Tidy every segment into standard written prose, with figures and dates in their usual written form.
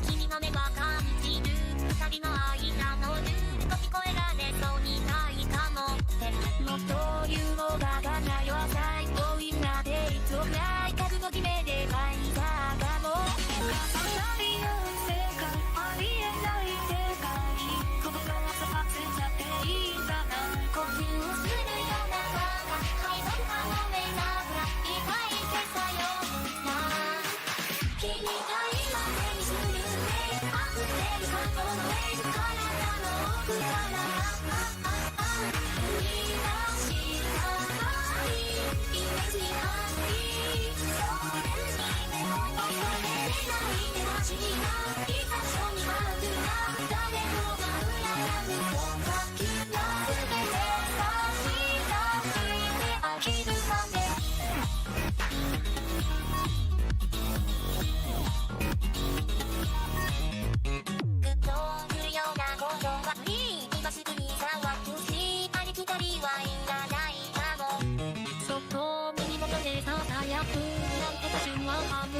君の目が感じる二人の間のルールと聞こえられそうにないかもってもっというのががないわ最高みんなでいつぐらい覚悟決めればいいかもありえない世界ありえない世界ここからさまついちゃっていいんだな呼吸するようなバカ配属可能めなぐらい描いてさよな君が今手にするね溢れる感動のウェイブ体の奥から生み出したいイメージにありそうに目を恐れないでマジにないた所にあるな誰もが羨むそんな気が全て差し出して飽きるまでぶっ飛ぶようなことは無理今すぐに騒ぐしありきたりはいらないかもそっと耳元でささやくなんとか旬はハム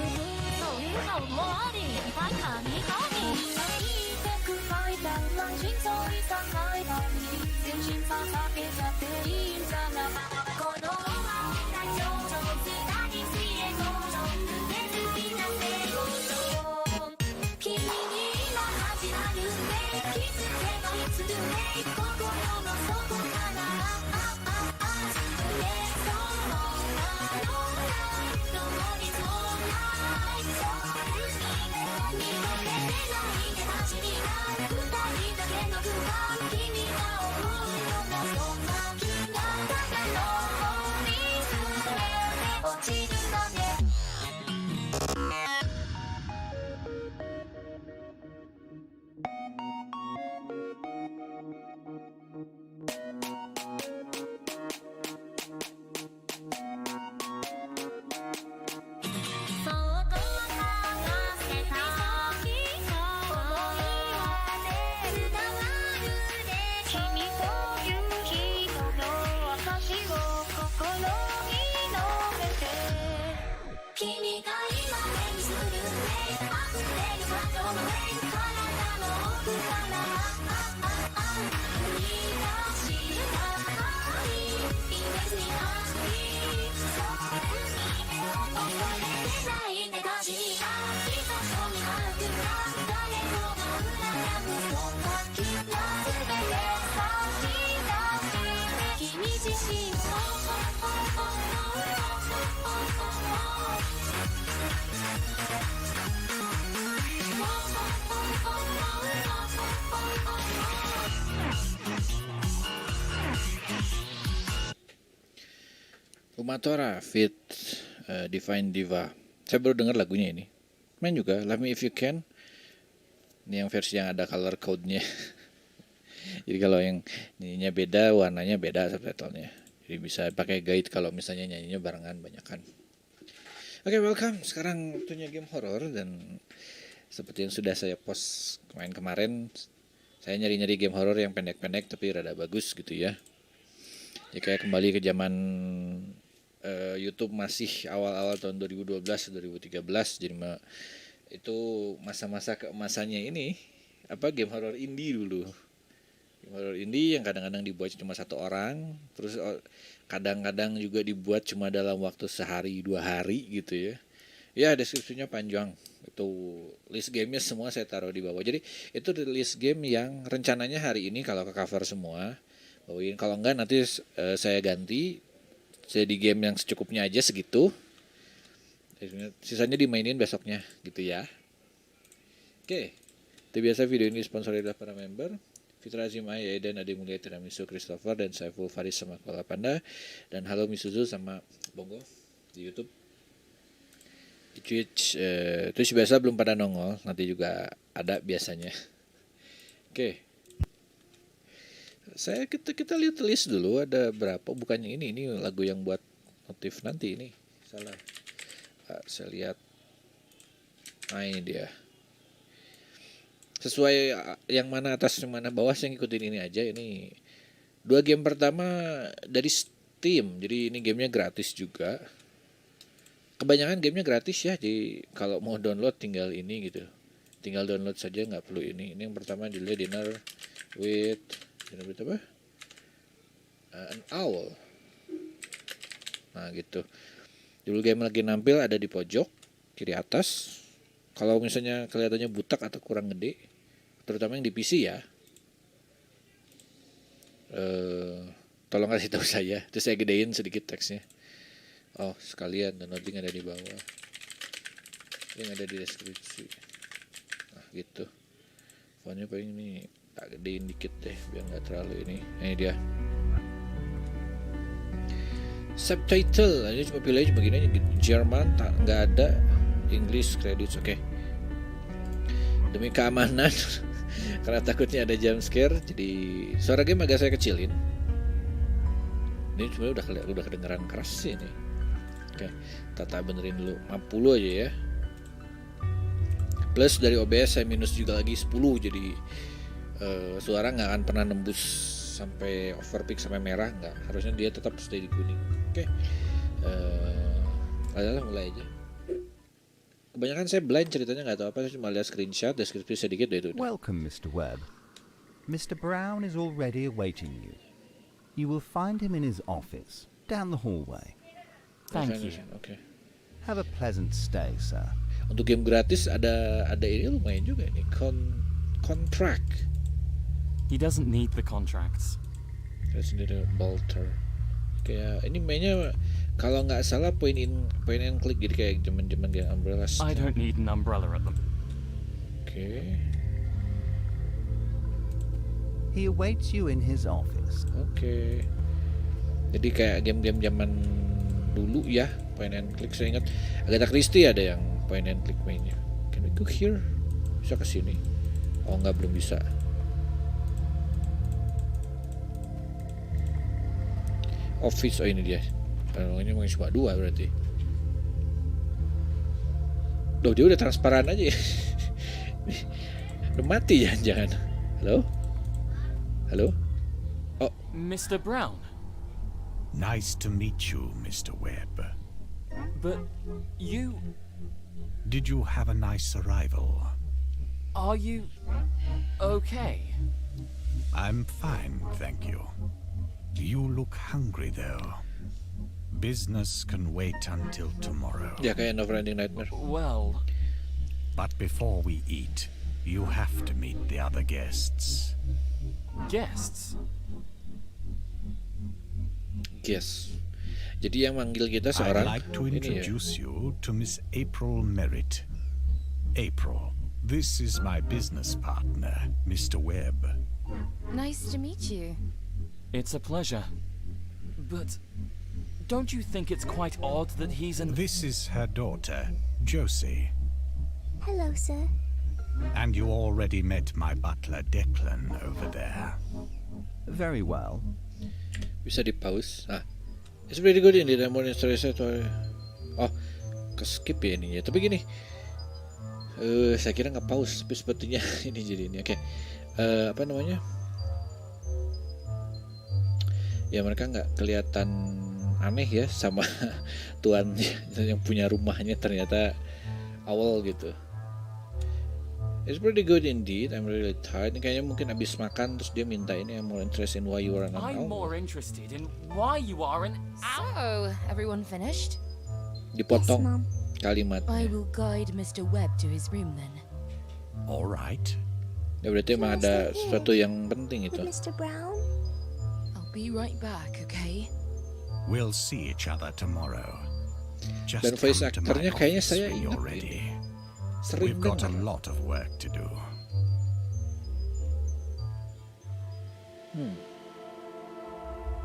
そういうのもありバカに神泣いてくファイターは心臓いさないのに全身捧げちゃっていいんだなこのまま大丈夫下に水泳の上手で好きな成功君に今始まるね気づけばいつで心の底から触れそうなのないどこにそうないそうに見とれないでマジにな二人だけの空間君が思うようなそんな気がただの水で落ちるまでそっと離せた想いは伝わるでしょ君という人の私を心に乗せて君が今目にするね溢れる感情のウェイブ体の奥から生み出したいイメージにありそうに目を恐れないでマジにないた所にあるな誰もが羨むそんな気が全て差し出して君自身をUmatora feat Divine Diva. Saya baru dengar lagunya ini. Main juga Love Me If You Can. Ini yang versi yang ada color code-nya. Jadi kalau yang nyanyinya beda, warnanya beda subtitlenya. Jadi bisa pakai guide kalau misalnya nyanyinya barengan banyakan. Oke, welcome. Sekarang waktunya game horror dan seperti yang sudah saya post kemarin, saya nyari-nyari game horror yang pendek-pendek tapi rada bagus gitu ya. Ya kayak kembali ke zaman YouTube masih awal-awal tahun 2012-2013, jadi itu masa-masa keemasannya ini game horror indie dulu. Game horror indie yang kadang-kadang dibuat cuma satu orang, terus kadang-kadang juga dibuat cuma dalam waktu sehari 2 hari gitu ya. Ya deskripsinya panjang. Itu list gamenya semua saya taruh di bawah. Jadi itu list game yang rencananya hari ini kalau ke cover semua. Kalau enggak nanti saya ganti. Jadi game yang secukupnya aja segitu. Sisanya dimainin besoknya gitu ya. Oke. Seperti biasa video ini disponsori oleh para member. Fitra Azimah, Yaedan, Ade Mulia, Tiramisu, Christopher, dan Saiful Faris sama Kuala Panda. Dan Halo Misuzu sama Bongo di YouTube. Di Twitch, Twitch biasa belum pada nongol. Nanti juga ada biasanya. Oke. Kita lihat list dulu ada berapa, bukannya ini lagu yang buat notif nanti ini salah. Saya lihat, nah ini dia sesuai yang mana atas yang mana bawah, saya ngikutin ini aja. Ini 2 game pertama dari Steam, jadi ini gamenya gratis juga. Kebanyakan gamenya gratis ya, jadi kalau mau download tinggal ini gitu, tinggal download saja, nggak perlu ini. Ini yang pertama judulnya Dinner with apa? An Owl. Nah gitu. Judul game lagi nampil ada di pojok kiri atas. Kalau misalnya kelihatannya butak atau kurang gede, terutama yang di PC ya, tolong kasih tahu saya, terus saya gedein sedikit teksnya. Oh sekalian, downloading ada di bawah, yang ada di deskripsi. Nah gitu. Fontnya paling ini tak gedein dikit deh biar nggak terlalu ini. Ini dia. Subtitle, ini cuma pilih cuma gini aja. Jerman tak nggak ada. English credits, oke. Demi keamanan, karena takutnya ada jump scare, jadi suara game agak saya kecilin. Ini cuma udah kedengeran keras sih ini. Oke, tata benerin dulu 50 aja ya. Plus dari OBS saya minus juga lagi 10, jadi suara nggak akan pernah nembus sampai overpick sampai merah, nggak. Harusnya dia tetap stay di kuning. Oke, mulai aja. Kebanyakan saya blind ceritanya, nggak tahu apa, saya cuma lihat screenshot, deskripsi sedikit deh itu. Welcome, Mr. Webb. Mr. Brown is already awaiting you. You will find him in his office down the hallway. Thank you. Okay. Have a pleasant stay, sir. Untuk game gratis ada ini lumayan juga ini, contract. He doesn't need the contracts. Terus sendiri Bolter. Kayak ini mainnya kalau nggak salah point and click, jadi kayak zaman game Umbrella. I don't need an umbrella at them. Okay. He awaits you in his office. Okay. Jadi kayak game-game zaman dulu ya, point and click. Saya ingat Agatha Christie ada yang point and click mainnya. Can we go here? Bisa ke sini? Oh nggak, belum bisa. Office, oh ini dia. Ini mungkin cuma 2 berarti. Duh, dia udah transparan aja ya. Udah mati jangan. Halo? Halo? Oh, Mr. Brown. Nice to meet you, Mr. Webb. But you... Did you have a nice arrival? Are you... okay? I'm fine, thank you. You look hungry, though. Business can wait until tomorrow. ya kayak Neverending Nightmare. Well... But before we eat, you have to meet the other guests. Guests? Yes. Jadi yang manggil kita I'd seorang like to ini ya. introduce you to Miss April Merritt. April, this is my business partner, Mr. Webb. Nice to meet you. It's a pleasure. But... don't you think it's quite odd that he's an... This is her daughter, Josie. Hello, sir. And you already met my butler, Declan, over there. Very well. Bisa di pause. It's pretty good in the demonstration. Oh, ke-skip ya ininya. Tapi gini, saya kira nggak pause, tapi sepertinya ini jadi ini. Oke. Apa namanya? Ya mereka nggak kelihatan aneh ya sama tuannya yang punya rumahnya ternyata awal gitu. It's pretty good indeed. I'm really tired. Ini kayaknya mungkin abis makan terus dia minta ini, I'm more interested in why you are an I'm owl. more interested in why you are an owl. So, everyone finished? Dipotong Yes, Mom. kalimatnya. I will guide Mr. Webb to his room then. All right. Ya berarti emang ada sesuatu yang penting itu. With Mr. Brown? I'll be right back, okay? We'll see each other tomorrow. Just Dan voice come to my actornya kayaknya office saya when ingat you're ini. ready. Sering We've got a dengar. lot of work to do.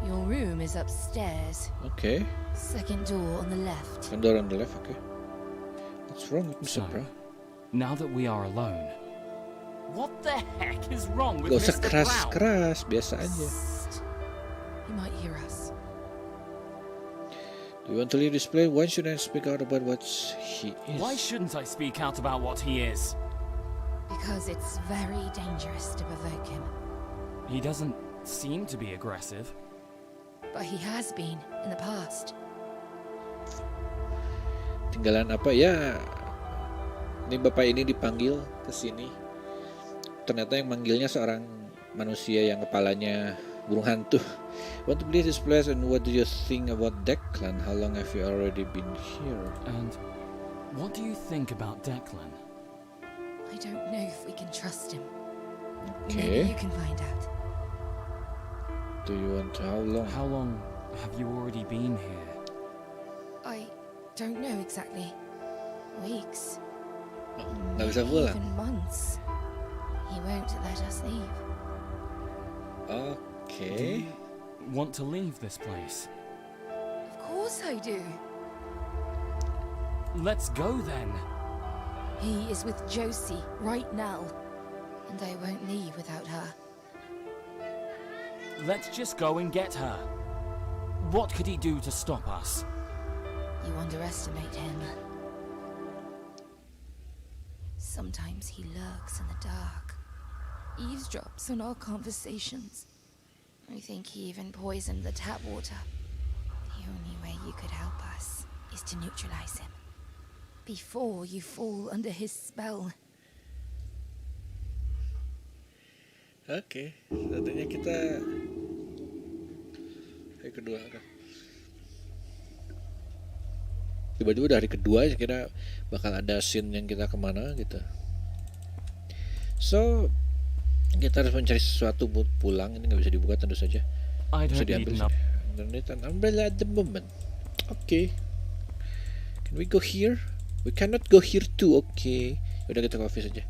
Your room is upstairs. Oke. Second door on the left. Door on the left, oke. What's wrong with Mr. So, Brown? now that we are alone, what the heck is wrong with Gak usah Mr. Brown? keras, biasa aja. Psst. He might hear us. Do you want to leave this place? Why shouldn't I speak out about what he is? Why shouldn't I speak out about what he is? Because it's very dangerous to provoke him. He doesn't seem to be aggressive. But he has been in the past. Tinggalan apa ya? Ini bapak ini dipanggil ke sini. Ternyata yang manggilnya seorang manusia yang kepalanya burung hantu. Want to leave this place, and what do you think about Declan? How long have you already been here? And what do you think about Declan? I don't know if we can trust him. Okay. Maybe you can find out. Do you want to, how long? How long have you already been here? I don't know exactly. Weeks. Nggak bisa maybe pulang. even months. He won't let us leave. Do Okay. you want to leave this place? Of course I do. Let's go then. He is with Josie right now. And I won't leave without her. Let's just go and get her. What could he do to stop us? You underestimate him. Sometimes he lurks in the dark, eavesdrops on our conversations. I think he even poisoned the tap water. The only way you could help us is to neutralize him before you fall under his spell. Oke, tentunya kita hari kedua kan. Tiba-tiba udah hari kedua, saya kira bakal ada scene yang kita kemana gitu. So kita harus mencari sesuatu buat pulang. Ini nggak bisa dibuka tentu saja. I Bisa don't need diambil enough. sih. Don't need an umbrella at the moment. Okay. Can we go here? We cannot go here too. Okay. Udah kita ke office aja.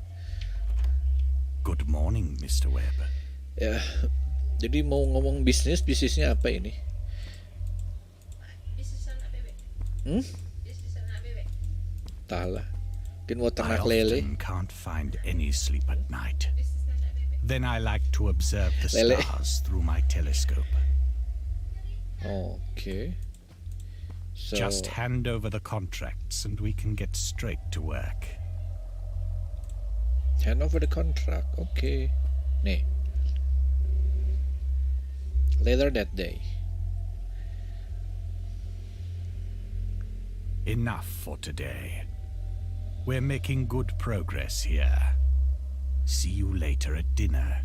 Good morning, Mr. Webb. Ya. Jadi mau ngomong bisnisnya apa ini? Hmm? Entahlah. Mungkin mau I ternak lele. often can't find any sleep at night. Then I like to observe the Lele. stars through my telescope. Okay. So, Just hand over the contracts and we can get straight to work. hand over the contract. Okay. Nih. Later that day. Enough for today. We're making good progress here. See you later at dinner.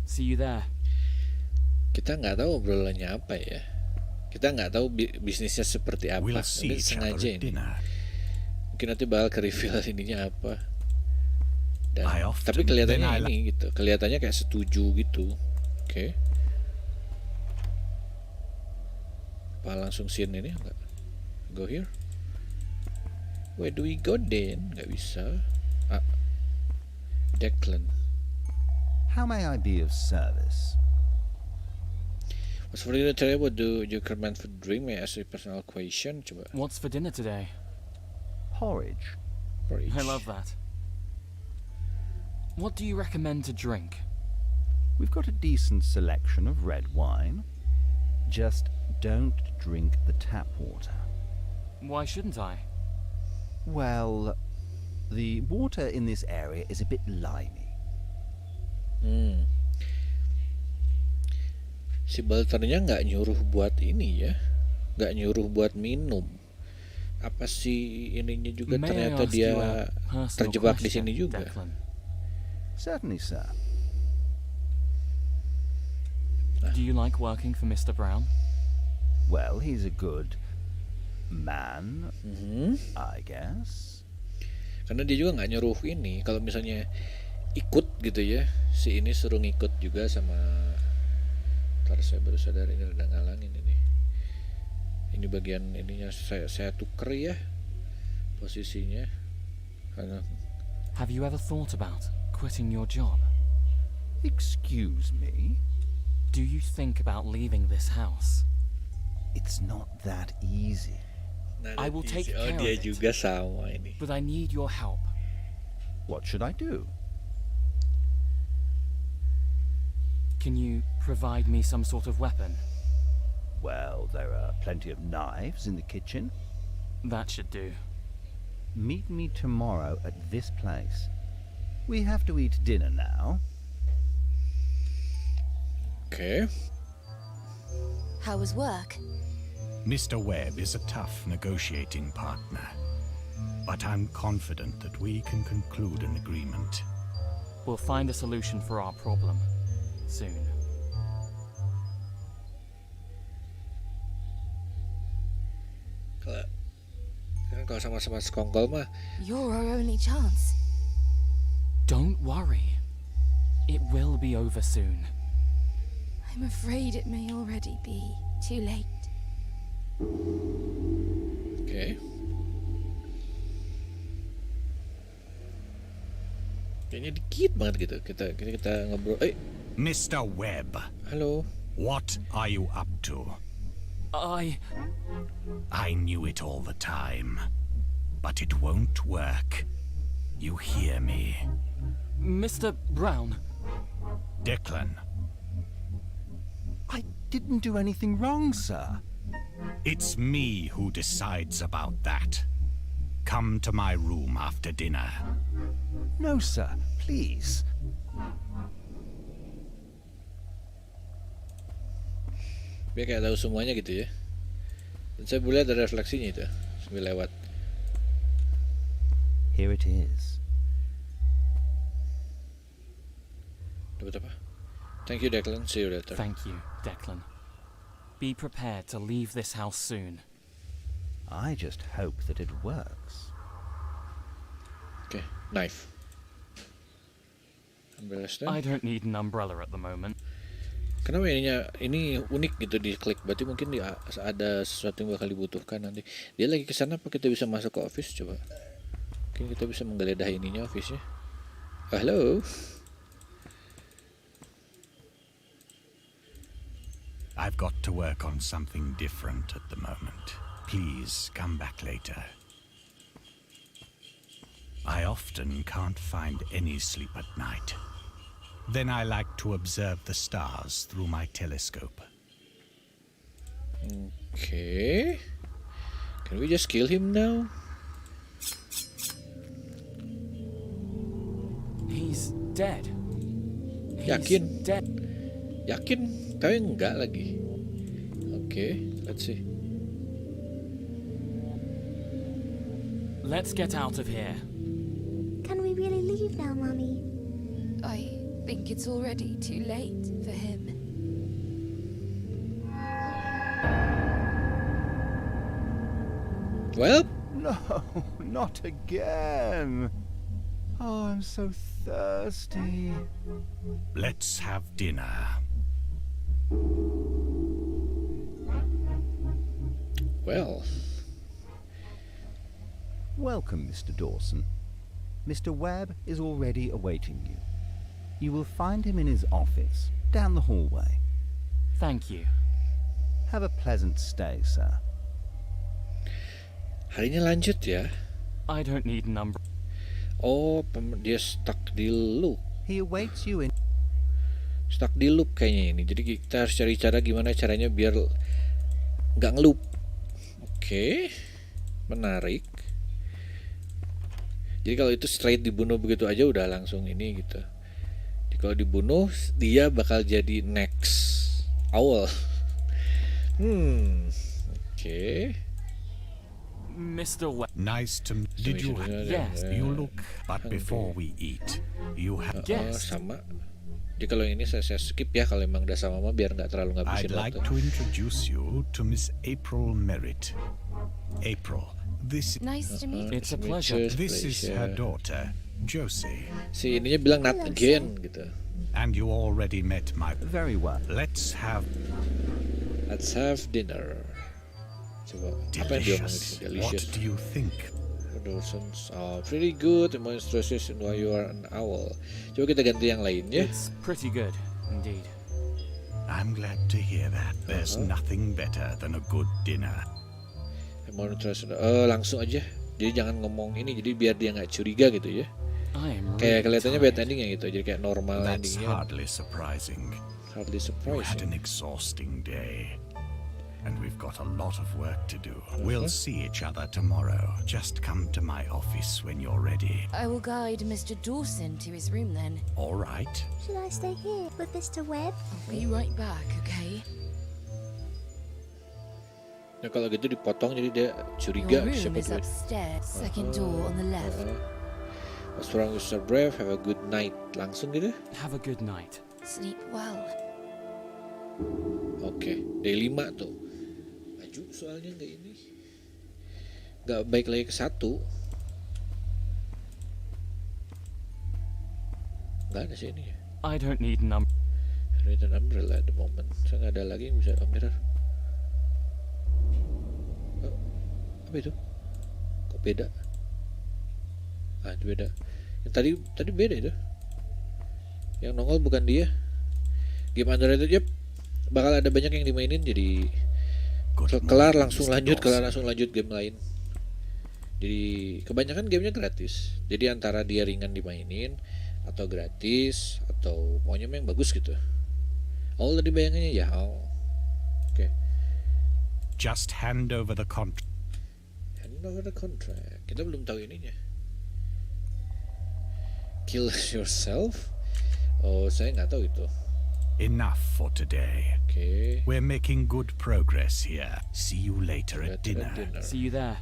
See you there. Kita nggak tahu obrolannya apa ya. Kita nggak tahu bisnisnya seperti apa. We'll see Ini each other sengaja at ini. dinner. Mungkin nanti bakal ke reveal ininya apa. Dan, I often- tapi kelihatannya then I ini gitu. Kelihatannya kayak setuju gitu. Oke. Apa langsung scene ini enggak? Go here. Where do we go then? Nggak bisa. Ah. Declan. How may I be of service? What's for dinner today? What do you recommend for drink? May I ask a personal question? Coba. What's for dinner today? Porridge. Porridge. I love that. What do you recommend to drink? We've got a decent selection of red wine. Just don't drink the tap water. Why shouldn't I? Well, the water in this area is a bit limey. Si Balternya nggak nyuruh buat ini ya, nggak nyuruh buat minum. Apa sih ininya juga May I ternyata ask dia you a personal terjebak di question, sini juga. Declan? Certainly, sir. Do you like working for Mr. Brown? Well, he's a good man, Mhm. I guess. Karena dia juga nggak nyuruh ini. Kalau misalnya ikut gitu ya, si ini suruh ngikut juga sama. Ntar saya baru sadar ini ada ngalangin ini. Ini bagian ininya saya tuker ya posisinya. Karena Have you ever thought about quitting your job? Excuse me? Do you think about leaving this house? It's not that easy. nah, I will take care dia of it. juga sama ini. But I need your help. What should I do? Can you provide me some sort of weapon? Well, there are plenty of knives in the kitchen. That should do. Meet me tomorrow at this place. We have to eat dinner now. Oke. How was work? Mr. Webb is a tough negotiating partner, but I'm confident that we can conclude an agreement. We'll find a solution for our problem soon. Kalau sama-sama sekongkol mah, You're our only chance. Don't worry. It will be over soon. I'm afraid it may already be too late. oke. Kayaknya dikit banget gitu. Kita ngobrol. Mr. Webb, Halo. what are you up to? I knew it all the time, but it won't work. You hear me? Mr. Brown, Declan, I didn't do anything wrong, sir. it's me who decides about that. Come to my room after dinner. No, sir. Please. Dia kayak tahu semuanya gitu ya. Dan saya boleh ada refleksinya itu sambil lewat. Here it is. Dapat apa? Thank you Declan, see you later. thank you, Declan. Be prepared to leave this house soon. I just hope that it works. Oke, knife. Ambil stone. I don't need an umbrella at the moment. Kenapa ini unik gitu di klik? Berarti mungkin ada sesuatu yang bakal dibutuhkan nanti. Dia lagi ke sana apa kita bisa masuk ke office coba? Mungkin kita bisa menggeledah ininya office-nya. Halo. I've got to work on something different at the moment. Please come back later. I often can't find any sleep at night. Then I like to observe the stars through my telescope. Okay. Can we just kill him now? He's dead. Yakin? Dead. Yakin? Tapi enggak lagi. Okay, let's see. Let's get out of here. Can we really leave now, Mummy? I think it's already too late for him. Well, No, not again. Oh, I'm so thirsty. Let's have dinner. well. Welcome, Mr. Dawson. Mr. Webb is already awaiting you. You will find him in his office, down the hallway. Thank you. Have a pleasant stay, sir. Harinya lanjut ya. I don't need an umbrella. Oh, dia stuck di loop. He awaits you in... Stuck di loop kayaknya ini. Jadi kita harus cari cara gimana caranya biar nggak ngeloop. Oke, menarik. Jadi kalau itu straight dibunuh begitu aja udah langsung ini gitu. Jadi kalau dibunuh dia bakal jadi next owl. Oke. Mr. Webb. Nice to meet Did you? Yes. You look. But before we eat, you have. Yes. Sama. Jadi kalau ini saya skip ya kalau emang udah sama mama biar nggak terlalu ngabisin I'd like waktu. to introduce you to Miss April Merritt. April, this Nice to meet you. It's a pleasure. this is her daughter, Josie, Si ininya bilang not Hello, again gitu. and you already met my. Very well. Let's have Let's have dinner. Coba apa yang dia ngomong di delicious. sini? What Delicious. do you think? Dawson's pretty good demonstration why you are an owl. Coba kita ganti yang lain ya. It's pretty good, indeed. I'm glad to hear that. There's nothing better than a good dinner. Demonstration. Langsung aja. Jadi jangan ngomong ini. Jadi biar dia nggak curiga gitu ya. I am Kayak really kelihatannya bad tired. endingnya gitu. Jadi kayak normal That's endingnya. hardly surprising. Hardly You had surprising. an exhausting day. and we've got a lot of work to do. We'll see each other tomorrow. Just come to my office when you're ready. I will guide Mr. Dawson to his room then. All right? Should I stay here with Mr. Webb? I'll be right back, okay? Nah kalau gitu dipotong jadi dia Your curiga room siapa is tuh. upstairs, second door on the left. What's wrong, Mr. Brave? Have a good night. Langsung gitu. Have a good night. Sleep well. Oke, day 5 tuh. Maju soalnya nggak ini. Nggak baik lagi ke 1. Nggak ada sih ini ya. I don't need an Need an umbrella at the moment. Saya nggak ada lagi yang bisa mirror. Oh, apa itu? Kok beda? Ah, itu beda. Yang tadi beda itu. Yang nongol bukan dia. Game underrated, yep. Bakal ada banyak yang dimainin, jadi kelar langsung lanjut game lain. Jadi kebanyakan gamenya gratis. Jadi antara dia ringan dimainin atau gratis atau maunya yang bagus gitu. All tadi bayangannya ya. Oke. Just hand over the contract. Hand over the contract. Kita belum tahu ininya. Kill yourself? Oh, saya nggak tahu itu. Enough for today. Oke. We're making good progress here. See you later at dinner. See you there.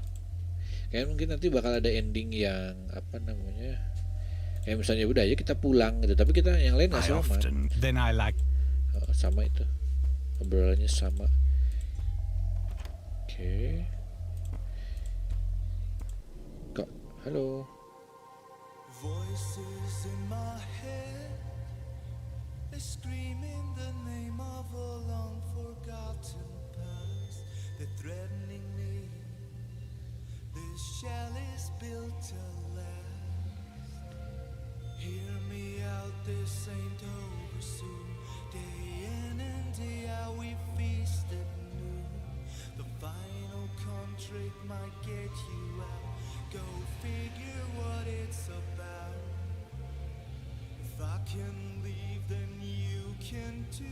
Kayak mungkin nanti bakal ada ending yang apa namanya? Kayak misalnya udah ya kita pulang gitu, tapi kita yang lain nggak I sama. then I like Sama itu. Obrolannya sama. Oke. Kok, halo. Voices in my head, they screaming the name of a long forgotten past. They're threatening me. This shell is built to last. Hear me out, this ain't over soon. Day in and day out, we feast at noon. The final contract might get you out. Go figure what it's about. If I can leave, then you can too.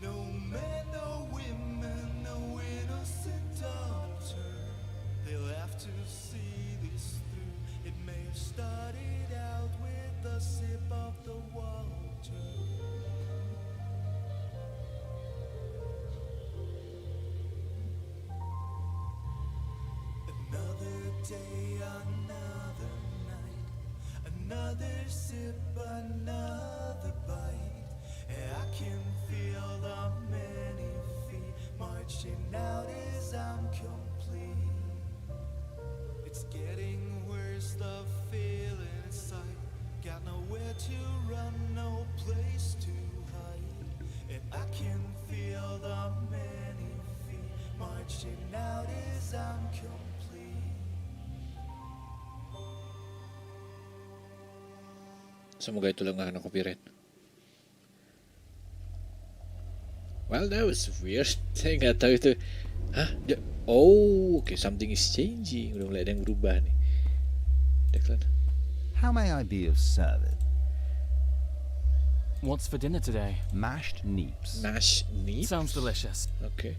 No men, no women, no innocent daughter. They'll have to see this through. It may have started out with a sip of the water. Another day, another night, another sip, another bite. And I can feel the many feet marching out as I'm complete. It's getting worse, the feeling inside. Got nowhere to run, no place to hide. And I can feel the many feet marching out as I'm complete. Semoga itu nggak kena copyright. Well, that was weird. Saya nggak tahu itu. Hah? Okay, something is changing. Udah mulai ada yang berubah nih. Declan. How may I be of service? What's for dinner today? Mashed neeps. Nash Neat. Sounds delicious. Oke.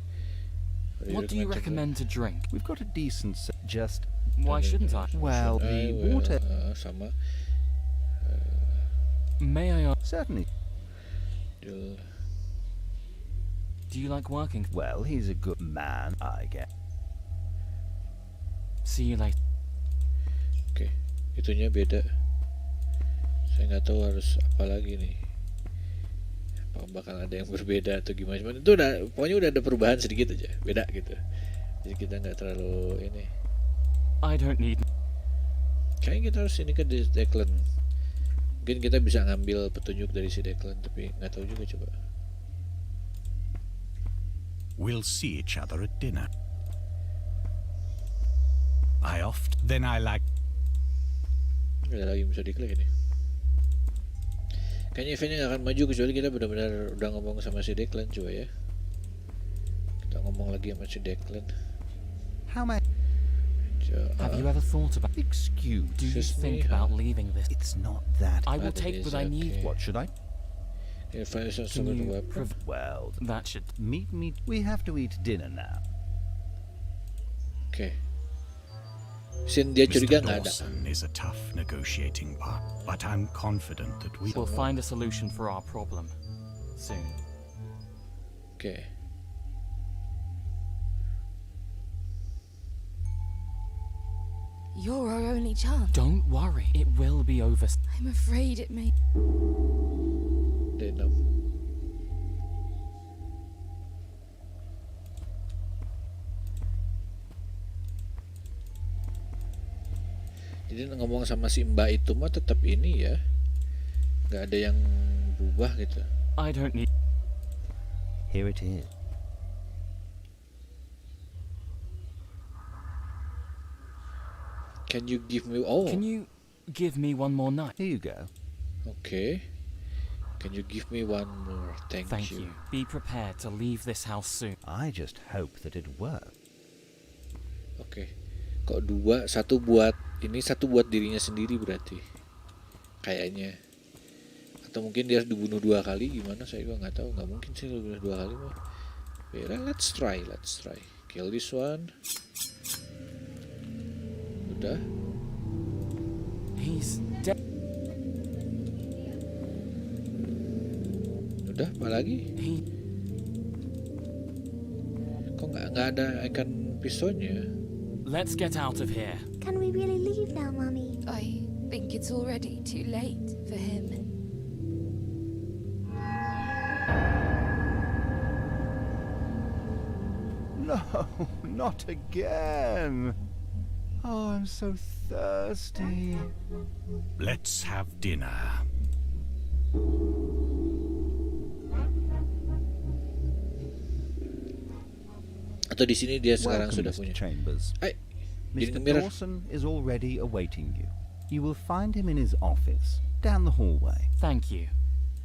What do you recommend to drink? We've got a decent just Why shouldn't I? well, the water Sama. May I ask, certainly. Dul. do you like working? Well, he's a good man, I guess. See you later. Oke. Itunya beda. Saya nggak tahu harus apa lagi nih. Apa bakal ada yang berbeda atau gimana? Cuman itu pokoknya udah ada perubahan sedikit aja, beda gitu. Jadi kita nggak terlalu ini. I don't need. Kayaknya kita harus ini ke Declan. Mungkin kita bisa ngambil petunjuk dari si Declan, tapi nggak tahu juga coba. We'll see each other at dinner. Then I like Nggak ada lagi yang bisa diklik ini. Kayaknya eventnya nggak akan maju kecuali kita benar-benar udah ngomong sama si Declan, coba ya. Kita ngomong lagi sama si Declan. How may Have you ever thought about? excuse? Do you Excuse me, think about leaving this? It's not that. I will But it take is what I need. okay. What should I? If I use Can a you weapon. Well, that should... meet me. We have to eat dinner now. Oke. Scene dia curiga Mr. nggak ada. Dawson is a tough negotiating part, but I'm confident that we We'll find a solution for our problem soon. Oke. You're our only chance. Don't worry, it will be over. I'm afraid it may. Denom. Jadi ngomong sama si Mbak itu mah tetap ini ya, nggak ada yang berubah gitu. I don't need... Here it is. Can you give me? Oh, Can you give me one more night? Here you go. okay. Can you give me one more? Thank you. Be prepared to leave this house soon. I just hope that it works. Oke. Kok dua, satu buat ini, satu buat dirinya sendiri berarti. Kayaknya. Atau mungkin dia harus dibunuh 2 kali, gimana saya juga nggak tahu. Nggak mungkin sih dibunuh 2 kali mah. Well, let's try. Kill this one. Udah. He's dead. Udah, apa lagi? He... Kok nggak ada ikan pisaunya? Let's get out of here. Can we really leave now, Mummy? I think it's already too late for him. No, not again. Oh, I'm so thirsty. let's have dinner. Atau di sini dia sekarang Welcome, sudah Mr. punya. Chambers. Hai, jadi Mr. mirror. Dawson is already awaiting you. You will find him in his office, down the hallway. Thank you.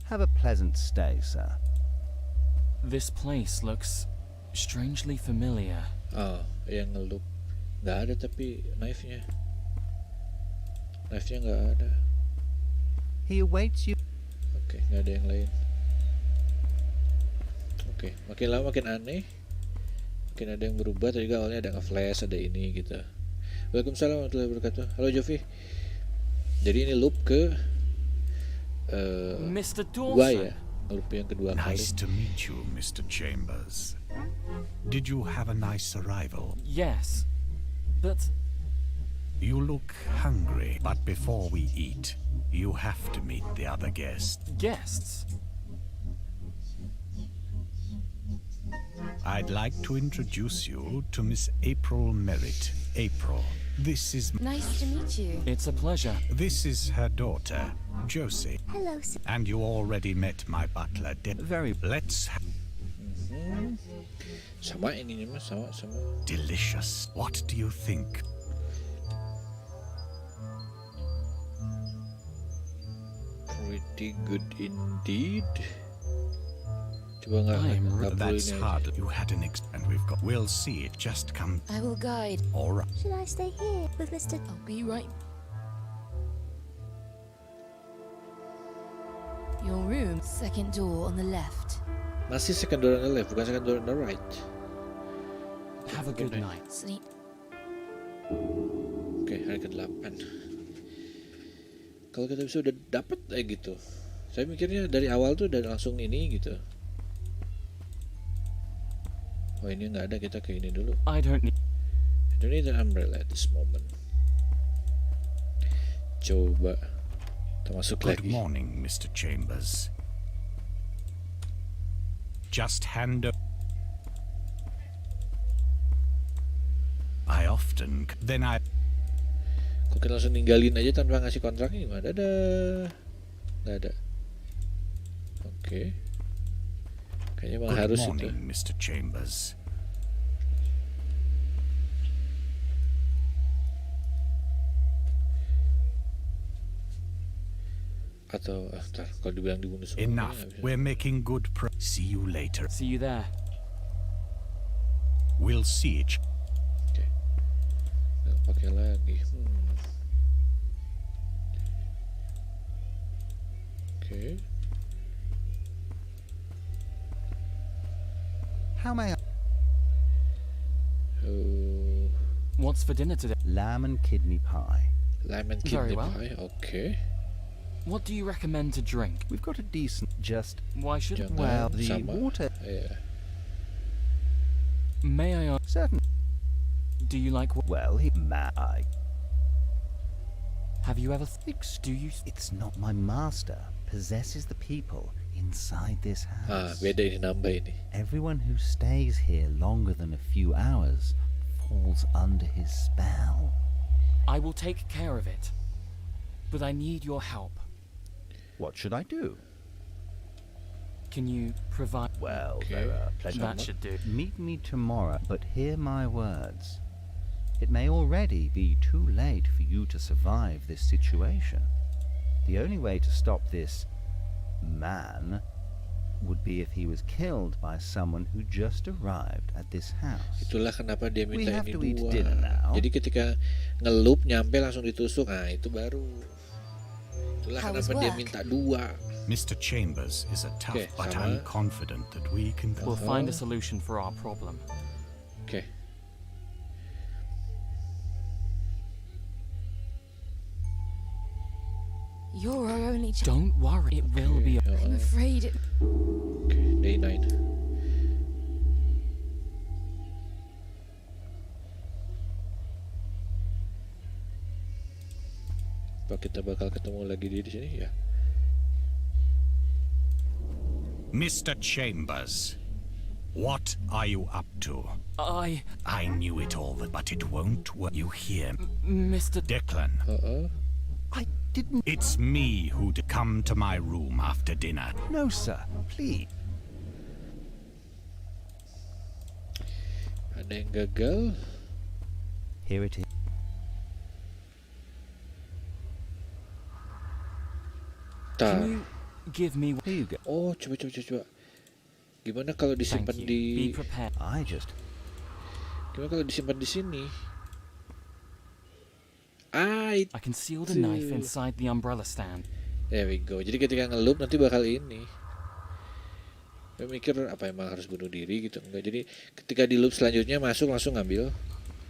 Have a pleasant stay, sir. This place looks strangely familiar. Oh, yang ngelup. Nggak ada tapi knife-nya. Knife-nya nggak ada. He awaits you. Oke, nggak ada yang lain. Oke, makin lama makin aneh. Makin ada yang berubah. Tadi juga awalnya ada nge-flash, ada ini gitu. Waalaikumsalam warahmatullahi wabarakatuh. Halo Jovi. Jadi ini loop ke Mr. dua Dawson. ya. Loop yang kedua Nice kali. to meet you, Mr. Chambers. Did you have a nice arrival? Yes, but You look hungry, but before we eat, you have to meet the other guests. guests? I'd like to introduce you to Miss April Merritt. April, this is Nice to meet you. It's a pleasure. this is her daughter, Josie, Hello, sir. and you already met my butler. Very Let's have Sama ininya mas, sama. delicious. What do you think? Pretty good indeed. Coba nggak perlu That's ini aja. hard. You had an and we'll see it. Just come. I will guide. All right. Should I stay here with Mr. I'll be right. Your room, second door on the left. Masih second door on the left, bukan second door on the right. Have a good Okay. night. Sleep. Oke, hari ke-8. Kalau kita bisa udah dapet gitu. Saya mikirnya dari awal tuh udah langsung ini gitu. Oh ini nggak ada, kita ke ini dulu. I don't need... I don't need an umbrella at this moment. Coba kita masuk Good lagi. morning, Mr. Chambers. Just hand I often then I Kok kita langsung ninggalin aja tanpa ngasih kontraknya gimana? Dadah. Nggak ada. Oke. Kayaknya emang Good harus itu. morning, Mr. Chambers. Atau ntar kalau dibilang dibunuh semua. Enough. kayaknya nggak bisa. We're making good See you later. See you there. We'll see each. Oke. Nggak pakai lagi. Oke. How may I? Oh, What's for dinner today? Lamb and kidney pie. lemon Very kidney well. pie. Oke. What do you recommend to drink? We've got a decent, just, Why should Jangan well, the sama. water, Iya. May I ask, certain, do you like well, have you ever do you it's not my master possesses the people inside this Ah, house. beda ini nambah ini. Everyone who stays here longer than a few hours falls under his spell. I will take care of it. But I need your help. What should I do? Can you provide Well, Okay. there are plenty. that should do. Meet me tomorrow, but hear my words. It may already be too late for you to survive this situation. The only way to stop this man would be if he was killed by someone who just arrived at this house. Itulah kenapa dia We minta have ini to eat dua. dinner now. Jadi ketika ngelup nyampe langsung ditusuk, nah itu baru. Itulah How kenapa was dia work? minta dua. Mr. Chambers is a tough, Okay, but sama. I'm confident that we can. We'll find a solution for our problem. Oke. You're our only child. Don't worry, it will be. I'm afraid it. Oke, day 9. Apa kita bakal ketemu lagi dia di sini ya? Mr. Chambers, what are you up to? I, I knew it all, but it won't work. You hear? Mr. Declan, I didn't. it's me who'd come to my room after dinner. No, sir. Please. Ada yang gagal. Here it is. Tar. Can you give me? Here you go. Oh, coba. Gimana kalau Thank disimpan you. di? Be prepared. I just. Gimana kalau disimpan di sini? Ah, I can seal the knife inside the umbrella stand. there we go. Jadi ketika ngelup nanti bakal ini. Gue mikir apa emang harus bunuh diri gitu, enggak. Jadi ketika di loop selanjutnya masuk langsung ngambil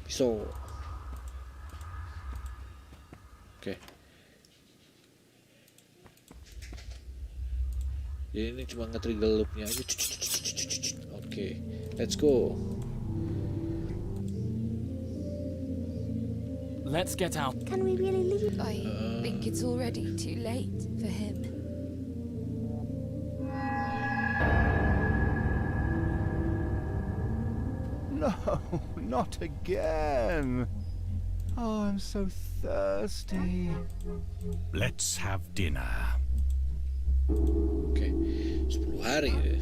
pisau. Oke. Jadi ini cuma nge-trigger loopnya aja. Oke, let's go. Let's get out. Can we really leave? I think it's already too late for him. No, not again. Oh, I'm so thirsty. Let's have dinner. Oke, 10 hari deh.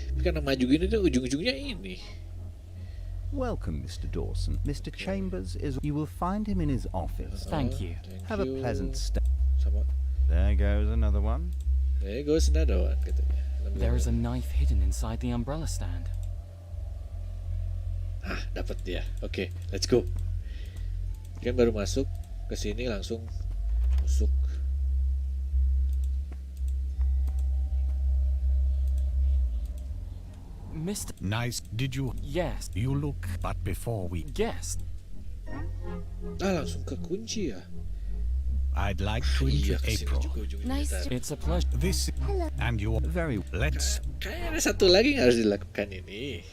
Tapi karena maju gini tuh ujung-ujungnya ini. Welcome, Mr. Dawson. Mr. Chambers is. You will find him in his office. Thank you. Thank Have a you. pleasant stay. Sama. There goes another one. Gue another one katanya. There is a knife hidden inside the umbrella stand. Ah, dapat dia. Oke, let's go. Kan baru masuk ke sini langsung masuk. Mr. Nice. Did you? Yes. You look. But before we, Yes. Ah, langsung ke kunci ya. I'd like to Iya, introduce kesini April. juga ujungnya. Nice Bentar. to- It's a pleasure. This and your. Very. Let's. Kayaknya ada satu lagi yang harus dilakukan ini.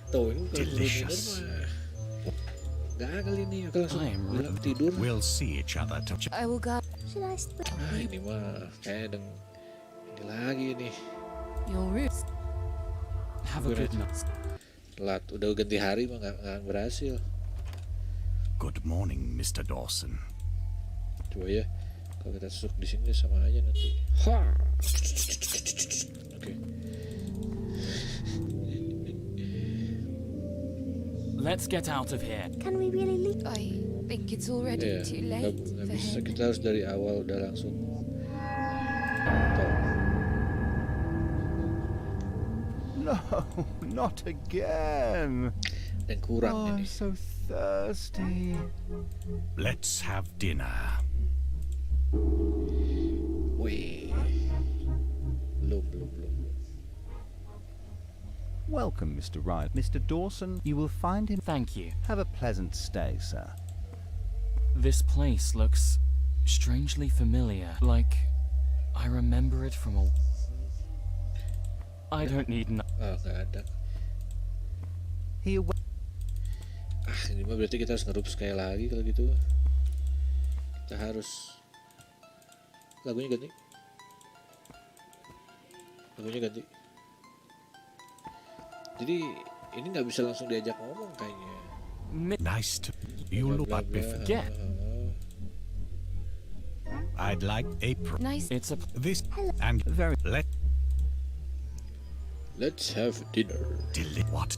Tuh, ini kalau Delicious. mah. Gagal ini, aku langsung I am bilang tidur. We'll see each other. I will go. Should I split? Ah, ini mah kayak ini lagi nih. Your room. Have a good night. Telat, udah ganti hari mah nggak berhasil. Good morning, Mr. Dawson. Coba ya, kalau kita susuk di sini sama aja nanti. Ha. Oke. Let's get out of here. Can we really leave? I think it's already Iya, too nggak late nggak for bisa. him. Kita harus dari awal udah langsung. Tuh. No, not again. Dan kurang Oh, I'm ini. so thirsty. Let's have dinner. Wih. Belum. Welcome, Mr. Riley. Mr. Dawson, you will find him. Thank you. Have a pleasant stay, sir. This place looks strangely familiar. Like I remember it from a... I don't need Oh, nggak ada. He awa- Ini mah berarti kita harus ngerup sekali lagi kalau gitu. Kita harus lagunya ganti. Jadi ini nggak bisa langsung diajak ngomong kayaknya. Nice to you look Bla, but bla, before. Yeah. I'd like a Nice. It's a... this and very Let's have dinner. what?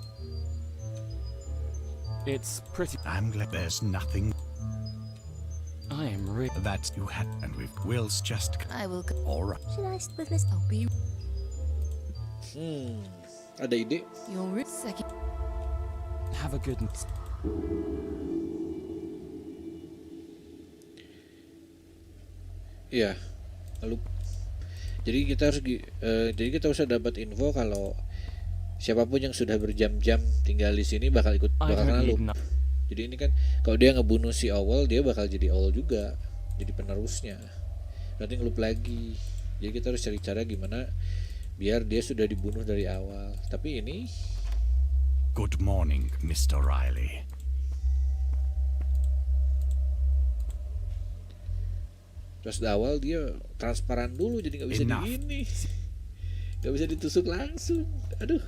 It's pretty... I'm glad there's nothing I am really... that you had, and we've Will's just I will go. all right. Should I with Miss? I'll be Ada ide? your room. Second. Have a good... Iya. Lalu jadi kita harus jadi kita usah dapat info kalau siapapun yang sudah berjam-jam tinggal di sini bakal I kena don't loop. need no... Jadi ini kan kalau dia ngebunuh si Owl, dia bakal jadi Owl juga, jadi penerusnya. Nanti ngeloop lagi. Jadi kita harus cari cara gimana biar dia sudah dibunuh dari awal. Tapi ini Good morning, Mr. Riley. terus di awal dia transparan dulu, jadi nggak bisa Enough. digini, nggak bisa ditusuk langsung. Aduh.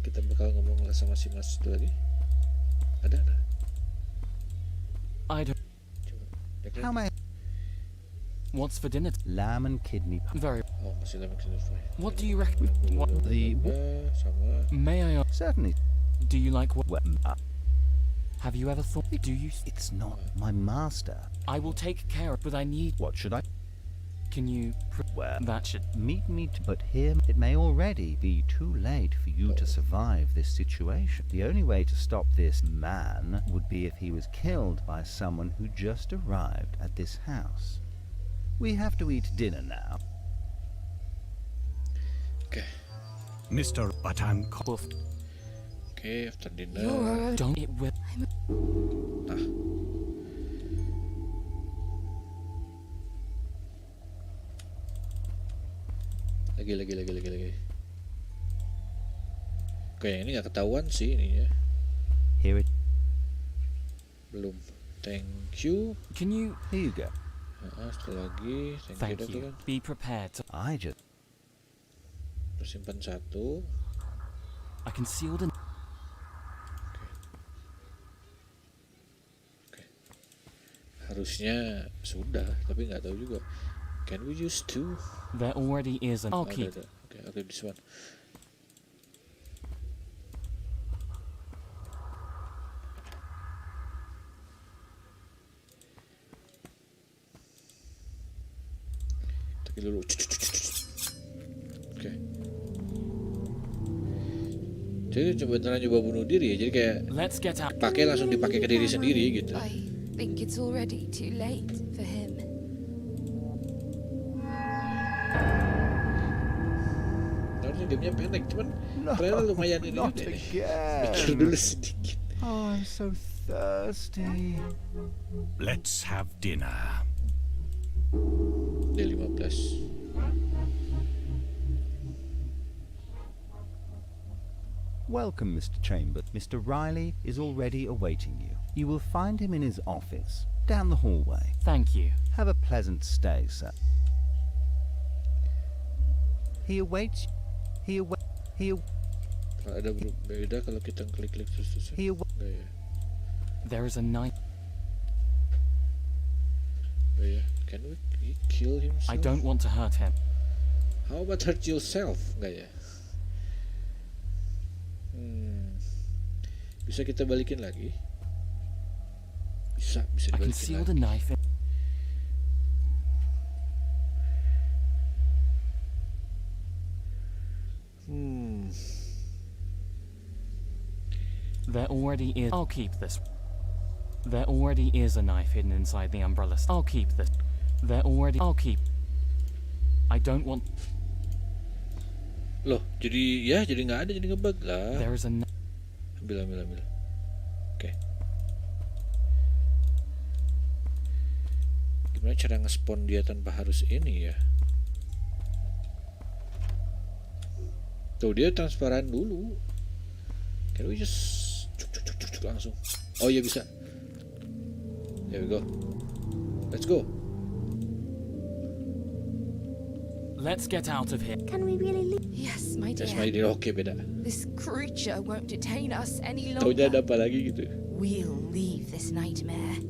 Kita bakal ngomong sama si Mas itu lagi. Ada. I don't... Coba. How may What's for dinner? lamb and kidney pie. Very... Oh, masih lama kesini. What do you reckon? What... The Sama. May I ask... certainly. Do you like what... Well, Have you ever thought... Do you... it's not my master. I will take care of... But I need... What should I? Can you... Well, That should... meet me to, but here it may already be too late for you to survive this situation. The only way to stop this man would be if he was killed by someone who just arrived at this house. We have to eat dinner now. Oke, Mr. But I'm after dinner. You're Don't... It will... Nah, lagi. Oke, ini nggak ketahuan sih ini ya. Here it. Belum. Thank you. Can you... Here you go. Sekali lagi. Thank you, Thank you. kan. Be prepared to... I just. Terus simpan satu. I can seal the... Harusnya sudah, tapi nggak tahu juga. Can we use two? There already is an... I'll Ada, keep... ada. Okay, this one. Tapi dulu. Oke. Jadi beneran coba bunuh diri ya. Jadi kayak Let's get out... pakai langsung dipakai ke diri sendiri gitu. I think it's already too late for him. Harusnya gamenya pendek, cuman trailer lumayan ini not juga nih. again. Mikir dulu sedikit. Oh, I'm so thirsty. let's have dinner. Day 15. Welcome, Mr. Chambers. Mr. Riley is already awaiting you. You will find him in his office, down the hallway. Thank you. Have a pleasant stay, sir. He awaits. He Ada beda kalau kita klik-klik terus. he awa- Enggak ya. There is a knife... Enggak ya. Can we kill himself? I don't want to hurt him. How about hurt yourself? Enggak ya. Bisa kita balikin lagi? Bisa I can dibalikin seal lagi. the knife in... There already is... I'll keep this. There already is a knife hidden inside the umbrella. I'll keep this. There already... I'll keep... I don't want... Loh, jadi nggak ada, jadi ngebug lah. There is a Ambil. Oke. Gimana cara nge-spawn dia tanpa harus ini ya? Tuh dia transparan dulu. Can we just cuk langsung? Oh iya bisa. There we go. Let's go. Let's get out of here. Can we really leave? Yes, my Yes, dear. my dear. Oke, beda. This creature won't detain us any Taunya ada longer. apa lagi gitu? We'll leave this nightmare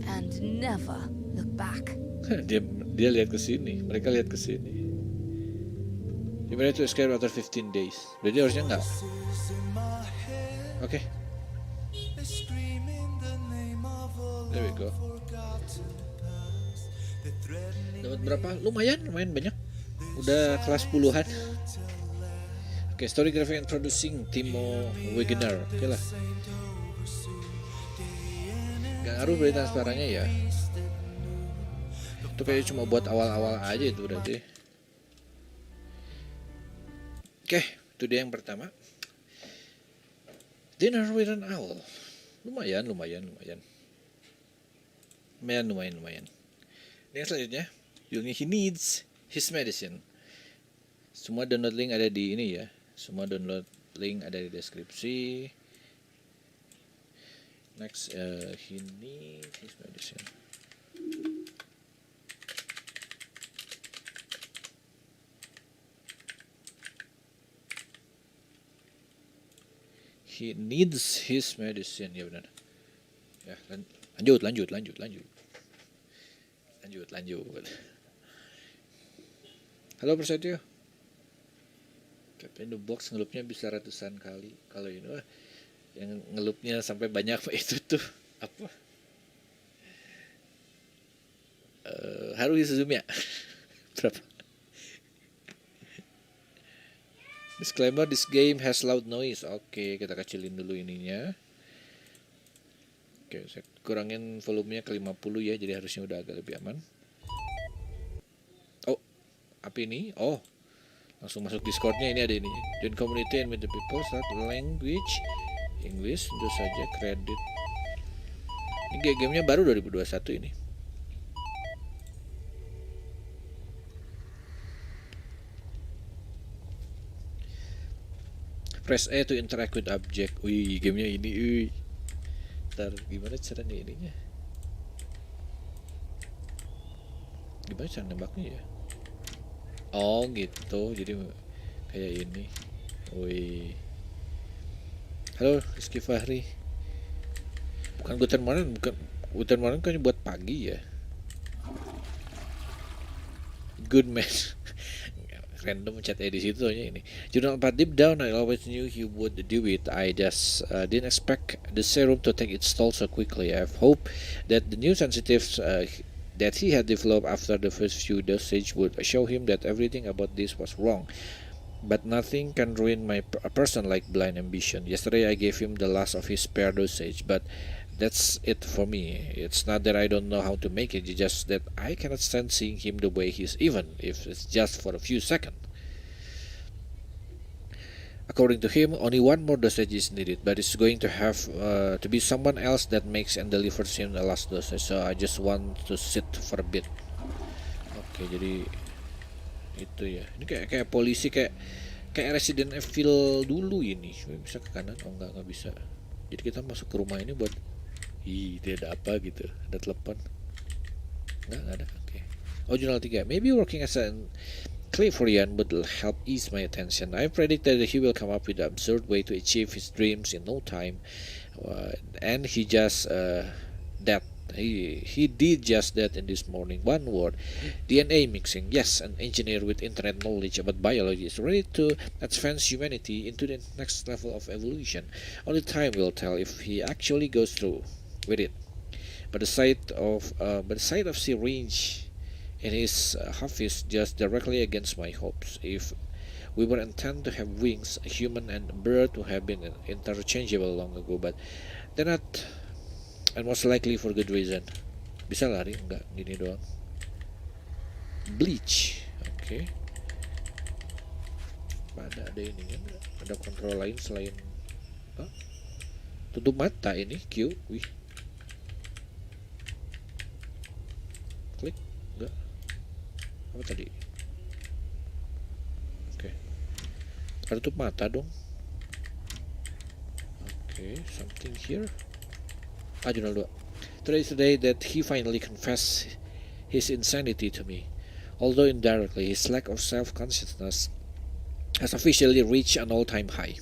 and never look back. dia lihat ke sini, mereka lihat ke sini. You managed to escape after 15 days. Berarti harusnya enggak. Oke. They scream in the name of a There we go. forgotten past. They're threatening Dapat berapa? Lumayan banyak. Udah kelas puluhan. Oke, story graphic and producing Timo Wegener. Oke lah. Gak ngaruh berarti transparannya ya. Itu kayak cuma buat awal-awal aja itu berarti. Oke, itu dia yang pertama. Dinner with an Owl. Lumayan. Ini yang selanjutnya, judulnya He Needs His Medicine. Semua download link ada di ini ya. Semua download link ada di deskripsi. Next, He Needs His Medicine. He needs his medicine, ya benar. Ya, lanjut. Halo Persetio. Captain the Box ngelupnya bisa ratusan kali. Kalau ini wah, yang ngelupnya sampai banyak itu tuh apa? Haruhi Suzumiya. Berapa? Disclaimer, this game has loud noise. Oke, kita kecilin dulu ininya. Oke, saya kurangin volumenya ke 50 ya, jadi harusnya udah agak lebih aman. Oh, apa ini? Oh, langsung masuk Discordnya, ini ada ini. Join community and meet the people. Start language English, tentu saja kredit. Ini gamenya baru 2021 ini. Press A to interact with object. Wih, gamenya ini. Wih. Ntar gimana cara nih ininya? Gimana cara nembaknya ya? Oh gitu, jadi kayak ini. Wih. Halo Rizky Fahri. Bukan Guten Morgen kan buat pagi ya. Good man. Random chat di situ aja ini. Jurnal 4, deep down I always knew he would do it. I just didn't expect the serum to take its toll so quickly. I hope that the new sensitives that he had developed after the first few dosage would show him that everything about this was wrong. But nothing can ruin a person like blind ambition. Yesterday I gave him the last of his spare dosage, but that's it for me. It's not that I don't know how to make it, it's just that I cannot stand seeing him the way he is, even if it's just for a few seconds. According to him, only one more dosage is needed, but it's going to have to be someone else that makes and delivers him the last dosage. So I just want to sit for a bit. Oke, jadi itu ya. Ini kayak polisi, kayak Resident Evil dulu ini. Bisa ke kanan? Oh nggak bisa. Jadi kita masuk ke rumah ini buat dia ada apa gitu? Ada telepon? Nggak ada. Oke. Oh, jurnal 3. Maybe working as a Clifforian would help ease my attention. I predict that he will come up with an absurd way to achieve his dreams in no time, and he just that. He did just that in this morning. One word, DNA mixing. Yes, an engineer with internet knowledge about biology is ready to advance humanity into the next level of evolution. Only time will tell if he actually goes through with it. But the sight of syringe in his office just directly against my hopes. If we were intended to have wings, a human and a bird would have been interchangeable long ago, but they're not. And most likely for good reason. Bisa lari? Enggak, gini doang. Bleach. Oke. waspada. Ada ininya nggak? Ada kontrol lain selain tutup mata ini Q. Wih, klik enggak, apa tadi? Oke, ada tutup mata dong. Oke, something here. Jurnal 2. Today is the day that he finally confessed his insanity to me. Although indirectly, his lack of self-consciousness has officially reached an all-time high.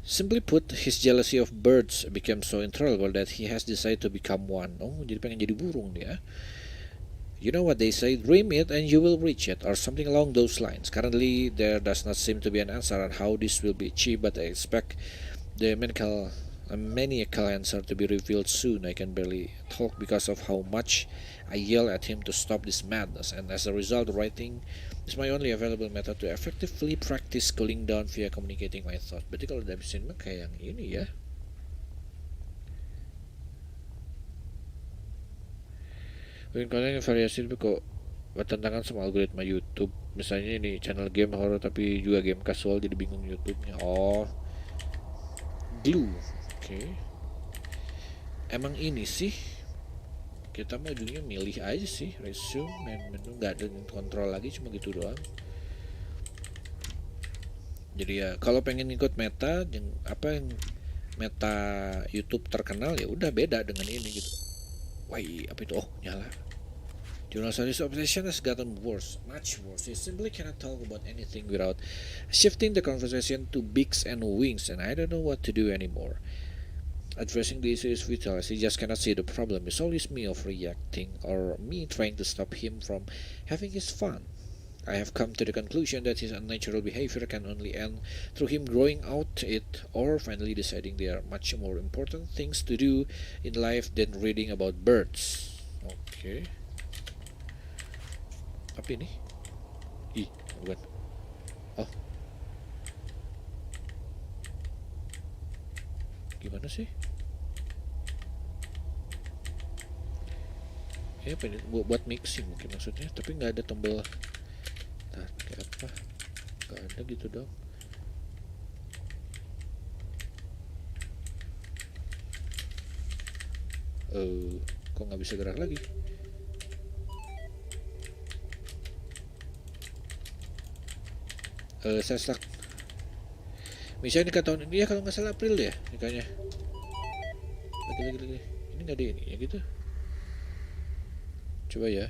Simply put, his jealousy of birds became so intolerable that he has decided to become one. Oh, jadi pengen jadi burung dia. You know what they say, dream it and you will reach it, or something along those lines. Currently, there does not seem to be an answer on how this will be achieved, but I expect the maniacal answer to be revealed soon. I can barely talk because of how much I yell at him to stop this madness, and as a result, writing is my only available method to effectively practice cooling down via communicating my thoughts. Berarti kalau udah mesin mah kayak yang ini ya. Mungkin kalian yang variasi kok bertentangan sama algoritma YouTube. Misalnya ini channel game horror tapi juga game casual, jadi bingung YouTube-nya. Oh, glue. Oke. Emang ini sih kita mau ujungnya milih aja sih, resume, main menu, nggak ada kontrol lagi, cuma gitu doang. Jadi ya kalau pengen ikut meta yang meta YouTube terkenal, ya udah beda dengan ini gitu. Wah, apa itu? Oh, nyala. Journal Studies obsession has gotten worse, much worse. He simply cannot talk about anything without shifting the conversation to bigs and wings, and I don't know what to do anymore. Addressing the issue is vital, as he just cannot see the problem. It's always me overreacting, or me trying to stop him from having his fun. I have come to the conclusion that his unnatural behavior can only end through him growing out it, or finally deciding there are much more important things to do in life than reading about birds. Oke. Apa ini? Ih, bukan. Oh. Gimana sih? Ya apa ini? Buat mixing mungkin maksudnya, tapi nggak ada tombol. Nah, kayak apa? Nggak ada gitu dong. Kok nggak bisa gerak lagi? Saya stuck. Misalnya nikah tahun ini ya, kalau nggak salah April ya nikahnya. Lagi. Ini nggak ada ini ya gitu. Coba ya.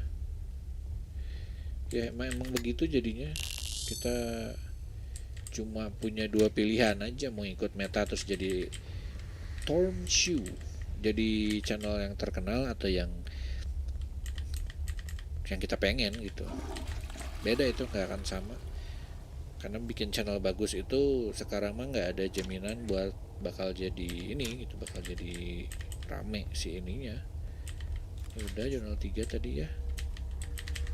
Ya emang begitu jadinya. Kita cuma punya dua pilihan aja, mau ikut meta terus jadi Storm Shoe, jadi channel yang terkenal, atau yang kita pengen gitu. Beda itu, nggak akan sama. Karena bikin channel bagus itu sekarang mah nggak ada jaminan buat bakal jadi ini gitu, bakal jadi rame si ininya. Ya udah, jurnal 3 tadi ya,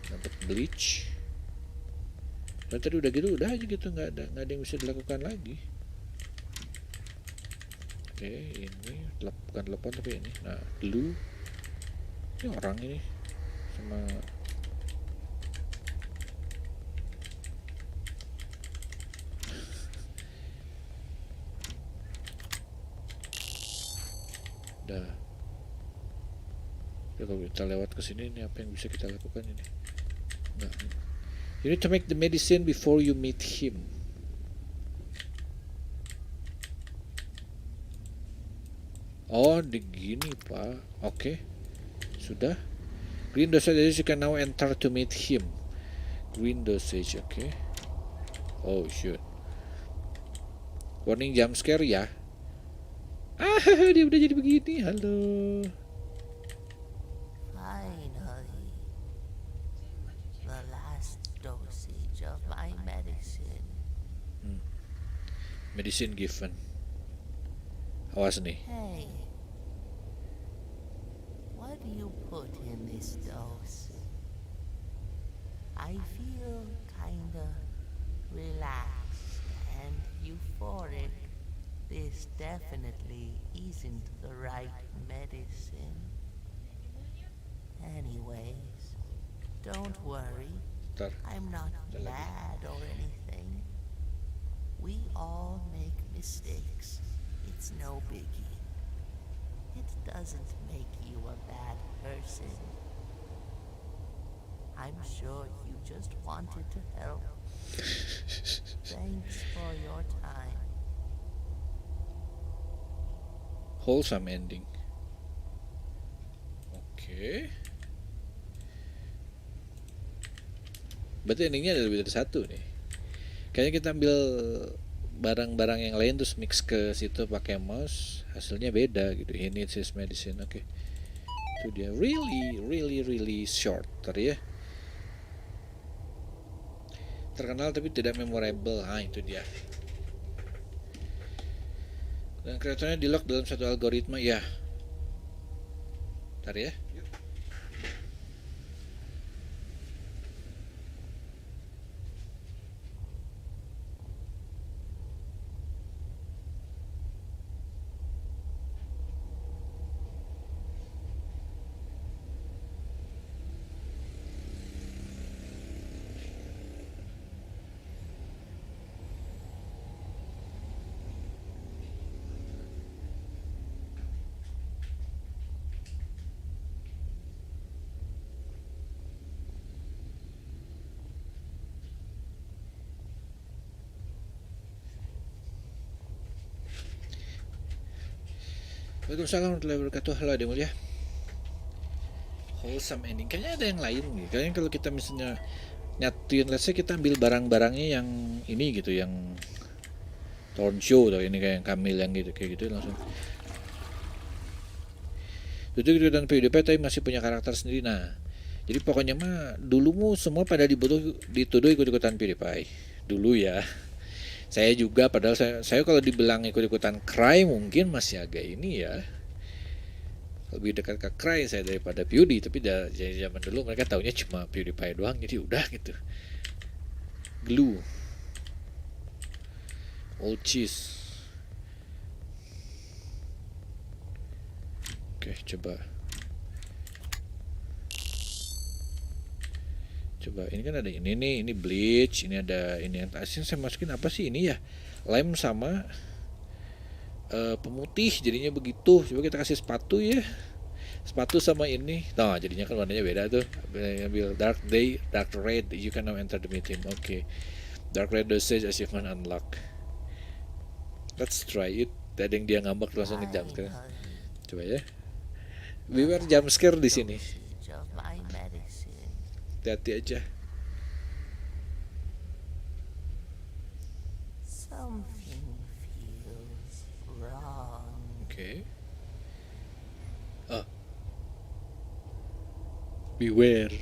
dapat bleach. Dan tadi udah gitu, udah aja gitu, nggak ada yang bisa dilakukan lagi. Oke, ini bukan telepon tapi ini. Nah, dulu ini orang ini sama dah. Ya, kalau kita lewat ke sini, ini apa yang bisa kita lakukan ini? Nah, you need to make the medicine before you meet him. Oh, begini Pak. Oke, sudah. Green dosage, you can now enter to meet him. Green dosage, oke. Oh shoot. Warning jump scare ya. Dia udah jadi begini. Halo. Finally, the last dosage of my medicine. Medicine given. Awas nih. Hey, what do you put in this dose? I feel kinda relaxed and euphoric. This definitely isn't the right medicine. Anyways, don't worry. Ntar. I'm not mad or anything. We all make mistakes. It's no biggie. It doesn't make you a bad person. I'm sure you just wanted to help. Thanks for your time. Wholesome ending. Oke. Berarti endingnya ada lebih dari satu nih. Kayaknya kita ambil barang-barang yang lain terus mix ke situ pakai mouse, hasilnya beda gitu. He needs his medicine. Oke. Itu dia really short ya. Terkenal tapi tidak memorable. Itu dia. Dan kreatornya di lock dalam satu algoritma ya. Ntar ya. Waalaikumsalam warahmatullahi wabarakatuh. Halo adik mulia. Wholesome ending. Kayaknya ada yang lain nih. Kayaknya kalau kita misalnya nyatuin, let's say kita ambil barang-barangnya yang ini gitu, yang Torn Show atau ini kayak yang Kamil yang gitu, kayak gitu langsung. Itu dan PewDiePie tapi masih punya karakter sendiri. Nah, jadi pokoknya mah dulu mu semua pada dituduh ikut-ikutan PewDiePie. Dulu ya. Saya juga, padahal saya kalau dibilang ikut-ikutan Cry mungkin masih agak ini ya, lebih dekat ke Cry saya daripada Pewdie. Tapi dari zaman dulu mereka taunya cuma PewDiePie doang, jadi udah gitu. Glue, old cheese. Oke, coba ini kan ada ini nih, ini bleach, ini ada ini yang asin. Saya masukin apa sih ini ya, lem sama pemutih, jadinya begitu. Coba kita kasih sepatu ya, sepatu sama ini. Nah jadinya kan warnanya beda tuh. Ambil dark red, you can now enter the meeting. Oke. Dark red dosage achievement unlock. Let's try it. Ada yang dia ngambek langsung ngejump scare. Coba ya, beware jump scare di sini. Hati-hati aja. Something feels wrong. Oke. Beware.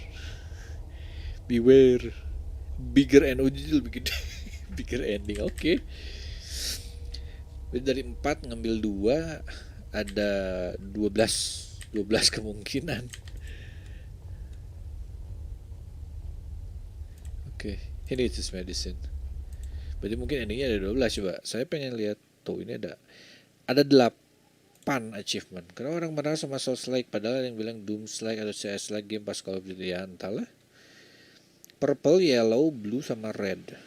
Bigger and ujil lebih gede. Bigger ending. Oke. Dari 4 ngambil 2, ada 12 kemungkinan. Oke, ini is medicine. Berarti mungkin endingnya ada 12. Coba saya pengen lihat tuh, ini ada 8 achievement. Karena orang marah sama Souls-like, padahal yang bilang Dooms-like atau CS-like game pas Call of Duty ya, entahlah. Purple, yellow, blue sama red.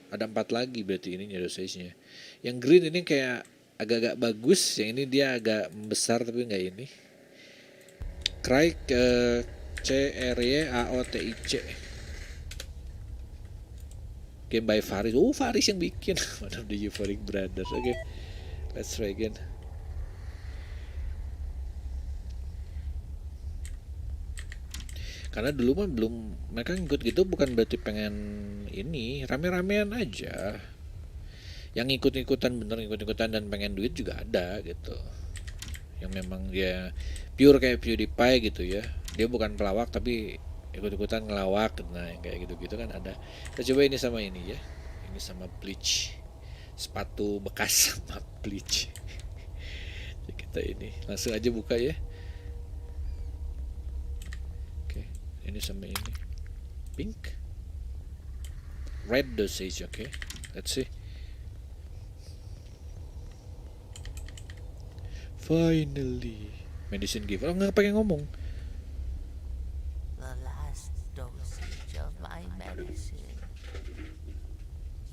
Ada 4 lagi berarti ini dosage-nya. Yang green ini kayak agak-agak bagus, yang ini dia agak membesar tapi nggak ini. Cry ke CRYAOTIC. Game by Faris. Oh, Faris yang bikin. One of the Euphoric Brothers. Oke. Let's try again. Karena dulu mah belum, mereka ngikut gitu bukan berarti pengen ini, rame-ramean aja. Yang ikut-ikutan, bener ikut-ikutan dan pengen duit juga ada gitu. Yang memang dia pure kayak PewDiePie gitu ya. Dia bukan pelawak tapi ikut-ikutan ngelawak. Nah yang kayak gitu-gitu kan ada. Kita coba ini sama ini ya. Ini sama bleach. Sepatu bekas sama bleach. Jadi kita ini langsung aja buka ya. Oke, ini sama ini. Pink. Red dosage, oke. Let's see. Finally. Medicine giver. Oh, nggak pakai ngomong. The last dosage of my medicine.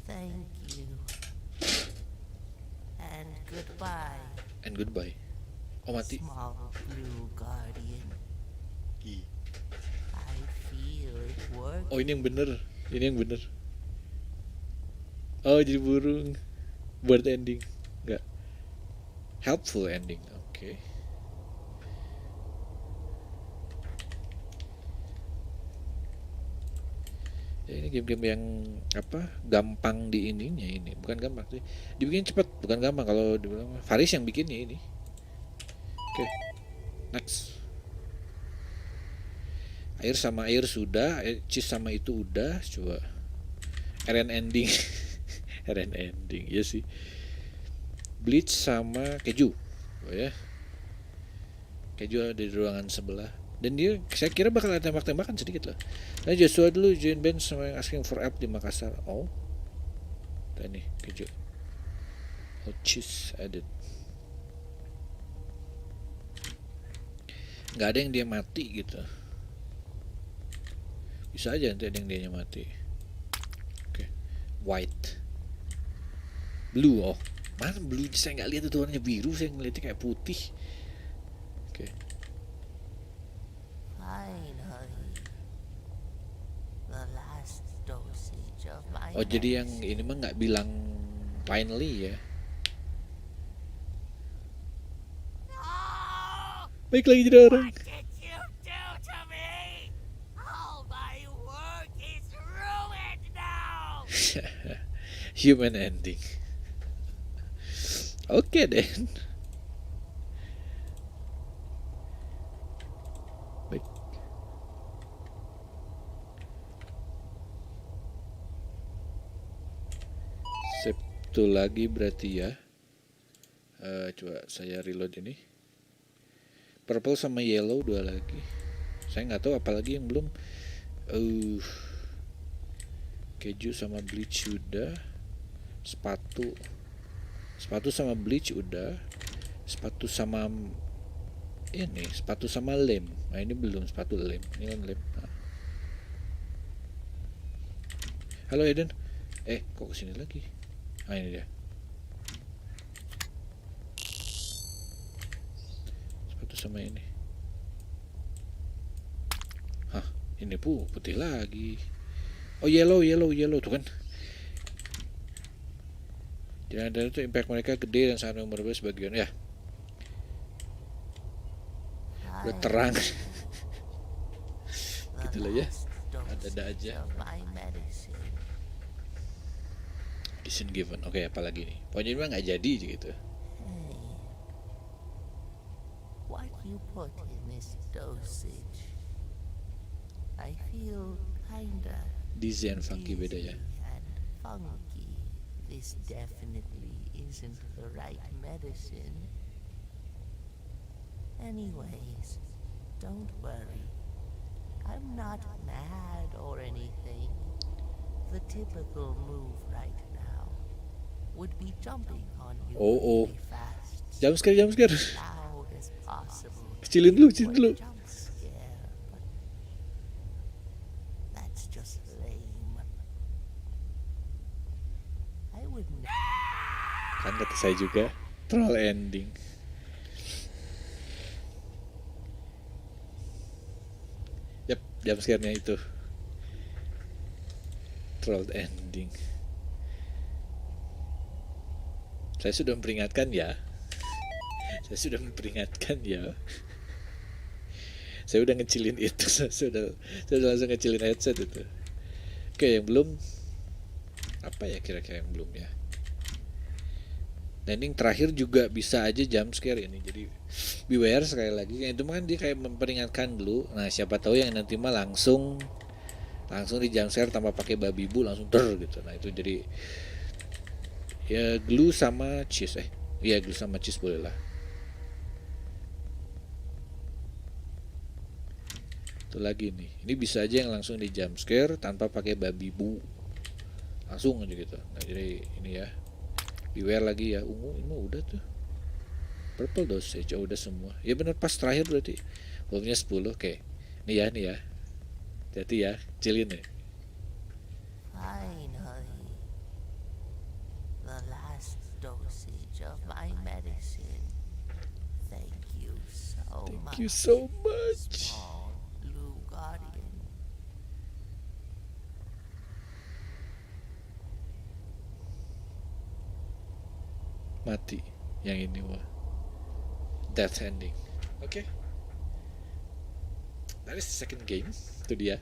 Thank you. And goodbye, And goodbye. Oh mati. small blue guardian. Ih. I feel it work. Oh ini yang bener. Ini yang bener. Oh jadi burung. Bird ending. Enggak. Helpful ending. Oke. Ya, ini game-game yang apa gampang di ininya ini, bukan gampang sih, dibikin cepat, bukan gampang kalau dibilang Faris yang bikinnya ini. Oke, next. Air sama air sudah, cheese sama itu udah, coba RN ending. RN ending, ya sih. Bleach sama keju, oh ya, keju ada di ruangan sebelah. Dan dia, saya kira bakal ada tembak-tembakan sedikit lah. Nah Joshua dulu join band sama yang asking for help di Makassar. Oh, ini keju. Oh cheese added. Nggak ada yang dia mati gitu. Bisa aja nanti ada yang dia mati. Oke, white, blue. Oh, mana blue? Saya nggak lihat itu warnanya biru. Saya ngeliatnya kayak putih. Oke. Finally, the last dosage of my Oh jadi yang medicine. ini mah nggak bilang finally ya. Baik lagi jadi orang. What did you do to me? All my work is ruined now. Human ending. Oke deh. Baik. Satu lagi berarti ya. Coba saya reload ini. Purple sama yellow 2 lagi. Saya nggak tahu apalagi yang belum. Keju sama bleach udah. Sepatu sama bleach udah. Sepatu sama ini, sepatu sama lem. Nah ini belum sepatu lem. Ini kan lem. Nah. Halo Eden. Kok kesini lagi? Ah ini dia. Sepatu sama ini. Hah, ini putih lagi. Oh yellow tuh kan. Jangan itu impact mereka gede dan sangat memberbeda sebagian ya. Udah terang. Gitu lah ya. Ada aja. Isn't given. Oke, apalagi nih. Pokoknya memang nggak jadi gitu. What you put in this dosage? I feel kinda Dizzy and funky beda ya. dizzy and funky. This definitely isn't the right medicine. Anyways, don't worry. I'm not mad or anything. The typical move right now would be jumping on you Oh. really fast, Jam scare. loud as possible. Kecilin dulu. for a jump scare, but that's just lame. I would Kan kata saya juga troll ending. Yap, jam scare-nya itu. Troll ending. Saya sudah memperingatkan ya. Saya udah ngecilin itu. Saya udah langsung ngecilin headset itu. Oke, yang belum apa ya kira-kira yang belum ya. Dan yang terakhir juga bisa aja jump scare ini. Jadi beware sekali lagi. Yang itu kan dia kayak memperingatkan dulu. Nah, siapa tahu yang nanti mah langsung di jump scare tanpa pakai babi bu langsung gitu. Nah, itu jadi ya glue sama cheese. Iya, glue sama cheese boleh lah. Itu lagi nih. Ini bisa aja yang langsung di jump scare tanpa pakai babi bu. Langsung aja gitu. Nah, jadi ini ya. Beware lagi ya. Ungu ini udah tuh. Purple dosage udah semua. Ya benar pas terakhir berarti. Volumenya 10. Oke. Nih ya. Hati-hati ya. Kecilin nih. Finally. The last dosage of my medicine. Thank you so much. Thank you so much. Small blue guardian. Mati yang ini wah. Death ending. Oke. That is the second game. Itu dia.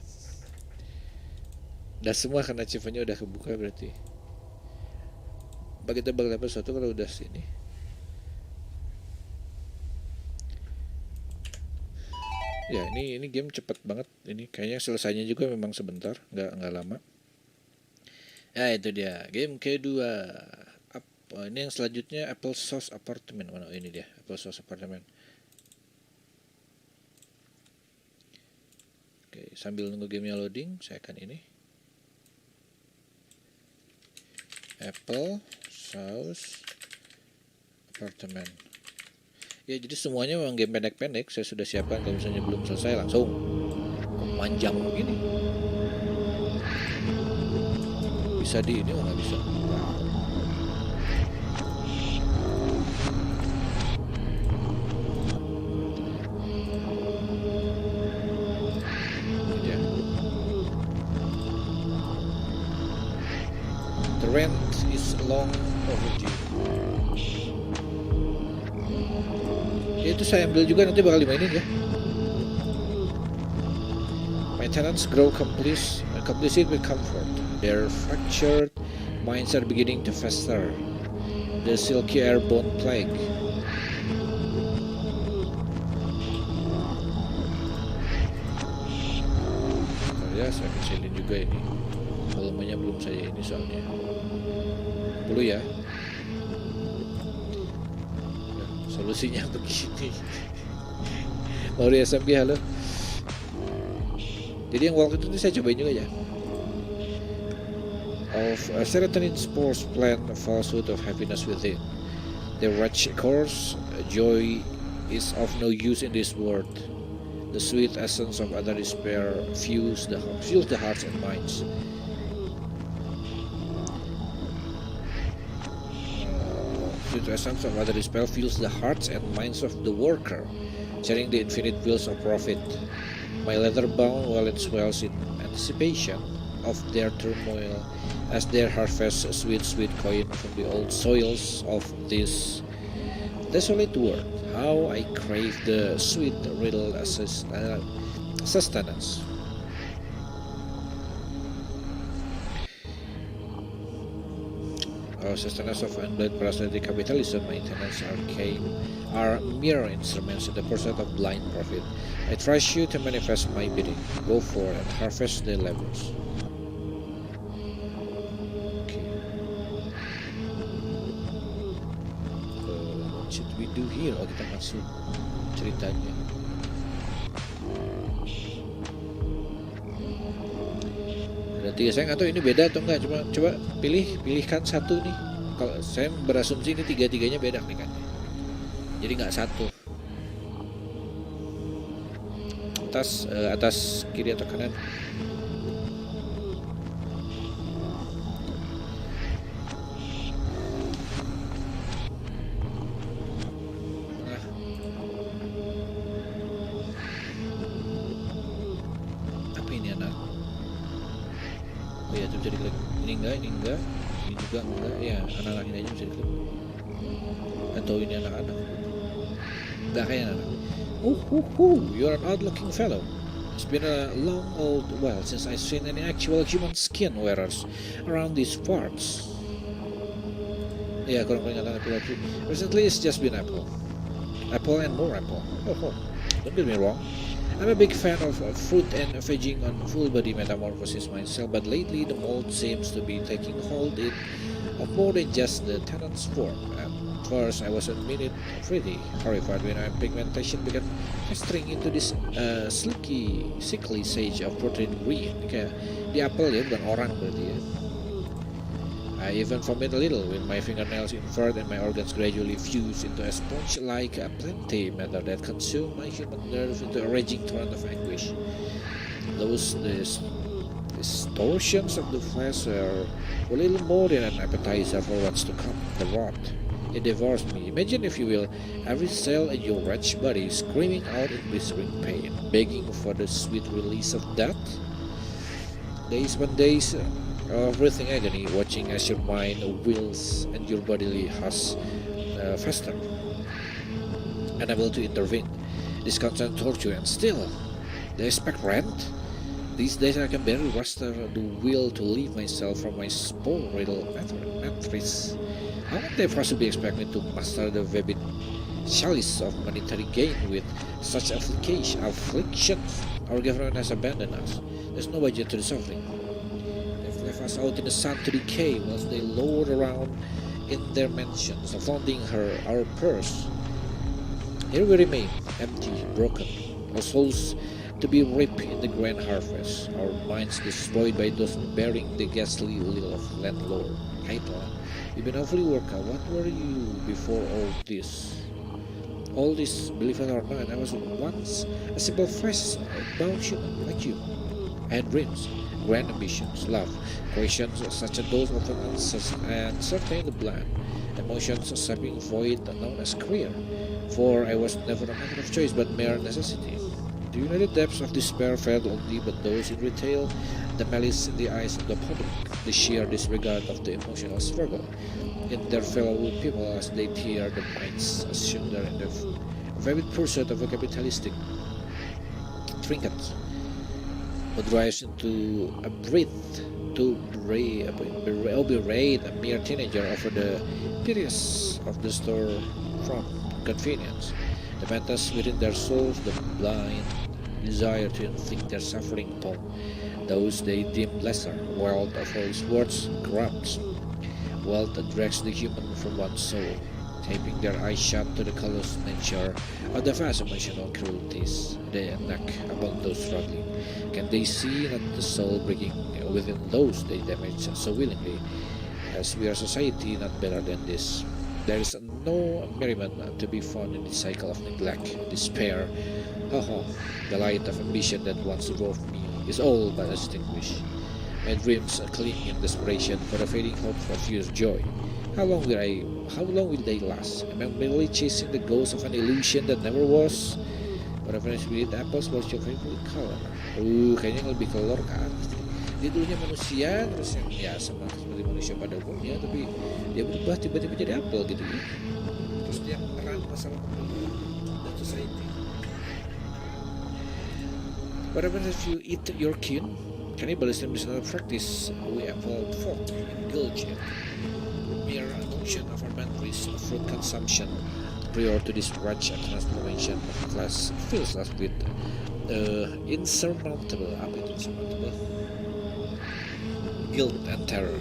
Udah semua karena achievementnya udah kebuka berarti. Bagi tebak dapat sesuatu kalau udah sini. Ya ini game cepet banget. Ini kayaknya selesainya juga memang sebentar, nggak lama. Ya itu dia game kedua. Ini yang selanjutnya Apple Sauce Apartment. Mana ini dia Apple Sauce Apartment. Oke, sambil nunggu gamenya loading, saya akan ini Apple Sauce Apartment. Ya jadi semuanya memang game pendek-pendek. Saya sudah siapkan kalau misalnya belum selesai langsung panjang begini. Bisa di ini nggak bisa. The rent is long overdue. Ya, itu saya ambil juga, nanti bakal dimainin ya. My tenants grow complicit with comfort. Their fractured minds are beginning to fester. The silky airborne plague. Ya, saya kecilin juga ini. Volumenya belum saya ini soalnya. Dulu ya. Nah, solusinya begini. Mauri SMG halo. Jadi yang waktu itu saya cobain juga ya. Of a serotonin spores plant a falsehood of happiness within. The wretched course, joy is of no use in this world. The sweet essence of other despair fills the hearts and minds. Sweet essence of other despair fills the hearts and minds of the worker, sharing the infinite wills of profit. My leather bound wallet swells in anticipation of their turmoil as they harvest sweet coin from the old soils of this desolate world. How I crave the sweet riddle sustenance. Sustenance of unbled parasitic capitalism. My tenants are mere instruments in the pursuit of blind profit. I trust you to manifest my bidding. Go forth and harvest the labors. What should we do here? Oh, kita masuk ceritanya. Ada tiga, saya nggak tahu ini beda atau enggak. Coba pilihkan satu nih. Kalau saya berasumsi ini tiga-tiganya beda nih kan. Jadi nggak satu. Atas kiri atau kanan. Apa ini anak? Oh ya, itu bisa diklik. Ini enggak. Ini juga enggak. Ya, anak-anak ini aja bisa diklik. Atau ini anak-anak. Enggak kayak anak. You're an odd-looking fellow. It's been a long old while since I've seen any actual human skin wearers around these parts. Yeah, kurang peringatan laki-laki. Recently, it's just been apple and more apple. Don't get me wrong. I'm a big fan of fruit and vegging on full body metamorphosis myself, but lately the mold seems to be taking hold of more than just the tenant's form. At first, I was a minute pretty horrified when my pigmentation began festering into this sickly sage of protein green. Kayak di apel ya, bukan orang berarti ya. I even vomit a little when my fingernails invert and my organs gradually fuse into a sponge-like plenty matter that consume my human nerves into a raging torrent of anguish. distortions of the flesh were a little more than an appetizer for what's to come. The rot, it devours me. Imagine, if you will, every cell in your wretched body screaming out in blistering pain, begging for the sweet release of death. Days upon days of breathing agony, watching as your mind wills and your bodily has faster, unable to intervene. This constant torture, and still they expect rent. These days I can barely muster the will to leave myself from my spore-riddled mattress. How can they possibly expect me to master the vivid chalice of monetary gain with such afflictions? Our government has abandoned us. There's no budget to the suffering. They've left us out in the sun to decay whilst they lord around in their mansions, flaunting our purse. Here we remain, empty, broken, our souls to be reaped in the grand harvest, our minds destroyed by those bearing the ghastly will of landlord. Kaito, you've been awfully worked out. What were you before all this? All this, believe it or not, I was once a simple flesh-bound human like you. I had dreams, grand ambitions, love, questions such as those often uncertain the blind, emotions sapping void known as career, for I was never a matter of choice but mere necessity. Do you know the depths of despair felt only but those in retail, the malice in the eyes of the public, the sheer disregard of the emotional struggle in their fellow people as they tear the minds asunder in the vivid pursuit of a capitalistic trinket, who drives into a berate a mere teenager over the perils of the store front convenience, the madness within their souls, the blind desire to inflict their suffering upon those they deem lesser. Wealth of all its words corrupts. Wealth that drags the human from one's soul, taping their eyes shut to the callous nature of the vast emotional cruelties they enact upon those struggling. Can they see not the soul breaking within those they damage so willingly? As we are society not better than this. There is no merriment to be found in the cycle of neglect, despair. The light of ambition that once drove me is all but extinguished. My dreams cling in desperation for a fading hope for future joy. How long will they last? Am I merely chasing the ghost of an illusion that never was? Whatever is with apples, what's your favorite color? Kayaknya lebih ke lore kan. Dia dulunya manusia, terus yang ya sama seperti manusia pada umumnya, tapi dia berubah tiba-tiba jadi apel gitu ya. Terus dia menyerang masalah dan society. Whatever if you eat your kin, cannibalism is not a practice we evolved for. Indulge in mere notion of our boundaries of fruit consumption prior to this wretched transformation of class fills us with insurmountable guilt and terror.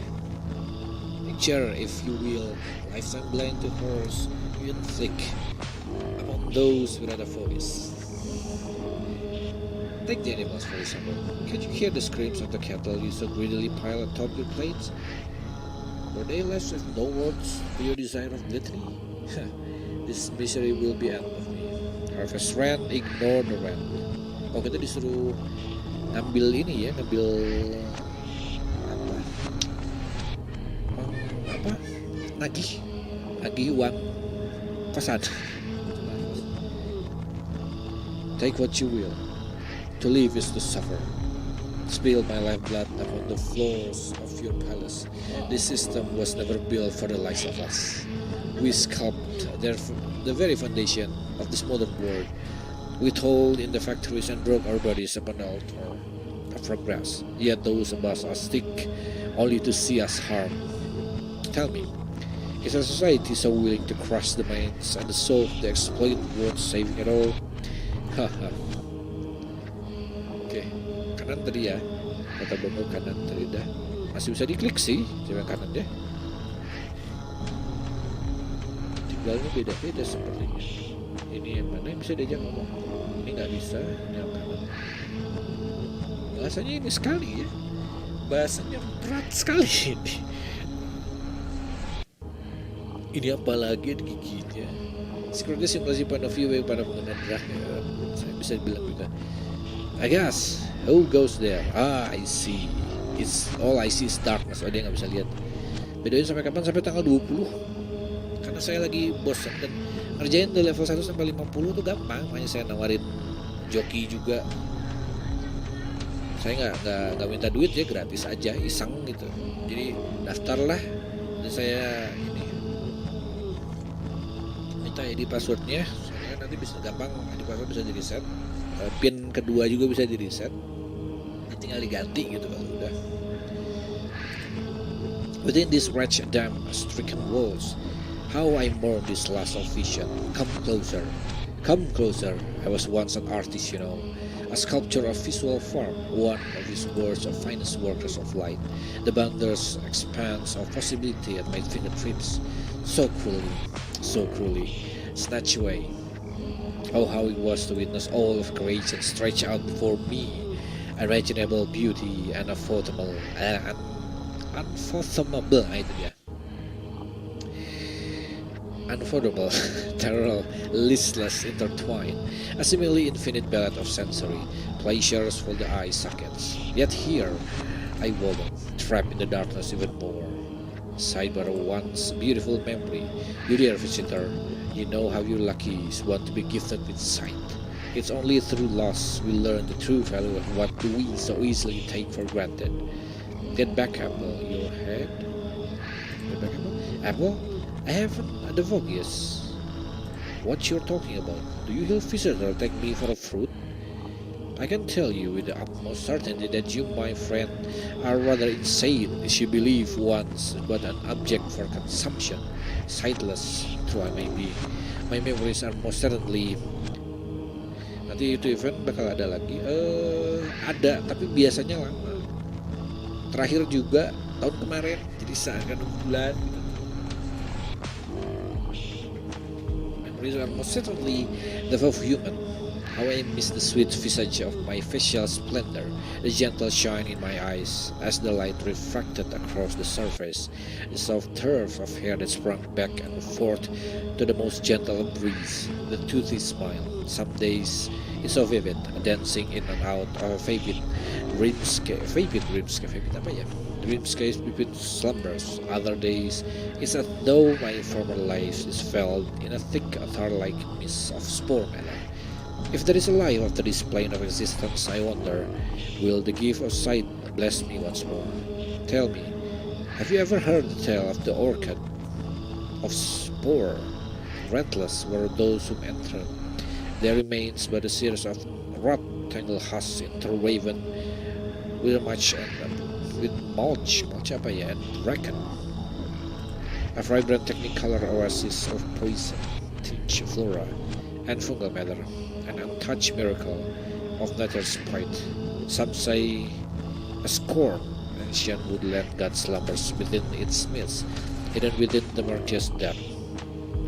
Picture, if you will, lifetime blind to horrors you inflict upon those without a voice. Take the animals for example. Can you hear the screams of the cattle you so greedily pile atop your plates? Were they left with no words to your desire of gluttony? This misery will be end of me. Harvest rent, ignore the rent. Oh, kita disuruh ngambil ini ya, ngambil nagih uang kosan. Take what you will. To live is to suffer. Spill my lifeblood upon the floors of your palace. This system was never built for the likes of us. We sculpt the very foundation of this modern world. We toiled in the factories and broke our bodies upon the altar of progress. Yet those of us are stick only to see us harm. Tell me, is a society so willing to crush the minds and the soul of the exploited worth saving it all? Haha. Oke, kanan tadi ya, kata bongkar kanan tadi dah. Masih bisa diklik sih, coba kanan deh. Tinggalnya beda-beda sepertinya. Ini yang mana yang bisa diajak ngomong? Ini nggak bisa, ini yang kanan. Bahasanya ini sekali ya, bahasanya berat sekali ini. Ini apalagi giginya. Sekurangnya simulasi point of view yang pada mengenai dragnya, saya bisa bilang juga. I guess, who goes there? Ah, I see. It's all I see is darkness. Oh, dia nggak bisa lihat. Bedain sampai kapan? Sampai tanggal 20. Karena saya lagi bosan dan ngerjain dari level 1 sampai 50 tuh gampang. Makanya saya nawarin joki juga. Saya nggak minta duit ya, gratis aja, iseng gitu. Jadi daftarlah dan saya ini minta ID passwordnya. Soalnya nanti bisa gampang, ID password bisa di reset. Pin kedua juga bisa di reset. Tinggal diganti gitu kalau udah. Within these wretched damn stricken walls, how I mourn this loss of vision. Come closer, come closer. I was once an artist, you know, a sculptor of visual form, one of his world's finest workers of light. The boundless expanse of possibility at my fingertips, so cruelly snatched away. Oh, how it was to witness all of creation stretch out before me. Unimaginable beauty and unfathomable itu dia. Unfathomable, terror, listless, intertwined, a seemingly infinite ballad of sensory pleasures for the eye sockets. Yet here I wallow, trapped in the darkness even more. Sidebar once beautiful memory. You dear visitor, you know how you lucky is one to be gifted with sight. It's only through loss we learn the true value of what we so easily take for granted. Get back, Apple, your head. Get back, Apple. Apple, I haven't the foggiest. What you're talking about? Do you hear visitor take me for a fruit? I can tell you with the utmost certainty that you, my friend, are rather insane if you believe one's but an object for consumption. Sightless, though I may be, my memories are most certainly. Nanti itu event bakal ada lagi. Ada, tapi biasanya lama. Terakhir juga tahun kemarin, jadi seakan bulan gitu. Memories are most certainly the of human. How I miss the sweet visage of my facial splendor, the gentle shine in my eyes as the light refracted across the surface, the soft turf of hair that sprang back and forth to the most gentle breeze, the toothy smile. Some days it's so vivid, dancing in and out of a vivid dreamscape between slumbers. Other days it's as though my former life is filled in a thick ether-like mist of spore matter. If there is a life after this plane of existence, I wonder, will the gift of sight bless me once more? Tell me, have you ever heard the tale of the orchid of spore? Relentless were those who entered. There remains but a series of wrought-tangled husks interwoven with mulch and bracken. A vibrant technicolor oasis of poison, tinge flora, and fungal matter, an untouched miracle of nature's sprite. Some say a scorn, ancient woodland god slumbers within its midst, hidden within the murkiest depth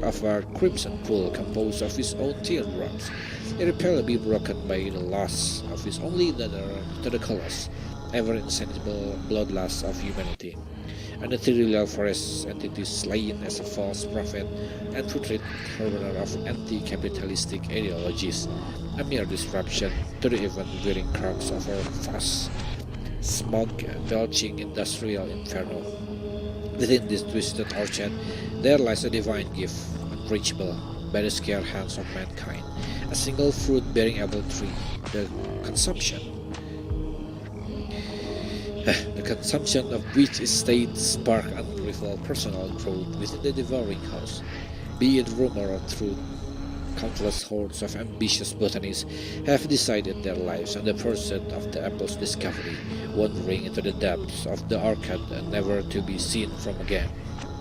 of a crimson pool composed of his own teardrops, irreparably broken by the loss of his only daughter to the colors, ever insatiable bloodlust of humanity. An ethereal forest entity slain as a false prophet and putrid harbinger of anti-capitalistic ideologies, a mere disruption to the even-wearing crowds of our vast, smog-belching industrial inferno. Within this twisted orchard, there lies a divine gift, unreachable by the scared hands of mankind, a single fruit-bearing apple tree, the consumption of which is state spark unbelievable personal growth within the devouring house. Be it rumor or truth, countless hordes of ambitious botanists have decided their lives on the pursuit of the apple's discovery, wandering into the depths of the orchard and never to be seen from again.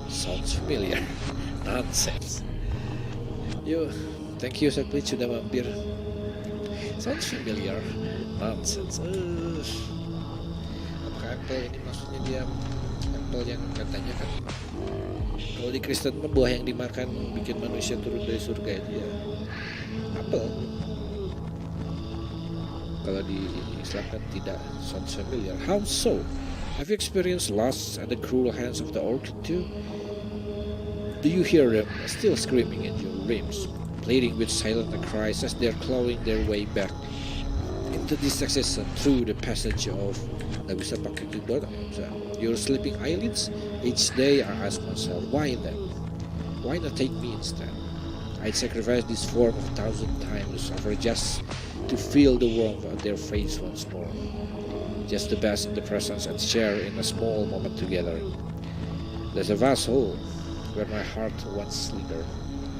Sounds familiar? Nonsense. Yo, thank you Saklit sudah mampir. Sounds familiar? Nonsense. Apple ini maksudnya dia apple yang katanya kan kalau di Kristen mah buah yang dimakan bikin manusia turun dari surga itu ya apel. Kalau di Islam kan tidak. Sounds familiar. How so? Have you experienced loss at the cruel hands of the orchid too? Do you hear them still screaming in your dreams, pleading with silent cries as they're clawing their way back this existence through the passage of nggak bisa pakai keyboard your sleeping eyelids. Each day I ask myself, why then? Why not take me instead? I'd sacrifice this form 1,000 times over just to feel the warmth of their face once more, just to bask in the presence and share in a small moment together. There's a vast hole where my heart once slithered,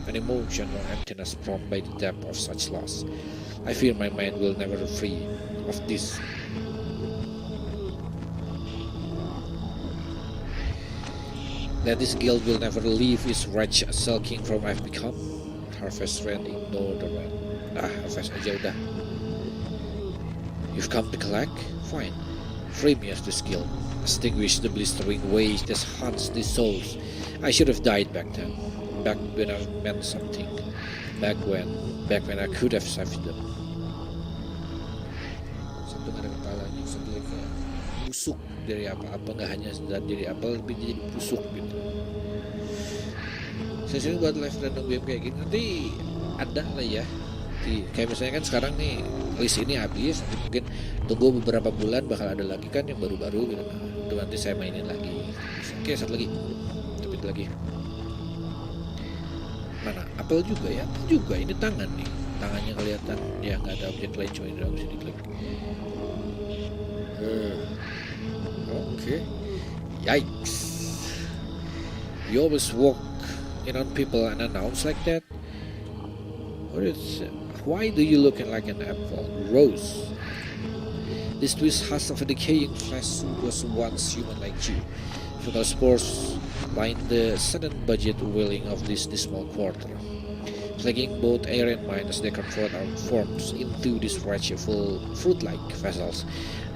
an emotional emptiness prompted by the depth of such loss. I fear my mind will never be free of this. That this guilt will never leave its wretch sulking from I've become. Harvest rain, ignore the rain. Harvest aja udah. You've come to collect? Fine. Free me of this guilt. Extinguish the blistering wage that haunts these souls. I should have died back then. Back when I meant something. Back when I could have saved them. Sampai ada kepalanya sampai kayak busuk dari apa-apa, nggak hanya dari apa, lebih jadi busuk gitu. Saya sering buat live random game kayak gini, nanti ada lah ya. Kayak misalnya kan sekarang nih list ini habis, nanti mungkin tunggu beberapa bulan bakal ada lagi kan yang baru-baru gitu. Nah, itu nanti saya mainin lagi. Oke, satu lagi, tapi lagi. Mana? Apel juga ya? Apel juga. Ini tangan nih. Tangannya kelihatan. Ya nggak ada objek lain, cuma ini bisa diklik. Oke. Yikes. You always walk in on people and announce like that? Why do you look like an apple? Rose. This twist husk of a decaying flesh was once human like you. Fecal spores line the sudden budget wailing of this dismal quarter, plaguing both air and mind as they convert our forms into these wretched fruit-like vessels.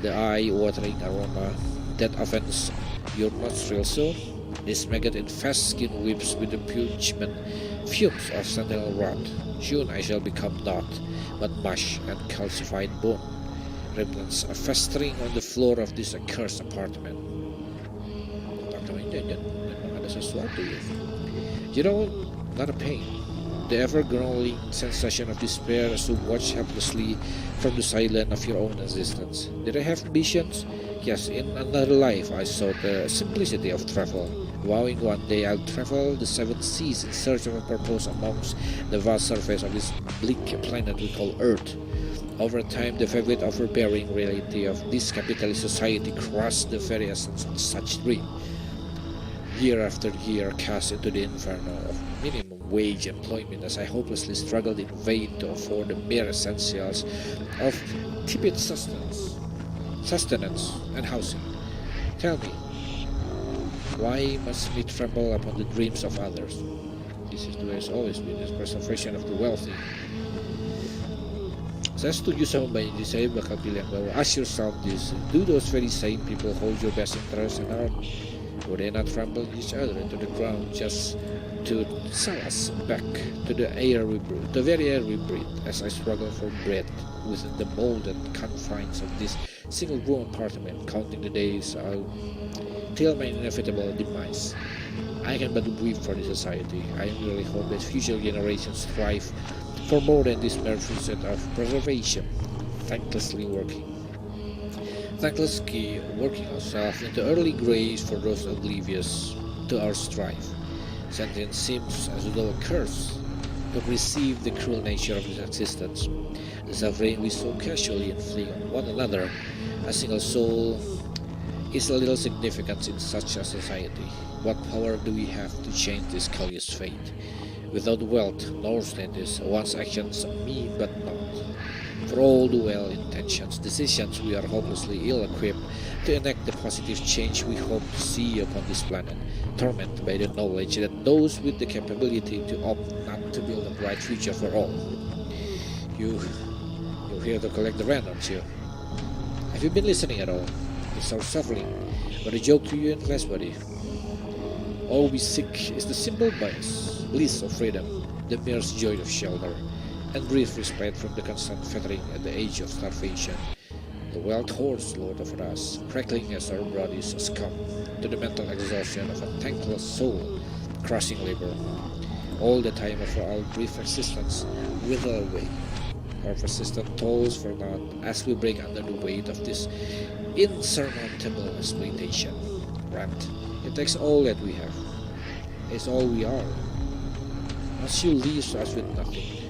The eye-watering aroma that offends your nostrils so, this maggot-infested skin weeps with the pungent fumes of sentinel rot. Soon I shall become naught but mush and calcified bone, remnants are festering on the floor of this accursed apartment. Ada sesuatu ya. You know, not a pain. The ever-growing sensation of despair as you watch helplessly from the silence of your own existence. Did I have visions? Yes, in another life I saw the simplicity of travel, vowing one day I'll travel the 7 seas in search of a purpose amongst the vast surface of this bleak planet we call Earth. Over time, the vivid overbearing reality of this capitalist society crushed the very essence of such dream. Year after year cast into the inferno of minimum wage employment as I hopelessly struggled in vain to afford the mere essentials of tepid sustenance and housing. Tell me, why must we trample upon the dreams of others? This is the way it's always been, the preservation of the wealthy. Saya setuju sama Mbak Indi, saya bakal bilang bahwa ask yourself this, do those very same people hold your best interests and harm? Would they not trample each other into the ground just to sell us back to the air we breathe, the very air we breathe, as I struggle for breath within the molded confines of this single-room apartment, counting the days till my inevitable demise? I can but weep for this society. I really hope that future generations strive for more than this mere facet of preservation, thanklessly working ourselves into early graves for those oblivious to our strife. Sentence seems as though a curse to receive the cruel nature of this existence, the suffering we so casually inflict on one another. A single soul is a little significance in such a society. What power do we have to change this curious fate? Without wealth nor status, one's actions mean but not. For all the well-intentioned decisions, we are hopelessly ill-equipped to enact the positive change we hope to see upon this planet, tormented by the knowledge that those with the capability to opt not to build a bright future for all. You're here to collect the rent, aren't you? Have you been listening at all? It's our suffering, but a joke to you and class buddy. All we seek is the simple bliss of freedom, the mere joy of shelter, and brief respite from the constant fettering at the age of starvation. The wild horse lord over us, crackling as our bodies succumb to the mental exhaustion of a thankless soul, crushing labor. All the time of our brief existence wither away. Our persistent tolls for naught as we break under the weight of this insurmountable exploitation. Rent, it takes all that we have. It's all we are. Once you leave us with nothing.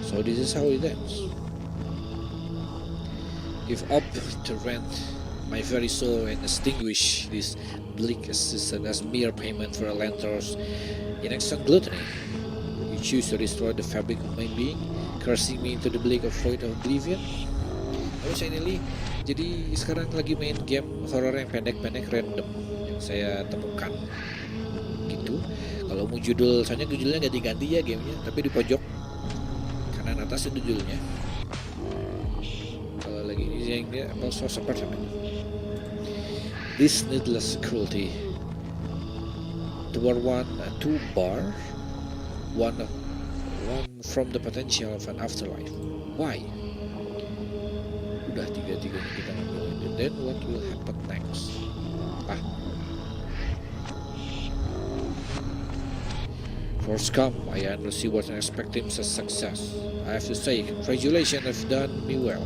So this is how it ends. Give up to rent my very soul and extinguish this bleak existence as mere payment for a landlord's inextinct gluttony. You choose to destroy the fabric of my being, cursing me into the bleak void of oblivion. Halo saya Nelly, jadi sekarang lagi main game horror yang pendek-pendek random yang saya temukan. Gitu. Kalau mau judul, soalnya judulnya ganti-ganti ya gamenya, tapi di pojok kanan atas itu judulnya. Kalau lagi ini yang dia Apple Source Apartment. This needless cruelty. Toward two bar, one from the potential of an afterlife. Why? Udah tiga-tiganya kita ngambilin. Then what will happen next? First come, I endlessly was expecting such success. I have to say, congratulations have done me well.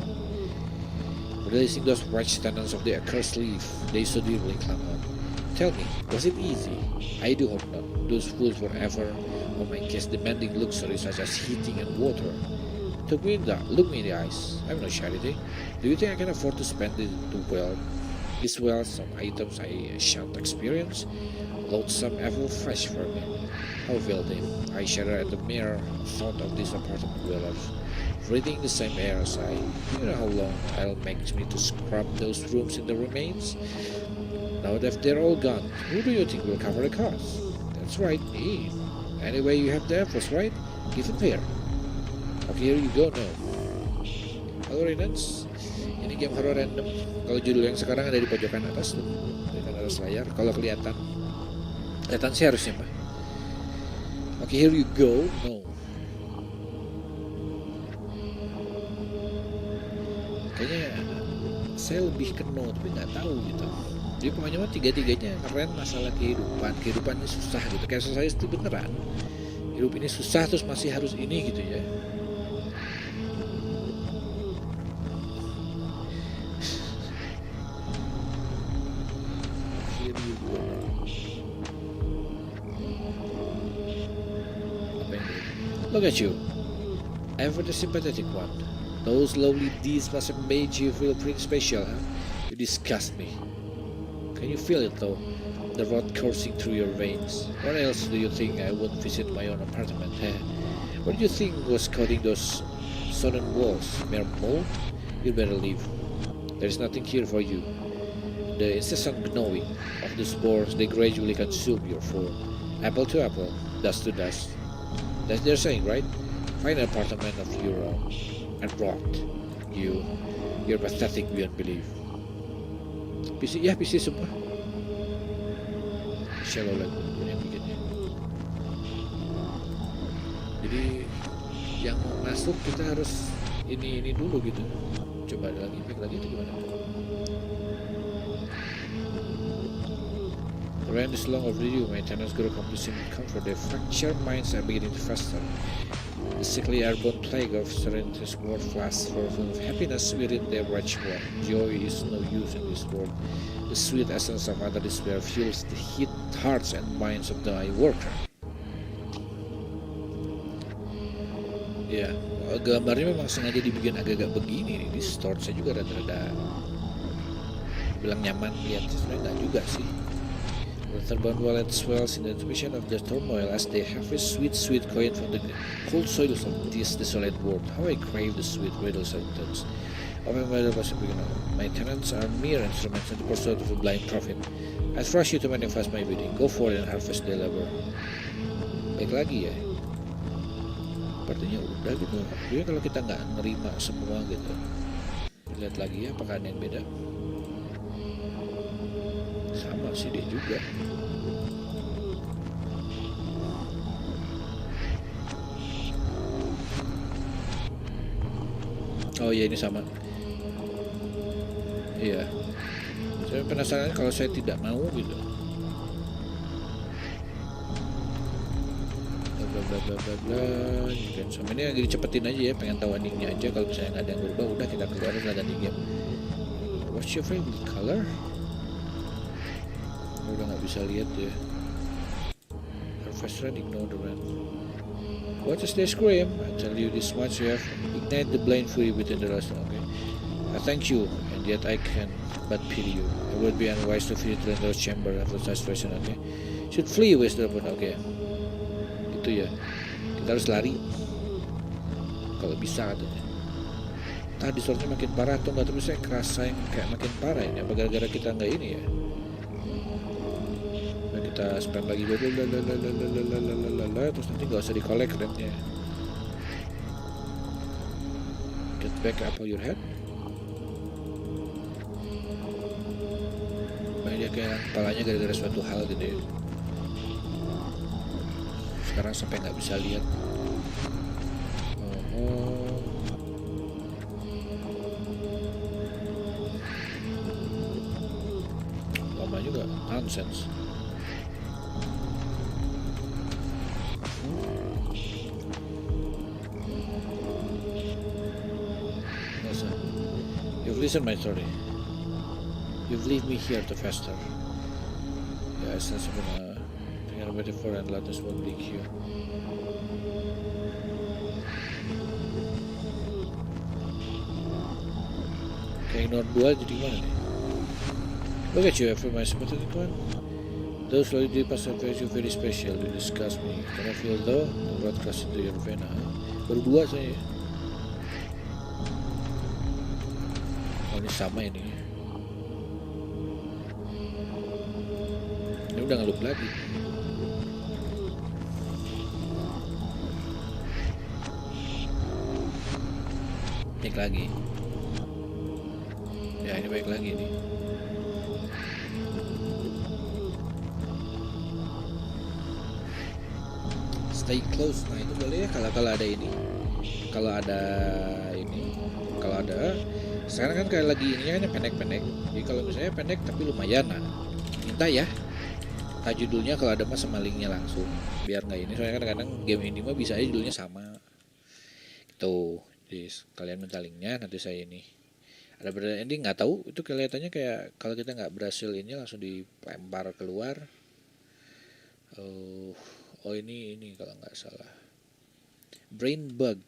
Releasing those wretched tenants of the accursed leaf they so dearly clung on. Tell me, was it easy? I do hope not. Those fools were ever on my case demanding luxuries such as heating and water. Look me in the eyes. I'm no charity. Do you think I can afford to spend this well some items I shan't experience? Loathsome ever fresh for me. How will they? I shudder at the mere thought of these apartment dwellers, breathing the same air as I. You know how long it'll make me to scrub those rooms in the remains? Now that they're all gone, who do you think will cover the cost? That's right, me. Anyway, you have the efforts, right? Give them here. Okay, here you go now. Halo Renans, ini game horror random. Kalau judul yang sekarang ada di pojokan atas tuh, di kanan atas layar. Kalau kelihatan sih harusnya mah. Okay, here you go. No. Kayaknya saya lebih ke no, tapi nggak tahu gitu. Jadi pokoknya mah tiga-tiganya keren masalah kehidupannya susah gitu. Kayak saya itu beneran. Hidup ini susah terus masih harus ini gitu ya. Here you go. Look at you, ever the sympathetic one. Those lovely deeds must have made you feel pretty special, huh? You disgust me. Can you feel it though? The rot coursing through your veins. What else do you think I would visit my own apartment? What do you think was coating those sodden walls? Mere mold? You better leave. There is nothing here for you. The incessant gnawing of the spores, they gradually consume your form. Apple to apple, dust to dust. That's their saying, right? Find an apartment of your own and rot. You're pathetic beyond belief. PC semua. Shallow lagu yang bikinnya. Jadi yang mau masuk kita harus ini dulu gitu. Coba ada lagi itu gimana? The rent is long overdue. My tenants grow complacent with comfort. Their fractured minds are beginning to fester. The sickly airborne plague of Serenita's world flasks full of happiness within their wretched world. Joy is no use in this world. The sweet essence of utter despair fuels the hearts and minds of the worker. Ya, gambarnya memang sengaja dibikin agak-agak begini nih. Distort, saya juga rada-rada bilang nyaman lihat, sebenarnya enggak juga sih. The turban wallet swells in the anticipation of the turmoil as they harvest sweet coin from the cold soils of this desolate world. How I crave the sweet riddles of things. My tenants are mere instruments in the pursuit of a blind profit. I trust you to manifest my bidding. Go forth and harvest their labor. Baik lagi ya. Sepertinya udah gitu. Jadi kalau kita nggak nerima semua gitu, lihat lagi ya apakah ada yang beda. Sama sih dia juga. Oh iya, ini sama. Iya. Saya penasaran kalau saya tidak mau gitu. Bla bla bla bla bla bla. Juga sama ini lagi dicepetin aja ya, pengen tahu endingnya aja. Kalau misalnya nggak ada yang berubah, udah kita keluar dan ganti game. What's your favorite color? Udah nggak bisa lihat ya. Professor, ignore the run. What is this scream? I tell you this much, you have ignite the blind fury within the restaurant. Okay. I thank you, and yet I can but pity you. It would be unwise to flee to the chamber after such situation. Okay. Should flee with the open. Okay. Itu ya. Kita harus lari. Kalau bisa katanya. Tadi suaranya makin parah atau enggak, tapi saya kerasain kayak makin parah ini. Apa gara-gara kita nggak ini ya? Nah, kita spam lagi terus nanti nggak usah di collect rednya. Get back up your head. Nah, dia kayak kepalanya gara-gara suatu hal gitu ya. Sekarang sampai nggak bisa lihat. Lama juga, nonsense. You've listened my story. You've leave me here to fester. Yeah, I sense I'm gonna wait for and let this one bleak you. Kayak ignore 2 jadi gimana nih? Look at you, after my sympathetic one. Those slowly deep past you very special. You disgust me. Can I feel though? The blood crushed into your vein, huh? Baru 2 saya. Oh, ini sama ini. Ini udah ngelup lagi. Baik lagi. Ya ini baik lagi nih. Stay close. Nah itu boleh ya kalau ada ini. Kalau ada ini. Kalau ada. Sekarang kan kayak lagi ininya kan pendek-pendek. Jadi kalau misalnya pendek tapi lumayan, nah minta ya. Nah judulnya kalau ada mas sama linknya langsung. Biar nggak ini. Soalnya kadang-kadang game ini mah bisa aja judulnya sama. Gitu. Jadi kalian minta linknya, nanti saya ini. Ada berbeda ending nggak tahu. Itu kelihatannya kayak kalau kita nggak berhasil ini langsung dilempar keluar. Oh ini kalau nggak salah. Brain bug.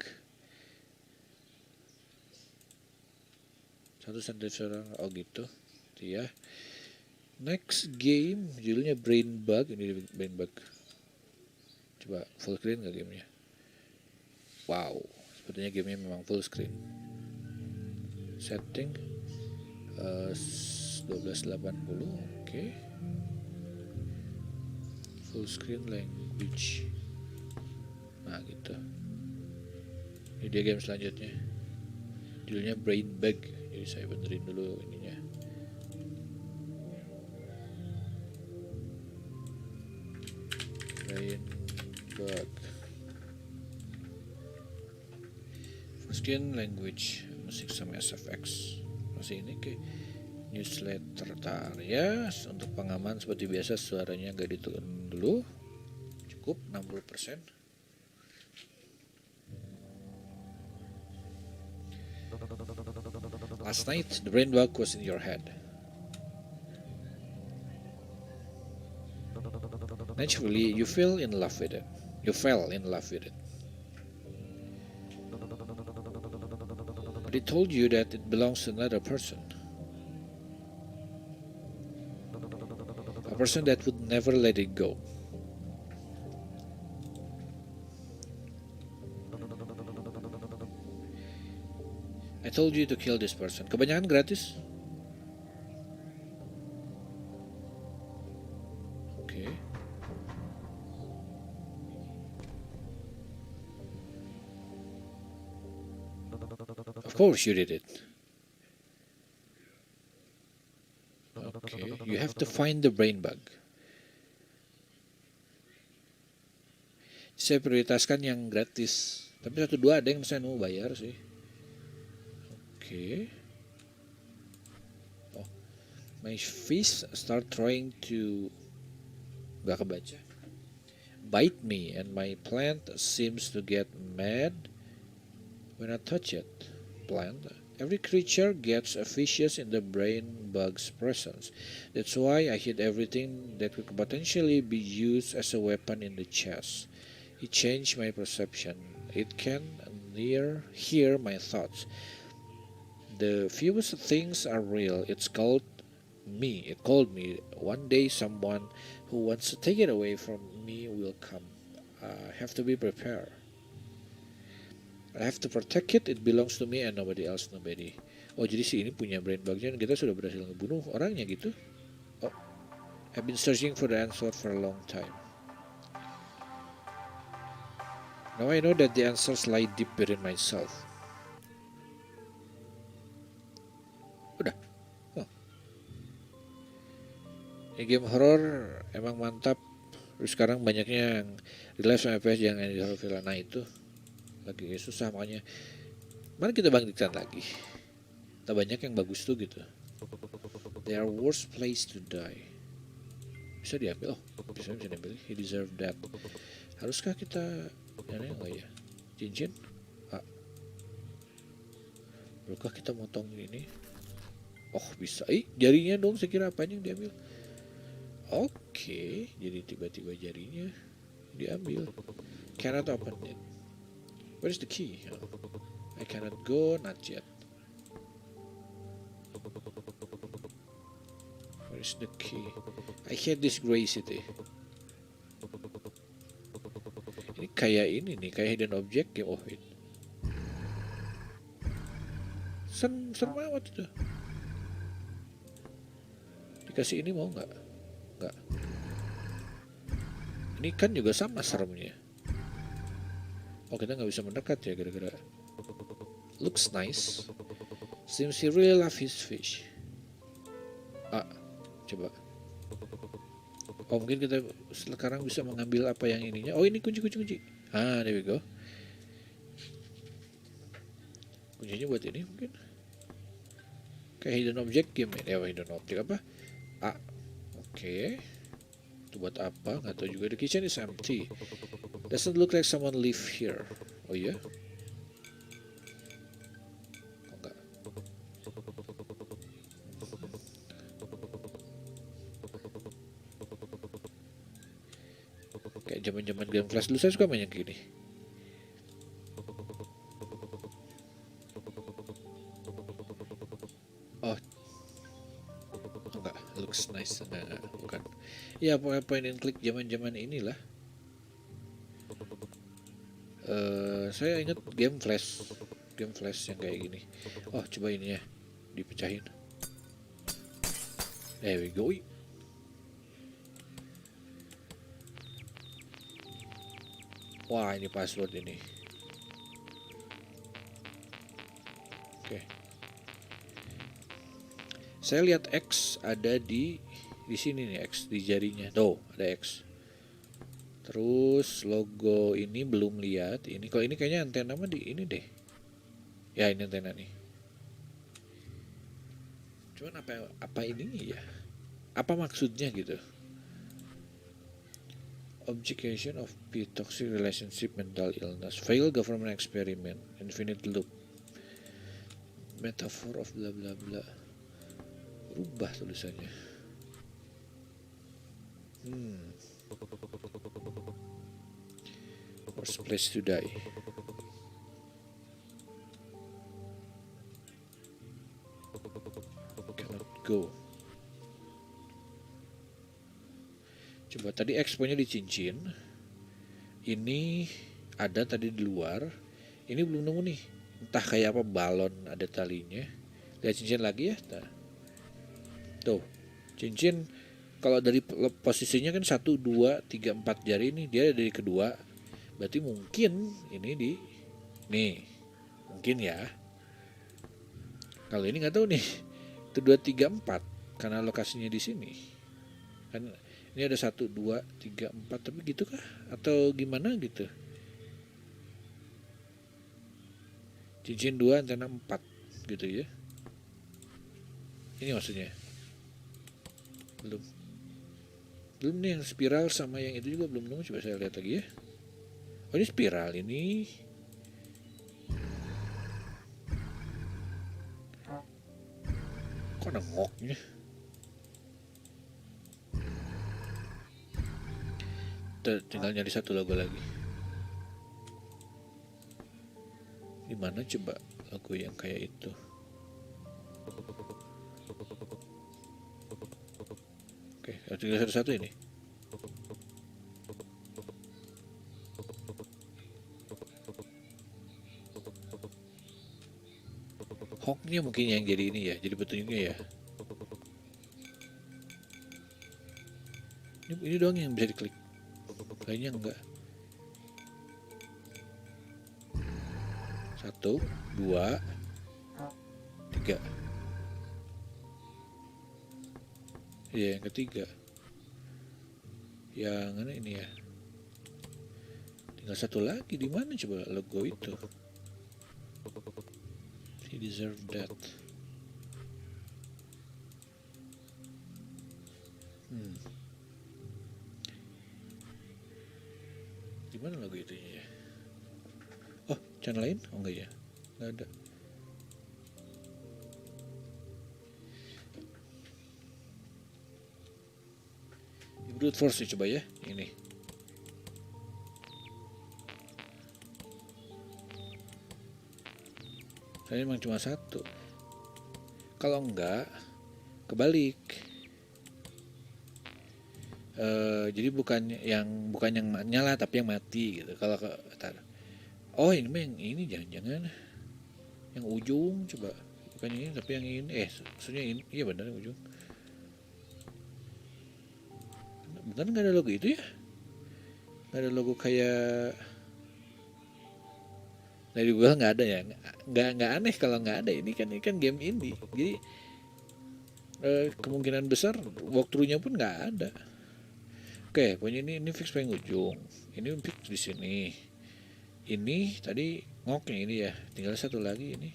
Satu sentence orang, oh gitu, ya. Next game judulnya Brain Bug. Ini Brain Bug. Coba full screen nggak gamenya? Wow, sepertinya gamenya memang full screen. Setting 1280, oke. Full screen language. Nah gitu. Ini dia game selanjutnya. Judulnya Brain Bug. Jadi saya benerin dulu ininya. Brain Bug. Full screen language, musik sama SFX. Masih ini ke newsletter tar ya. Untuk pengaman seperti biasa suaranya agak diturun dulu. Cukup 60%. Last night, the brain bug was in your head. Naturally, you fell in love with it. But it told you that it belongs to another person. A person that would never let it go. I told you to kill this person. Kebanyakan gratis. Okay. Of course you did it. Okay, you have to find the brain bug. Saya prioritaskan yang gratis. Tapi 1-2 ada yang saya mau bayar sih. Okay. Oh, my face start trying to. Gak kebaca. bite me, and my plant seems to get mad when I touch it. Plant. Every creature gets vicious in the brain bug's presence. That's why I hit everything that could potentially be used as a weapon in the chest. It changed my perception. It can hear my thoughts. The fewest things are real. It called me. One day someone who wants to take it away from me will come. I have to be prepared. I have to protect it. It belongs to me and nobody else. Oh, jadi si ini punya brain bugnya dan kita sudah berhasil ngebunuh orangnya gitu. Oh, I've been searching for the answer for a long time. Now I know that the answers lie deep within myself. Udah. Oh. Ini game horror emang mantap. Terus sekarang banyaknya yang di live sama FPS yang di horror film. Nah itu lagi susah, makanya mari kita bangkitkan lagi. Tak banyak yang bagus tuh gitu. They are worst place to die. Bisa diambil. Bisa diambil. He deserve that. Haruskah kita ini enggak ya? Cincin? Perlukah kita motong ini? Oh bisa. Jarinya dong, saya kira apanya yang diambil. Oke, jadi tiba-tiba jarinya diambil. Cannot open it. Where is the key? I cannot go, not yet. Where is the key? I hate this gray city. Ini kayak ini nih, kayak hidden object game. Oh wait. Serem amat itu. Dikasih ini mau nggak? Nggak. Ini kan juga sama seremnya. Oh kita nggak bisa mendekat ya gara-gara. Looks nice. Seems he really love his fish. Coba. Oh mungkin kita sekarang bisa mengambil apa yang ininya. Oh ini kunci. There we go. Kuncinya buat ini mungkin. Kayak hidden object game ya. Hidden object apa? Oke. Itu buat apa? Nggak tahu juga. The kitchen is empty. Doesn't look like someone live here. Oh iya? Oh enggak. Kayak zaman-zaman game flash dulu saya suka main yang gini. Oh. Enggak, looks nice. Enggak, bukan. Ya point and click zaman-zaman inilah. Saya ingat game flash yang kayak gini. Oh coba ini ya, dipecahin. There we go. Wah ini password ini. Oke. Saya lihat X ada di sini nih, X di jarinya. Tuh ada X. Terus logo ini belum lihat. Ini kalau ini kayaknya antena mah di ini deh. Ya ini antena nih. Cuman apa ininya ya? Apa maksudnya gitu? Obfuscation of toxic relationship, mental illness, failed government experiment, infinite loop, metaphor of bla bla bla. Rubah tulisannya. Worst place to die. Cannot go. Coba tadi expo-nya di cincin. Ini ada tadi di luar. Ini belum nemu nih. Entah kayak apa, balon ada talinya. Lihat cincin lagi ya. Nah. Tuh, cincin kalau dari posisinya kan 1, 2, 3, 4 jari ini dia ada di kedua. Berarti mungkin ini di nih. Mungkin ya. Kalau ini nggak tahu nih. Itu 2, 3, 4 karena lokasinya di sini. Kan ini ada 1, 2, 3, 4 tapi gitu kah? Atau gimana gitu? Cincin 2, antena 4 gitu ya. Ini maksudnya. Belum. Belum nih yang spiral sama yang itu juga belum nemu. Coba saya lihat lagi ya. Oh ini spiral ini. Kok ada ngoknya? Tinggal nyari satu logo lagi. Di mana coba logo yang kayak itu? Oke, tinggal satu-satu ini. Hawknya mungkin yang jadi ini ya, jadi petunjuknya ya. Ini doang yang bisa diklik. Kayaknya enggak. 1, 2, 3. Iya yang ketiga. Yang mana ini ya? Tinggal satu lagi, di mana coba logo itu? He deserve that. Di mana logo itunya ya? Oh, channel lain? Oh enggak ya? Enggak ada. Brute force coba ya, ini. Saya memang cuma satu. Kalau enggak, kebalik. Jadi bukan yang nyala tapi yang mati gitu. Kalau oh ini mah yang ini jangan-jangan yang ujung coba. Bukan ini tapi yang ini. Maksudnya ini, iya benar yang ujung. Bener nggak ada logo itu ya? Nggak ada logo kayak dari Google, nggak ada ya? Nggak aneh kalau nggak ada. Ini kan game indie. Jadi kemungkinan besar walkthrough-nya pun nggak ada. Oke, pokoknya ini fix paling ujung. Ini fix di sini. Ini tadi ngoknya ini ya. Tinggal satu lagi ini.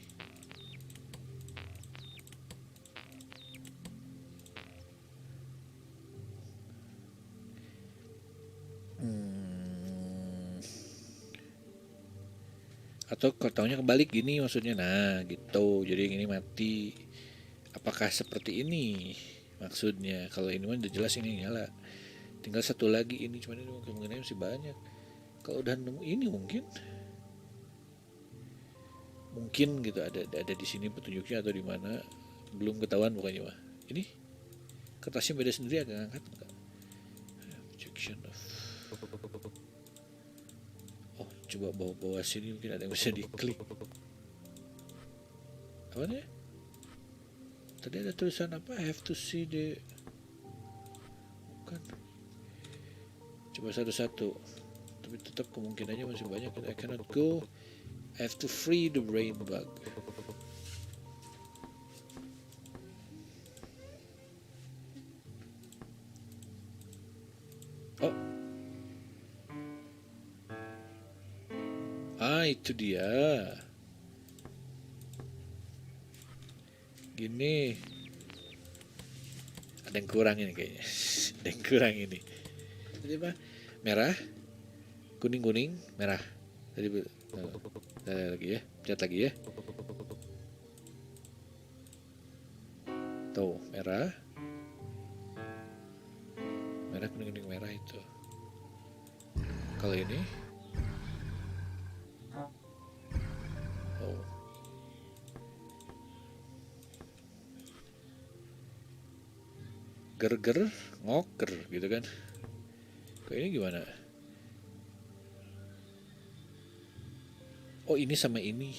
Atau tahunya kebalik gini maksudnya. Nah gitu, jadi yang ini mati. Apakah seperti ini maksudnya? Kalau ini mah udah jelas ini nyala. Tinggal satu lagi ini, cuman ini kemungkinannya masih banyak. Kalau udah nemu ini mungkin gitu ada di sini petunjuknya atau di mana, belum ketahuan pokoknya mah. Ini kertasnya beda sendiri, agak ngangkat enggak? Projection of. Oh, coba bawa sini mungkin ada yang bisa diklik. Apa nih? Tadi ada tulisan apa? I have to see the. Bukan. Coba satu-satu. Tapi tetap kemungkinannya masih banyak. I cannot go. I have to free the brain bug. Oh. Itu dia. Gini. Ada yang kurang ini kayaknya. Ada yang kurang ini. Tadi apa? Merah, kuning, merah. Tadi lagi ya. Cat lagi ya. Tuh, merah. Merah, kuning, merah itu. Kalau ini ger ngoker gitu kan. Kayak ini gimana? Oh ini sama ini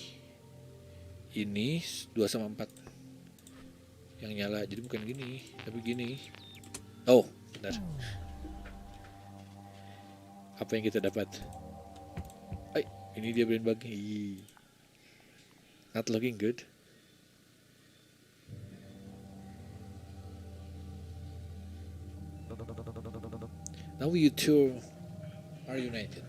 2 sama 4 yang nyala, jadi bukan gini tapi gini. Oh benar. Apa yang kita dapat? Ini dia brain bug. Not looking good. Now you two are united.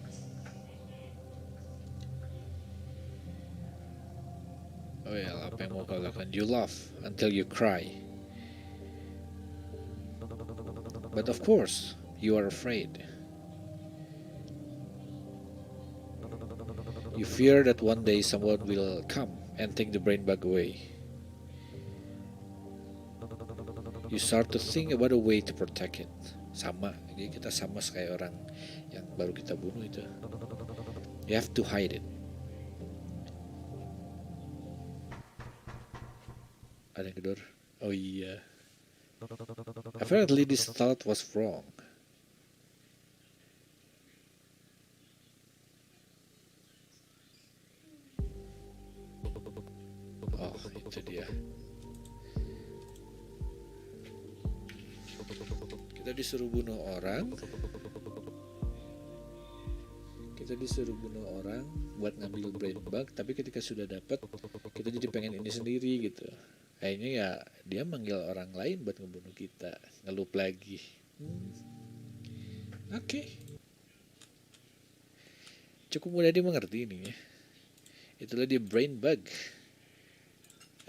Well, apa yang mau kau lakukan? You laugh until you cry. But of course, You are afraid. You fear that one day someone will come and take the brain bug away. You start to think about a way to protect it. Sama, jadi kita sama kayak orang yang baru kita bunuh itu. You have to hide it. Ada yang kedor. Oh iya. Apparently this thought was wrong. Oh, itu dia. Kita disuruh bunuh orang. Kita disuruh bunuh orang buat ngambil brain bug, tapi ketika sudah dapat, kita jadi pengen ini sendiri gitu. Akhirnya ya dia manggil orang lain buat ngebunuh kita, ngelup lagi. Oke. Cukup mudah dimengerti ini ya. Itulah dia brain bug.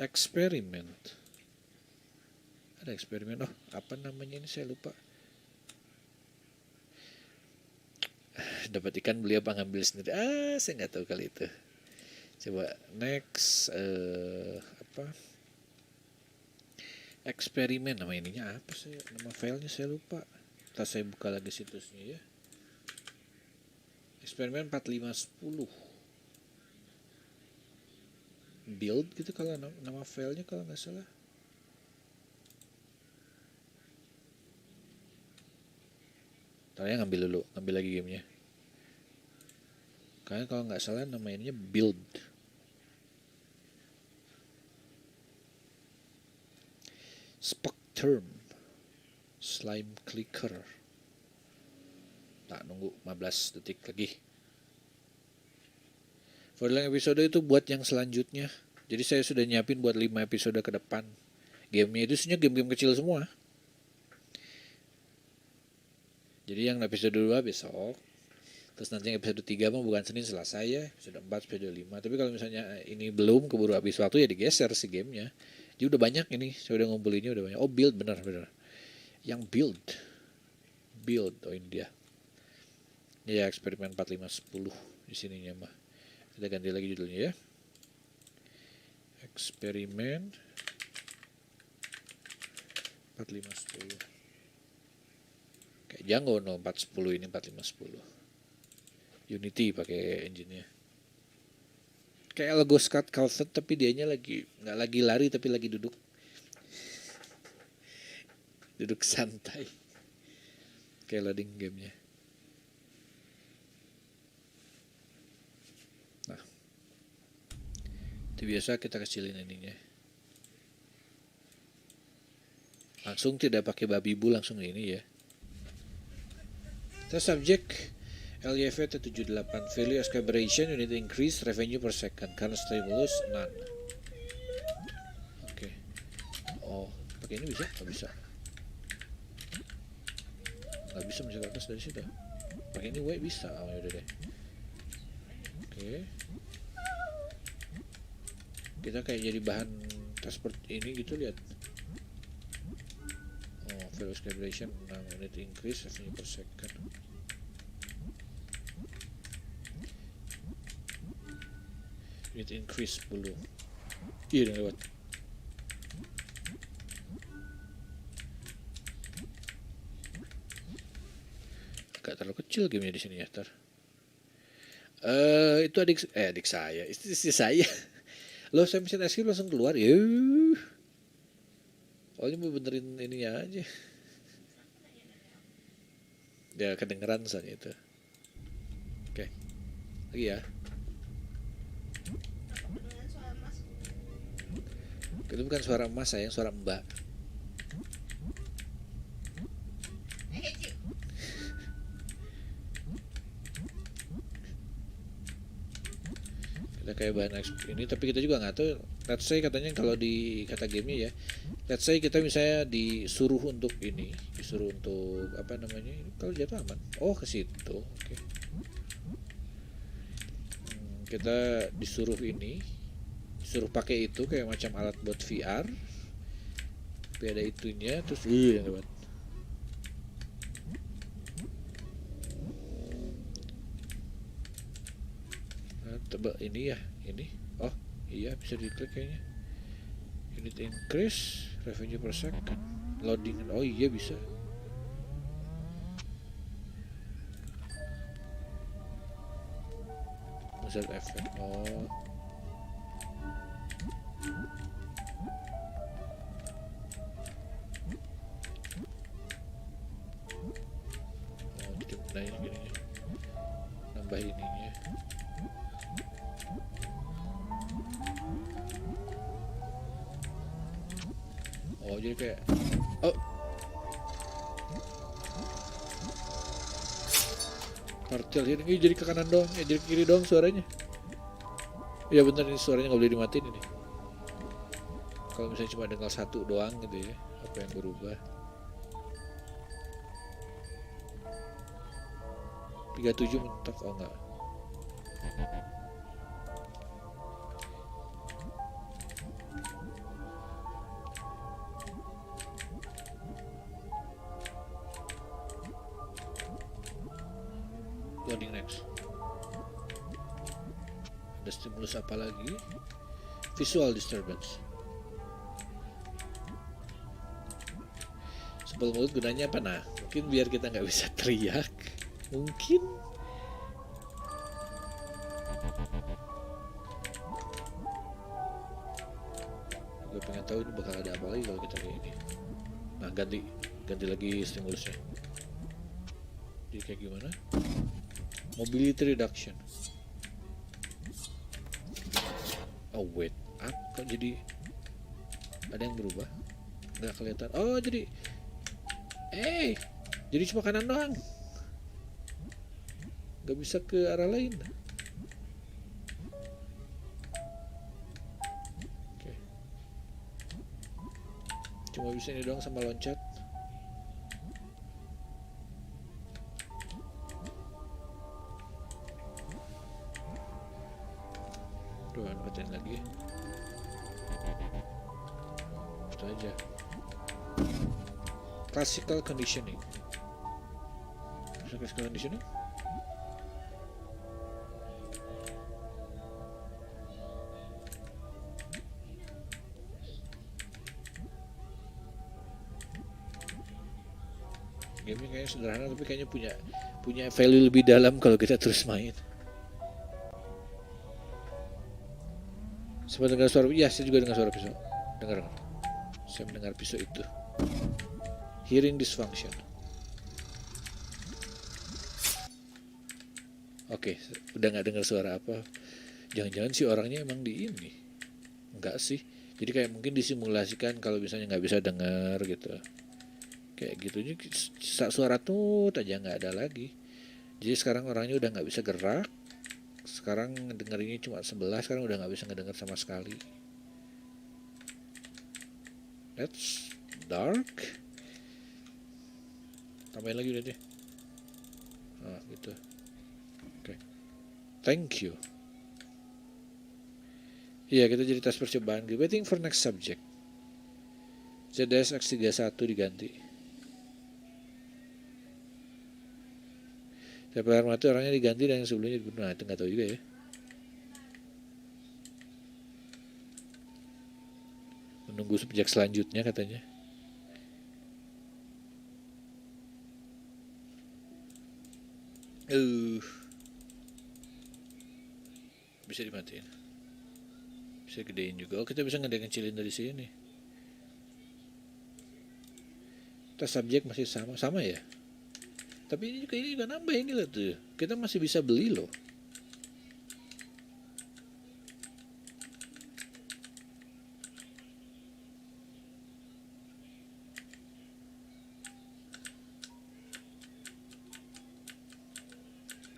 Eksperimen. Ada eksperimen. Oh, apa namanya ini saya lupa. Dapat ikan beli apa ngambil sendiri. Saya nggak tahu kali itu. Coba next apa? Eksperimen nama ininya apa sih? Nama filenya saya lupa. Ntar saya buka lagi situsnya ya. Eksperimen 4510. Build gitu kalau nama filenya kalau nggak salah. Ntar ya ngambil lagi gamenya. Karena kalau nggak salah nama ininya build. Spectrum slime clicker. Tak nunggu 15 detik lagi. Following episode itu buat yang selanjutnya. Jadi saya sudah nyiapin buat 5 episode ke depan. Gamenya itu sebenarnya game-game kecil semua. Jadi yang episode 2 besok. Terus nanti yang episode 3 mah bukan Senin Selasa ya. Episode 4, episode 5. Tapi kalau misalnya ini belum keburu habis waktu ya digeser si gamenya. Jadi udah banyak ini. Saya udah ngumpulinnya udah banyak. Oh build benar. Yang build. Oh ini dia. Ya eksperimen 4510 di sininya mah. Kita ganti lagi judulnya ya. Eksperimen 4510. Kayak Django 0410 ini 4510. Unity pakai engine-nya. Kayak logo Scott Calvert tapi dianya nggak lagi lari tapi lagi duduk. Duduk santai. Kayak loading gamenya. Nah, itu biasa kita kecilin ininya. Langsung tidak pakai babi bu, langsung ini ya. Kita subjek LYF 78, value excavation unit increase, revenue per second, current stimulus none. Oke. Oh, pakai ini bisa? Nggak bisa. Nggak bisa masuk ke atas dari situ. Pakai ini W bisa. Oh yaudah deh. Oke. Kita kayak jadi bahan transport ini gitu, lihat. Oh, value excavation 6 unit increase, revenue per second. Unit increase 10. Iya udah lewat. Agak terlalu kecil gamenya di sini ya, Tar. Itu adik saya, istri saya. Loh, saya mesin es krim langsung keluar. Oh, ini mau benerin ininya aja. Ya kedengeran soalnya itu. Oke. Lagi ya. Itu bukan suara emas sayang, suara mbak. Kita kayak bahan ini, tapi kita juga nggak tahu. Let's say katanya kalau di kata gamenya ya, let's say kita misalnya disuruh untuk ini, disuruh untuk apa namanya? Kalau jatuh aman. Oh ke situ, oke. Kita disuruh ini. Suruh pakai itu kayak macam alat buat VR, tapi ada itunya terus yang lewat. Tebak ini ya, ini. Oh iya, bisa diklik kayaknya. Unit increase, revenue per second, loading. Oh iya bisa. Wizard effect. Oh. Oh, jadi nah ini gininya. Nambah ininya. Oh, jadi kayak oh. Partial ini jadi ke kanan doang, ya jadi ke kiri doang suaranya. Ya bener, ini suaranya nggak boleh dimatiin ini. Kalau misalnya cuma dengar satu doang gitu ya, apa yang berubah? 37 mentok, oh enggak. Loading next. Ada stimulus apa lagi? Visual disturbance. Sebel mulut gunanya apa? Nah, mungkin biar kita nggak bisa teriak. Mungkin. Gue pengen tahu ini bakal ada apa lagi kalau kita kayak ini. Nah, ganti lagi stimulusnya. Jadi kayak gimana? Mobility reduction. Oh wait, kok jadi ada yang berubah? Nggak kelihatan. Oh jadi, jadi cuma kanan doang. Nggak bisa ke arah lain. Oke. Cuma bisa ini doang sama loncat. Doang bacain lagi. Itu aja. Classical conditioning. Classical conditioning. Game kayaknya sederhana tapi kayaknya punya value lebih dalam kalau kita terus main. Sempat dengar suara, ya saya juga dengar suara pisau. Dengar. Saya mendengar pisau itu. Hearing dysfunction. Oke, udah nggak dengar suara apa. Jangan-jangan si orangnya emang di ini. Enggak sih. Jadi kayak mungkin disimulasikan kalau misalnya nggak bisa dengar gitu. Kayak gitu. Suara tut aja nggak ada lagi. Jadi sekarang orangnya udah nggak bisa gerak. Sekarang dengerinnya cuma 11, sekarang udah nggak bisa ngedenger sama sekali. That's dark. Tambahin lagi udah deh. Nah gitu. Oke. Thank you. Iya, kita jadi tes percobaan. Waiting for next subject. ZDS X31 diganti. Siapa yang mati orangnya diganti dan yang sebelumnya dibunuh. Nah itu nggak tahu juga ya. Menunggu subjek selanjutnya katanya. Bisa dimatiin. Bisa gedein juga. Oh kita bisa ngecilin dari sini. Tes subjek masih sama ya. Tapi ini juga nambah ini loh tuh. Kita masih bisa beli loh.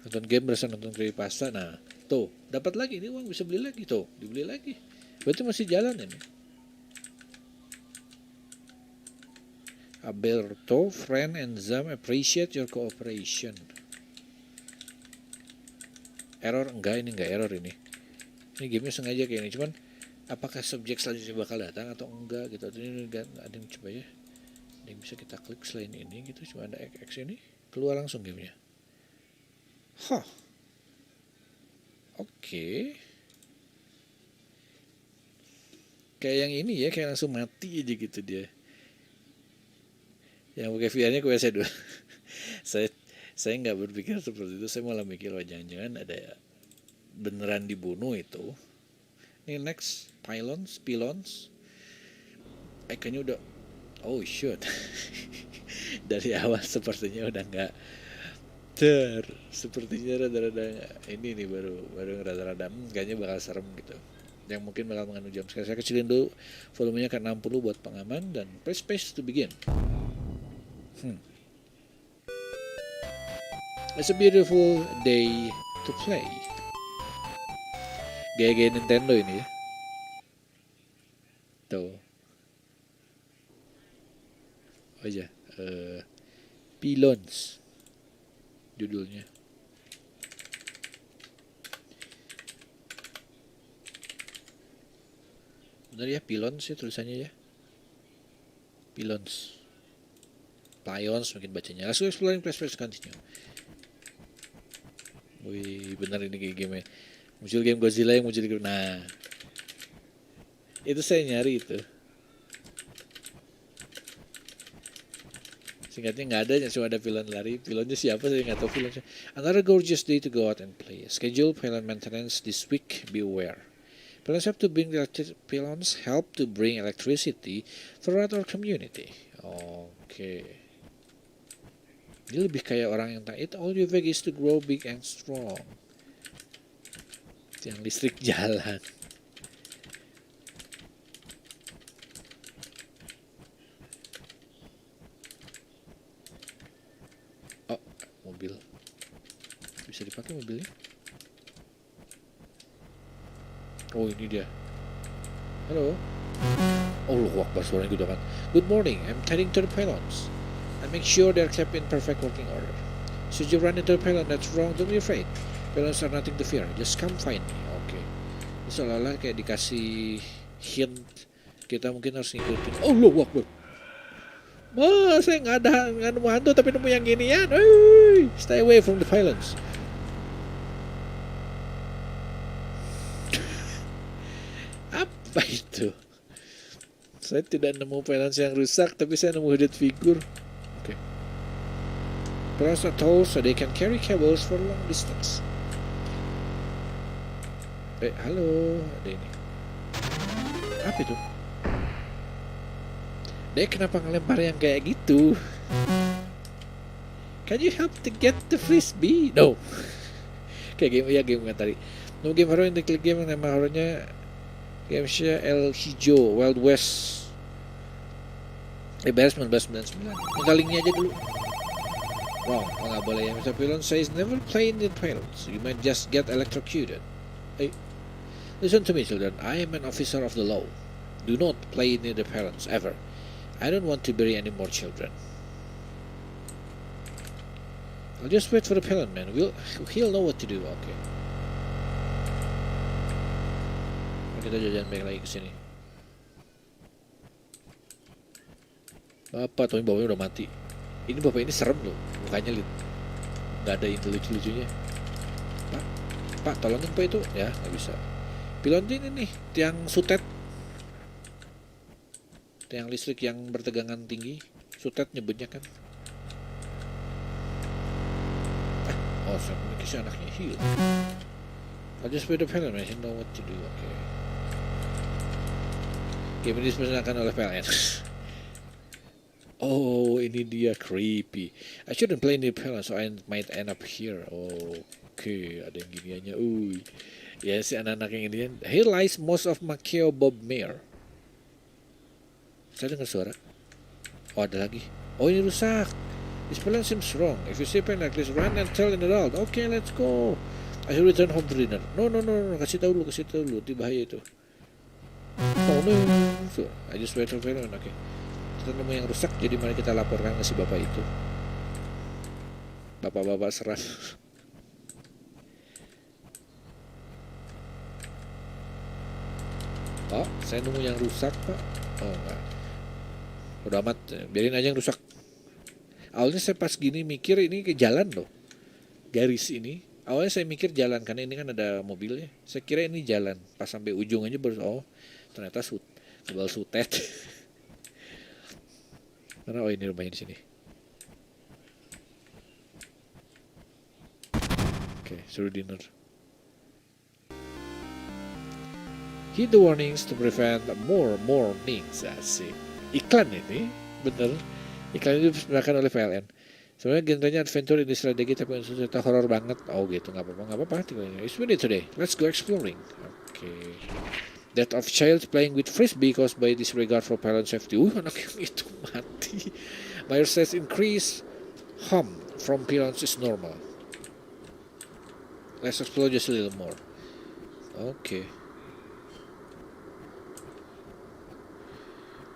Nonton game berasa nonton creepypasta. Nah, tuh dapat lagi ini uang, bisa beli lagi tuh, dibeli lagi. Berarti masih jalan ini. Alberto, friend and Zam appreciate your cooperation. Error enggak, ini enggak error ini. Ini gamenya sengaja kayak ini, cuman apakah subjek selanjutnya bakal datang atau enggak gitu. Ini ada yang coba ya. Ada yang bisa kita klik selain ini gitu, cuma ada X ini keluar langsung gamenya. Hah. Oke. Kayak yang ini ya, kayak langsung mati aja gitu dia. Yang pakai VR-nya ke WC dulu. saya nggak berpikir seperti itu. Saya malah mikir jangan-jangan ada beneran dibunuh itu. Ini next pylons. Ikonnya udah, oh shoot. Dari awal sepertinya udah nggak sepertinya rada-rada ini nih baru rada-rada kayaknya bakal serem gitu. Yang mungkin bakal mengandung jam. Saya kecilin dulu volumenya ke 60 buat pengaman dan press space to begin. It's a beautiful day to play. Gaya-gaya Nintendo ini ya. Tuh. Oh iya, Pylons judulnya. Bener ya, Pylons ya tulisannya ya. Pylons. Pylons mungkin bacanya. Let's go exploring place continue. Wih, bener ini kayak game. Muncul game Godzilla yang muncul game. Nah, itu saya nyari itu. Singkatnya nggak ada, cuma ada pylon lari. Pylonnya siapa saya nggak tahu pylonnya. Another gorgeous day to go out and play. Schedule pylon maintenance this week. Be aware. Pylons help to bring electricity throughout our community. Oke. Ini lebih kayak orang yang it all you beg is to grow big and strong. Yang listrik jalan. Oh, mobil. Bisa dipakai mobilnya? Oh, ini dia. Halo. Allahu Akbar, suaranya gede kan. Good morning, I'm heading to the pylons. And make sure they're kept in perfect working order. Should you run into a pylon that's wrong, don't be afraid. Pylons are nothing to fear. Just come find me. Oke. Ini seolah-olah kayak dikasih hint. Kita mungkin harus ngikutin. Allahu Akbar. Saya nggak nemu hantu tapi nemu yang ginian. Stay away from the pylons. Apa itu? Saya tidak nemu pylons yang rusak, tapi saya nemu hooded figure. Oke. Pylons are tall so they can carry cables for long distance. Halo, ada ini. Apa itu? Dia kenapa ngelempar yang kayak gitu? Can you help to get the frisbee? No. Kayak game yang tadi. No game horror ini klik game yang nama horornya gamesnya El Hijo Wild West. Beres 1999. Minta linknya aja dulu. Wrong, nggak boleh ya. Mr. Pylon says never play in the pylons. You might just get electrocuted. Listen to me, children. I am an officer of the law. Do not play near the pylons ever. I don't want to bury any more children. I'll just wait for the pylon man. He'll know what to do. Okay. Kita jajan balik lagi ke sini. Bapak, tapi bapaknya udah mati. Ini bapak ini serem loh, mukanya lihat. Nggak ada ini lucu-lucunya. Pak, tolongin pak itu. Ya, nggak bisa. Pylon ini nih, tiang sutet. Tiang listrik yang bertegangan tinggi. Sutet nyebutnya kan. Saya memiliki anaknya heal. I'll just wait the pylon man. He know what to do. Okay. Game ini dipersembahkan oleh PLN. Oh, ini dia creepy. I shouldn't play in the pylon, so I might end up here. Okay, ada yang giniannya. Ya si anak-anak yang ini. Here lies most of Makeo Bob Mayer. Saya dengar suara. Oh, ada lagi. Oh, ini rusak. This pylon seems wrong. If you see a pylon like this, run and tell an adult. Okay, let's go. I should return home for dinner. No. Kasih tahu dulu. Itu bahaya itu. Oh no. So, I just wait for pylon. Okay. Kita nemu yang rusak, jadi mari kita laporkan ke si bapak itu. Bapak-bapak seram. Oh, saya nemu yang rusak, Pak. Oh, enggak. Udah amat, biarin aja yang rusak. Awalnya saya pas gini mikir ini ke jalan loh. Garis ini Awalnya saya mikir jalan karena ini kan ada mobilnya. Saya kira ini jalan. Pas sampai ujung aja baru oh ternyata kebal sutet. Karena oh ini rumahnya di sini. Oke, suruh dinner. Heed the warnings to prevent more mornings. Asik. Iklan ini, bener. Iklan ini diperkenalkan oleh PLN. Sebenarnya genrenya adventure ini strategi tapi unsur cerita horor banget. Oh gitu, nggak apa-apa. It's windy today. Let's go exploring. Oke. Death of child playing with frisbee caused by disregard for parent safety. Anak yang itu mati. Mayor says increase harm from parents is normal. Let's explore just a little more. Oke.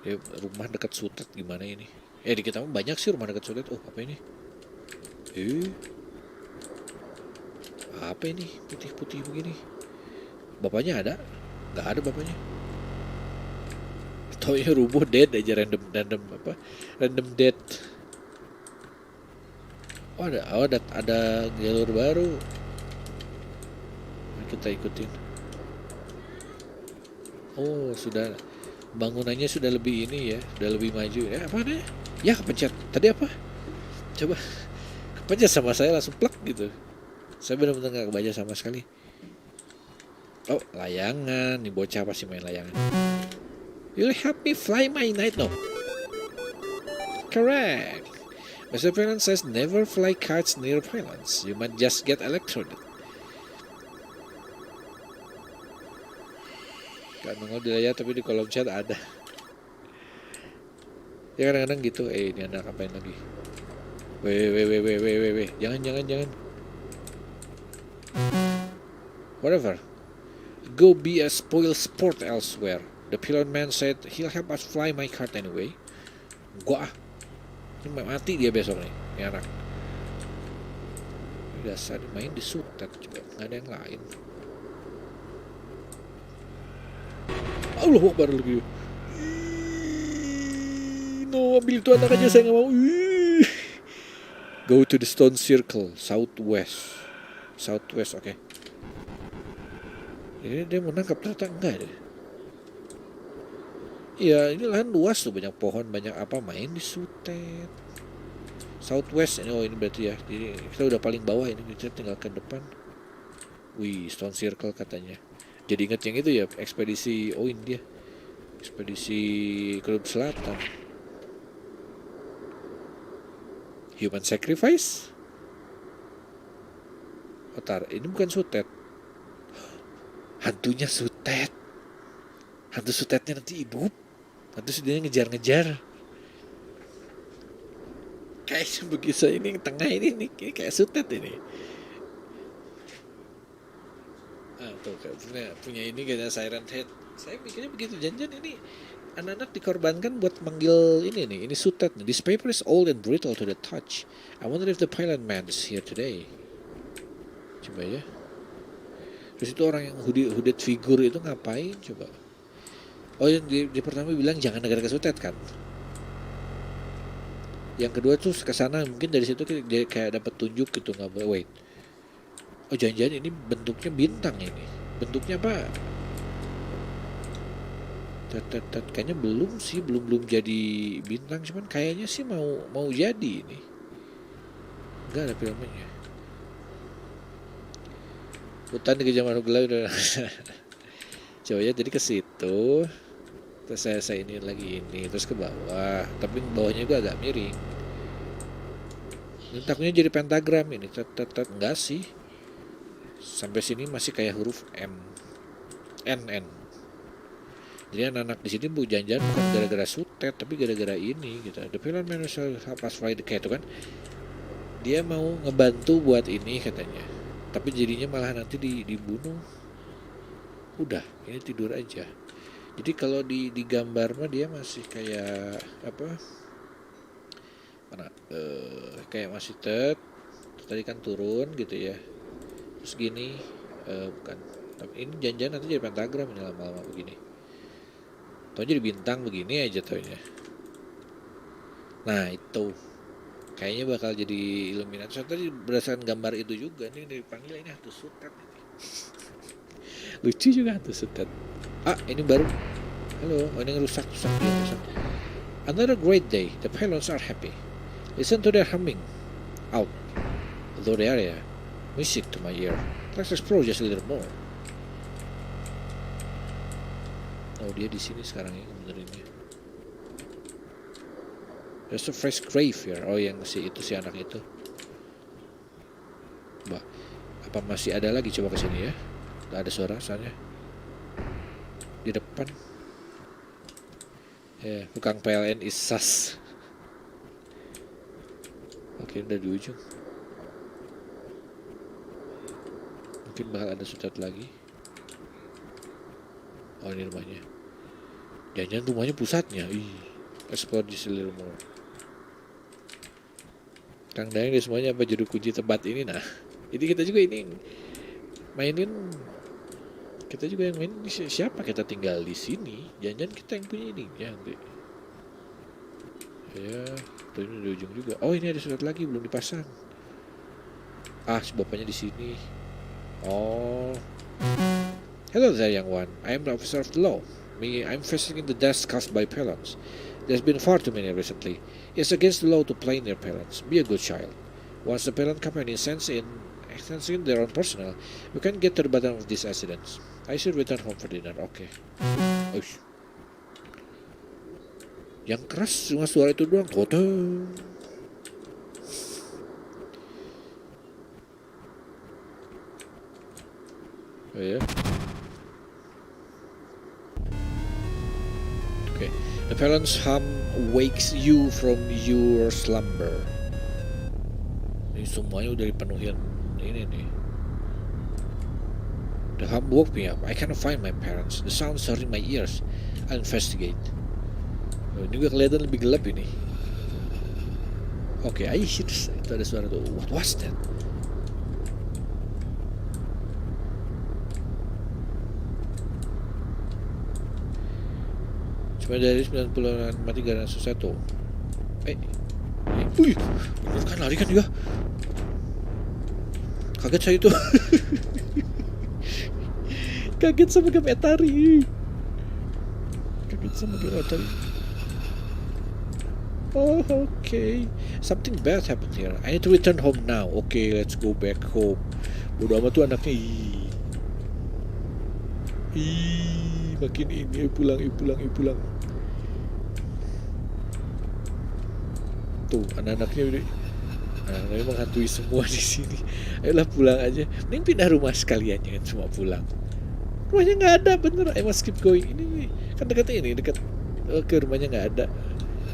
Ya, rumah dekat Sutet gimana ini? Di kita banyak sih rumah dekat Sutet. Oh, apa ini? Apa ini? Putih-putih begini. Bapaknya ada? Nggak ada bapaknya. Taunya rubuh dead aja random apa? Random dead. Oh ada jalur baru. Kita ikutin. Oh sudah bangunannya sudah lebih ini ya, sudah lebih maju. Apa nih? Ya kepencet. Tadi apa? Coba kepencet sama saya langsung plak gitu. Saya benar-benar nggak kebaca sama sekali. Oh layangan, nih bocah pasti main layangan. You'll help me fly my night no? Correct. Mr. Pylon says never fly kites near pylons. You might just get electrocuted. Gak nongol di layar tapi di kolom chat ada. Ya kadang-kadang gitu. Ini anak apain lagi? Weh. Jangan. Whatever. Go be a spoil sport elsewhere. The Pylon man said he'll help us fly my kart anyway. Gua ini mati dia besok nih, ini anak. Dasar main di Sutet juga, nggak ada yang lain. Allah Akbar lagi. No, ambil itu anak aja saya nggak mau. Go to the stone circle, southwest, oke. Ini dia mau nangkap ternyata enggak deh. Iya, ini lahan luas tuh, banyak pohon, banyak apa, main di Sutet. Southwest, ini berarti ya. Jadi kita udah paling bawah ini, kita tinggal ke depan. Wih, Stone Circle katanya. Jadi inget yang itu ya, ekspedisi Oin dia. Ekspedisi Kutub Selatan. Human Sacrifice? Otar, ini bukan Sutet. Hantunya Sutet. Hantu Sutetnya nanti hidup. Hantu Sutetnya ngejar-ngejar. Kayaknya begitu ini yang tengah ini kayak Sutet ini. Tuh punya ini kayaknya Siren Head. Saya mikirnya begitu, jangan ini anak-anak dikorbankan buat manggil ini Sutet nih. This paper is old and brittle to the touch. I wonder if the pilot man is here today. Coba ya. Terus itu orang yang hooded figure itu ngapain coba? Oh yang di pertama bilang jangan negara ke Sutet kan. Yang kedua tuh ke sana mungkin dari situ kayak dapat tunjuk gitu, nggak boleh wait. Oh jangan-jangan ini bentuknya bintang ini. Bentuknya apa? Kayaknya belum sih, belum jadi bintang, cuman kayaknya sih mau jadi ini. Enggak ada filmnya. Hutan di zaman gelap udah. Coba ya jadi ke situ. Terus saya ini lagi ini terus ke bawah, tapi bawahnya juga agak miring. Ini takutnya jadi pentagram ini. Enggak sih. Sampai sini masih kayak huruf N. Jadi anak-anak di sini jangan-jangan bukan gara-gara Sutet, tapi gara-gara ini gitu. The Pylon man shall help us fly the kayak itu kan. Dia mau ngebantu buat ini katanya. Tapi jadinya malah nanti dibunuh. Udah, ini tidur aja. Jadi kalau di gambar mah dia masih kayak apa? Kayak masih tadi kan turun gitu ya. Terus gini, bukan. Tapi ini jangan-jangan nanti jadi pentagram ini lama-lama begini. Tau jadi bintang begini aja taunya. Nah itu. Kayaknya bakal jadi Illuminati. Soalnya tadi berdasarkan gambar itu juga nih dipanggil ini hantu sutet ini. Lucu juga hantu sutet. Ah, ini baru. Halo, oh, ini rusak. Another great day. The pylons are happy. Listen to their humming out through the area. Music to my ear. Let's explore just a little more. Oh, dia di sini sekarang ya, benerinnya. There's a fresh grave here. Oh, yang si anak itu. Bah, apa masih ada lagi? Coba ke sini ya. Gak ada suara soalnya. Di depan. Ya, tukang PLN is sus. Oke, udah di ujung. Mungkin bakal ada sutet lagi. Oh, ini rumahnya. Jangan rumahnya pusatnya. Explore just a little more. Kang Dayang dia semuanya apa judul kunci tempat ini. Nah, jadi kita juga ini mainin. Kita juga yang main siapa kita tinggal di sini. Jangan kita yang punya ini. Ya, nanti. Ya, tuh ini di ujung juga. Oh, ini ada surat lagi belum dipasang. Ah, si bapaknya di sini. Oh. Hello there, young one. I am the officer of the law. I'm investigating the deaths caused by pylons. There's been far too many recently. It's against the law to play near pylons. Be a good child. Once the pylon company sends in their own personnel, we can get to the bottom of these accidents. I should return home for dinner. Okay. Uish. Yang keras cuma suara itu doang. Kotor. Oh ya. Okay. The pylon's hum wakes you from your slumber. Ini semuanya udah dipenuhin ini nih. The hum woke me up. I cannot find my parents. The sounds are in my ears. I'll investigate. Oh, ini juga kelihatan lebih gelap ini. Oke, I hear itu ada suara tuh. What was that? Cuma dari 90-an mati gara sesuatu. Wih, bener kan lari kan dia. Kaget saya itu. Kaget sama game Atari. Oh, okay. Something bad happened here. I need to return home now. Okay, let's go back home. Bodoh amat tuh anaknya. Makin ini pulang. Tuh anak-anaknya udah menghantui semua di sini. Ayolah pulang aja. Mending pindah rumah sekalian, jangan semua pulang. Rumahnya nggak ada bener. I must keep going. Ini kan dekatnya ini dekat ke rumahnya nggak ada.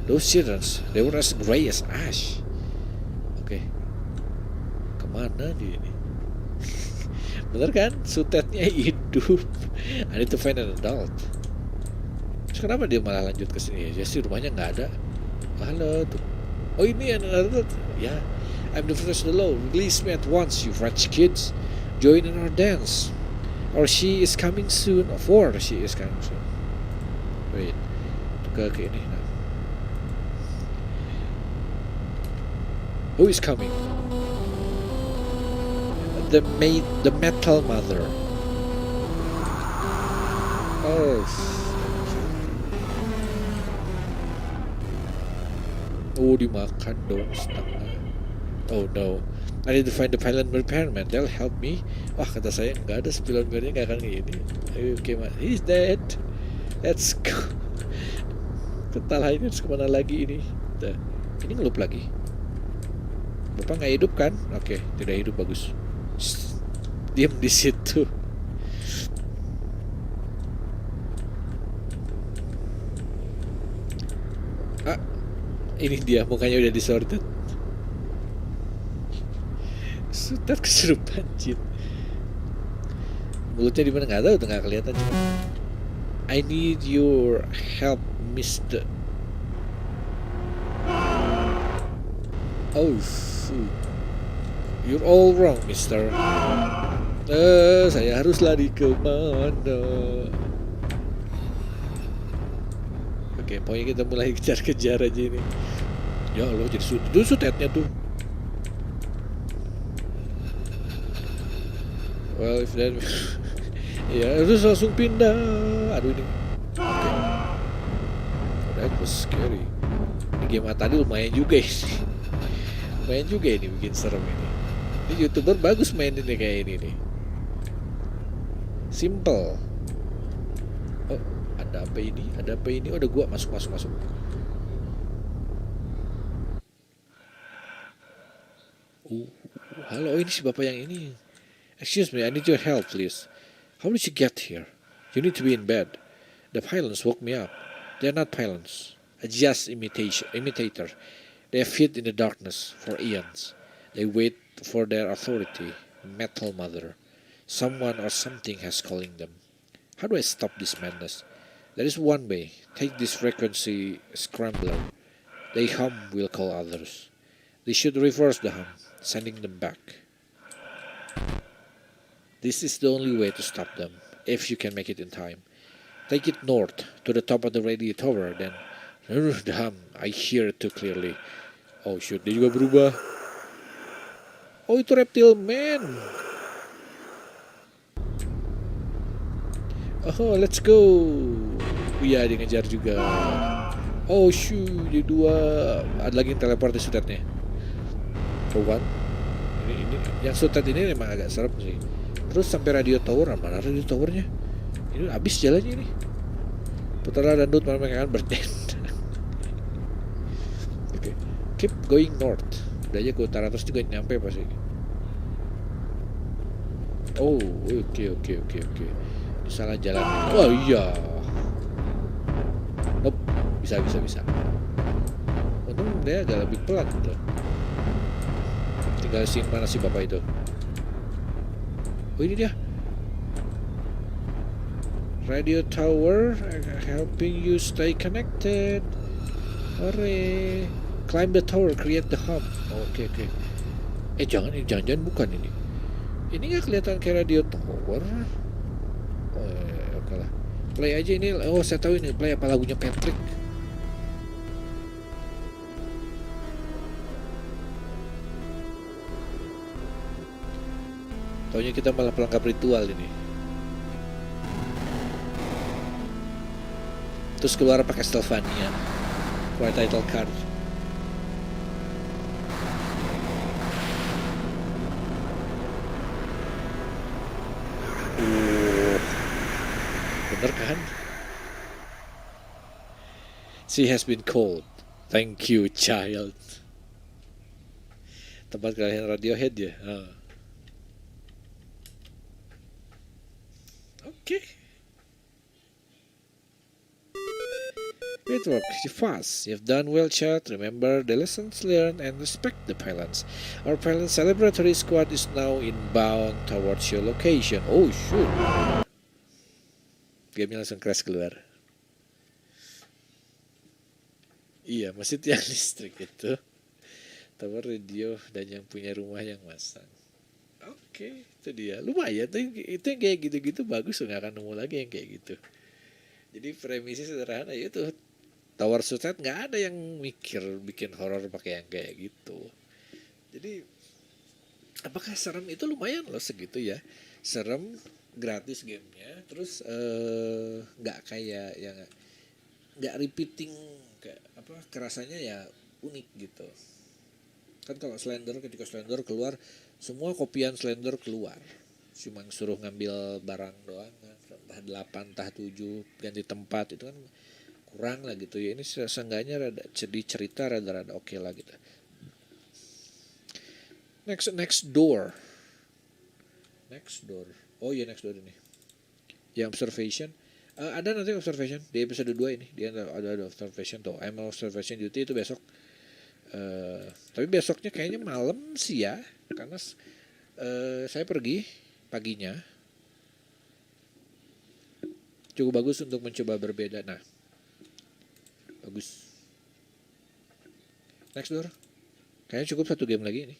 Those children, they were as gray as ash. Oke. Kemana dia ini? Bener kan? Sutetnya hidup. I need to find an adult. Terus kenapa dia malah lanjut ke sini? Ya sih rumahnya nggak ada. Halo tuh. Oh ini an adult. Ya. I'm the first of the law. Release me at once, you French kids. Join in our dance. Or she is coming soon. For she is coming soon. Wait. Ke ini. Nah. Who is coming? The metal mother. Oh. Oh, dimakan dong setengah. Oh no. I need to find the pilot repairman. They'll help me. Wah, kata saya nggak ada pilot repairnya nggak akan gini. Oke, man. He's dead. Let's go. Kita lain harus kemana lagi ini? Tuh. Ini ngelup lagi. Bapak nggak hidup kan? Oke, tidak hidup, bagus. Diam di situ. Ah, ini dia mukanya udah disorted. Sudah kesurupan jin. Mulutnya di mana nggak tahu, nggak kelihatan cuma. I need your help, Mister. Oh, you're all wrong, Mister. Saya harus lari ke mana? Oke, pokoknya kita mulai kejar-kejar aja ini. Ya Allah, jadi itu sutetnya tuh. Well, if that ya terus langsung pindah. Aduh ini. Oke. Oh, that was scary. Ini game tadi lumayan juga ini. Lumayan juga ini bikin serem ini. Ini YouTuber bagus main ini kayak ini nih. Simple. Oh, ada apa ini? Ada apa ini? Oh, ada gua masuk. Halo, ini si bapak yang ini. Excuse me, I need your help, please. How did you get here? You need to be in bed. The pylons woke me up. They're not pylons. A just imitator. They have hid in the darkness for eons. They wait for their authority, Metal Mother. Someone or something has calling them. How do I stop this madness? There is one way. Take this frequency scrambler. They hum will call others. They should reverse the hum, sending them back. This is the only way to stop them, if you can make it in time. Take it north, to the top of the radio tower, then... The hum, I hear it too clearly. Oh shoot, dia juga berubah. Oh, itu Reptile Man. Oh, let's go. Iya, dia ngejar juga. Oh shoot, dia dua. Ada lagi yang teleport di sutetnya. Tuh kan. Ini yang sutet ini memang agak serem sih. Terus sampai radio tower, mana radio towernya? Ini habis jalannya ini. Putarlah dandut malam mereka kan bertenda. Oke, keep going north. Udah aja ke utara terus juga nyampe pasti. Oh, oke. Salah jalan. Oh iya. Nope, bisa. Untung dia agak lebih pelan gitu. Tinggal sin mana si bapak itu. Oh, ini dia. Radio tower helping you stay connected. Hore. Climb the tower, create the hum. Oke. Jangan bukan ini. Ini nggak kelihatan kayak radio tower. Oh, oke lah. Play aja ini. Oh, saya tahu ini. Play apa lagunya Patrick. Taunya kita malah pelengkap ritual ini. Terus keluar pakai Castlevania. Keluar title card. Bener kan? She has been called. Thank you, child. Tempat kelahiran Radiohead ya. Oke. Great work, you fast. You've done well, child. Remember the lessons learned and respect the pylons. Our pylon celebratory squad is now inbound towards your location. Oh shoot. Gamenya langsung crash keluar. Iya, masih tiang listrik itu. Tower radio dan yang punya rumah yang masang. Oke, itu dia. Lumayan tuh, itu yang kayak gitu-gitu bagus, nggak akan nemu lagi yang kayak gitu. Jadi premisi sederhana itu. Tower sutet nggak ada yang mikir bikin horor pakai yang kayak gitu. Jadi apakah serem itu lumayan loh segitu ya. Serem, gratis gamenya, terus nggak kayak yang nggak repeating kayak apa, kerasanya ya unik gitu. Kan kalau Slender, ketika Slender keluar semua kopian Slender keluar, cuma suruh ngambil barang doang, entah 8 entah 7 ganti tempat, itu kan kurang lah gitu ya. Ini seenggaknya rada di cerita rada oke lah gitu. Next door. Oh iya, next door ini. Yang observation. Ada nanti observation di episode 2 ini. Dia ada observation tuh. I'm observation duty itu besok. Tapi besoknya kayaknya malam sih ya. Karena saya pergi paginya. Cukup bagus untuk mencoba berbeda. Nah, bagus. Next door. Kayaknya cukup 1 game lagi ini.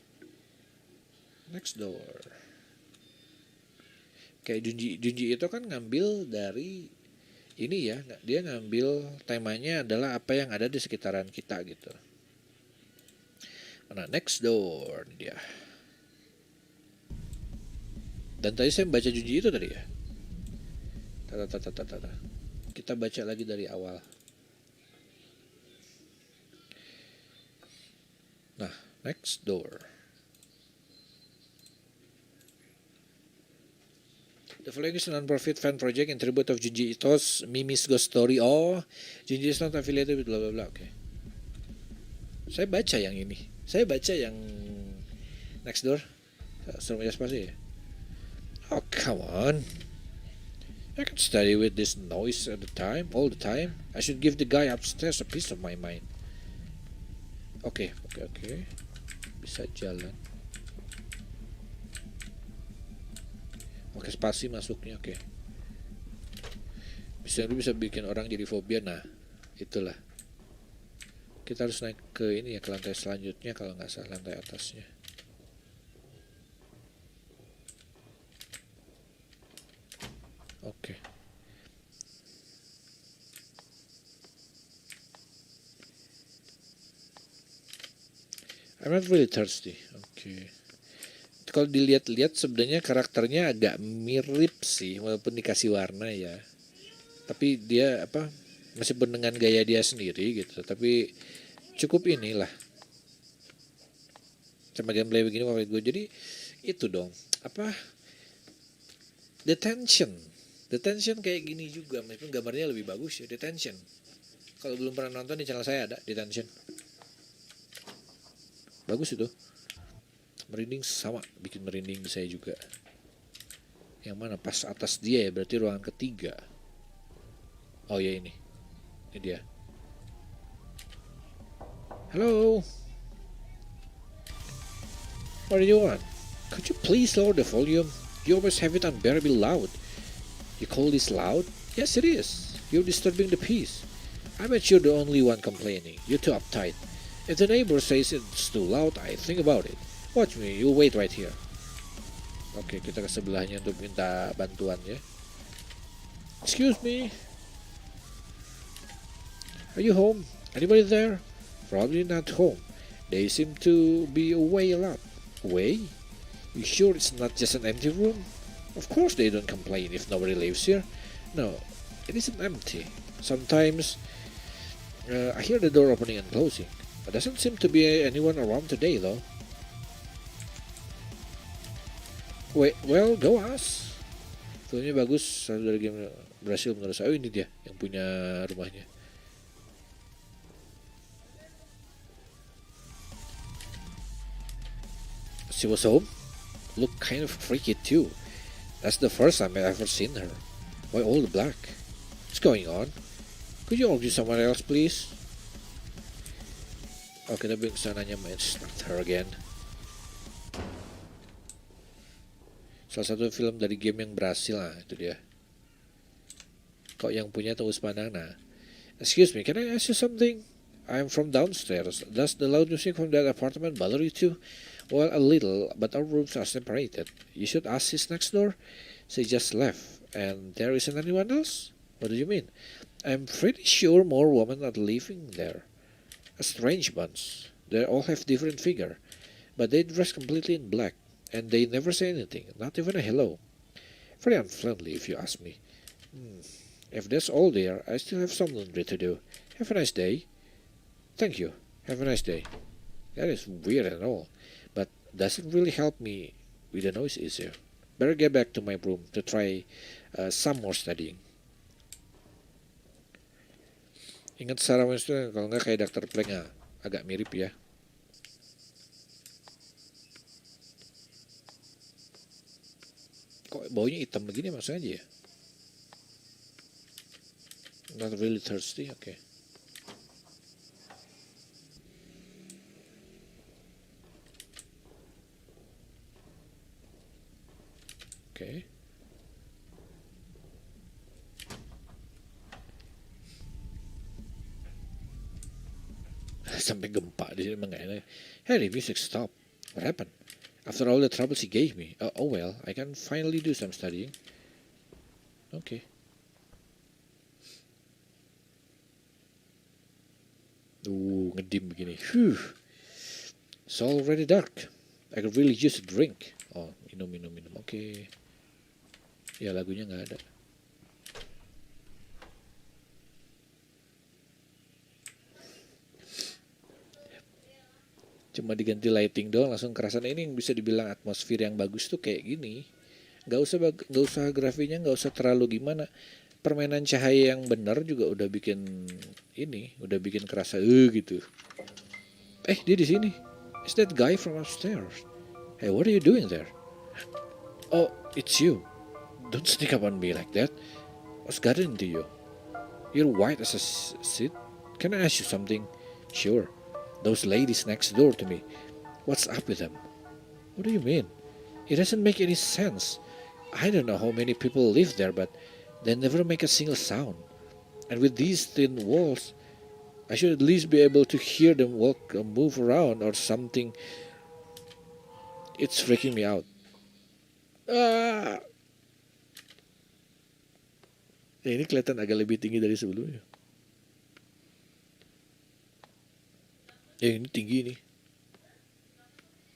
Next door. Kayak Junji itu kan ngambil dari ini ya, dia ngambil temanya adalah apa yang ada di sekitaran kita gitu. Nah, next door ini dia. Dan tadi saya baca Junji itu tadi ya. Tata. Kita baca lagi dari awal. Nah, next door. The following is a non-profit fan project in tribute of Junji Ito's Mimi's Ghost Story. Oh, Junji is not affiliated with bla bla bla. Oke. Saya baca yang ini. Saya baca yang next door. Suruh aja spasi ya. Oh, come on. I can study with this noise all the time. I should give the guy upstairs a piece of my mind. Oke. Bisa jalan. Oke, spasi masuknya, oke. Bisa bikin orang jadi fobia. Nah, itulah. Kita harus naik ke ini ya, ke lantai selanjutnya kalau nggak salah, lantai atasnya. Oke. I'm not really thirsty. Oke. Kalau dilihat-lihat sebenarnya karakternya agak mirip sih, walaupun dikasih warna ya. Tapi dia meskipun dengan gaya dia sendiri gitu, tapi cukup inilah. Sama gameplay begini favorit gue. Jadi itu dong, Detention kayak gini juga, meskipun gambarnya lebih bagus ya. Detention. Kalau belum pernah nonton di channel saya ada Detention. Bagus itu. Merinding sama, bikin merinding saya juga. Yang mana pas atas dia ya, berarti ruangan ketiga. Oh ya ini dia. Hello. What do you want? Could you please lower the volume? You always have it unbearably loud. You call this loud? Yes, it is. You're disturbing the peace. I bet you're the only one complaining. You're too uptight. If the neighbor says it's too loud, I think about it. Watch me, you wait right here. Oke, kita ke sebelahnya untuk minta bantuan ya. Excuse me. Are you home? Anybody there? Probably not home. They seem to be away a lot. Away? You sure it's not just an empty room? Of course they don't complain if nobody lives here. No, it isn't empty. Sometimes I hear the door opening and closing. But doesn't seem to be anyone around today though. Wait, well, go ask. Filmnya bagus, satu dari game berhasil menurut saya. Oh, ini dia yang punya rumahnya. She was home. Looked kind of freaky too. That's the first time I've ever seen her. Why all the black? What's going on? Could you argue somewhere else, please? Oh, kita bingung sananya main. It's not her again. Salah satu film dari game yang berhasil lah, itu dia. Kok yang punya tembus pandang. Nah, excuse me, can I ask you something? I'm from downstairs. Does the loud music from that apartment bother you too? Well, a little, but our rooms are separated. You should ask his next door. She just left, and there isn't anyone else? What do you mean? I'm pretty sure more women are living there. A strange bunch. They all have different figure, but they dress completely in black. And they never say anything, not even a hello. Very unfriendly, if you ask me. If that's all there, I still have some laundry to do. Have a nice day. Thank you. Have a nice day. That is weird and all, but doesn't really help me with the noise issue. Better get back to my room to try some more studying. Ingat Sarah Winston, kalau nggak kayak Dr. Plank, agak mirip ya. Kok baunya hitam begini maksudnya aja ya? Not really thirsty, oke. Oke. Sampai gempa di sini emang gak enak. Hey, the music stop. What happened? After all the troubles he gave me. Oh well, I can finally do some studying. Okay. Ngedim begini. It's already dark. I could really use a drink. Oh, minum. Oke. Ya lagunya nggak ada. Cuma diganti lighting doang langsung kerasan. Ini yang bisa dibilang atmosfer yang bagus tuh kayak gini. Nggak usah grafiknya, nggak usah terlalu gimana. Permainan cahaya yang benar juga udah bikin kerasa gitu. Dia di sini. Is that guy from upstairs? Hey, what are you doing there? Oh, it's you. Don't sneak up on me like that. What's gotten into you? You're white as a sheet. Can I ask you something? Sure. Those ladies next door to me. What's up with them? What do you mean? It doesn't make any sense. I don't know how many people live there, but they never make a single sound. And with these thin walls, I should at least be able to hear them walk or move around or something. It's freaking me out. Ini kelihatan agak lebih tinggi dari sebelumnya. Ini tinggi nih.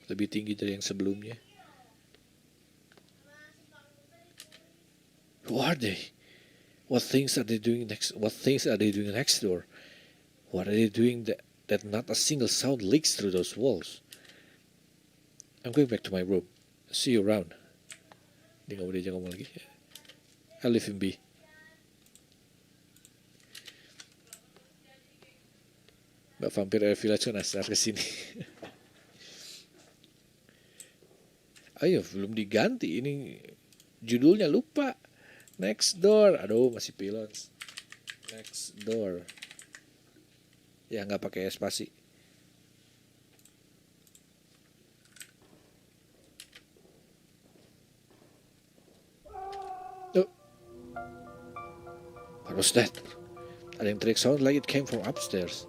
Lebih tinggi dari yang sebelumnya. Who are they? What things are they doing next door? What are they doing that not a single sound leaks through those walls? I'm going back to my room. See you around. Dia gak mau diajak ngomong lagi. I'll leave him be. Mbak Vampir Air Village nasar kesini. Ayo, belum diganti. Ini judulnya lupa. Next door. Aduh, masih pilons. Next door. Ya, nggak pakai spasi. Oh. What was that? Ada yang teriak sound like it came from upstairs.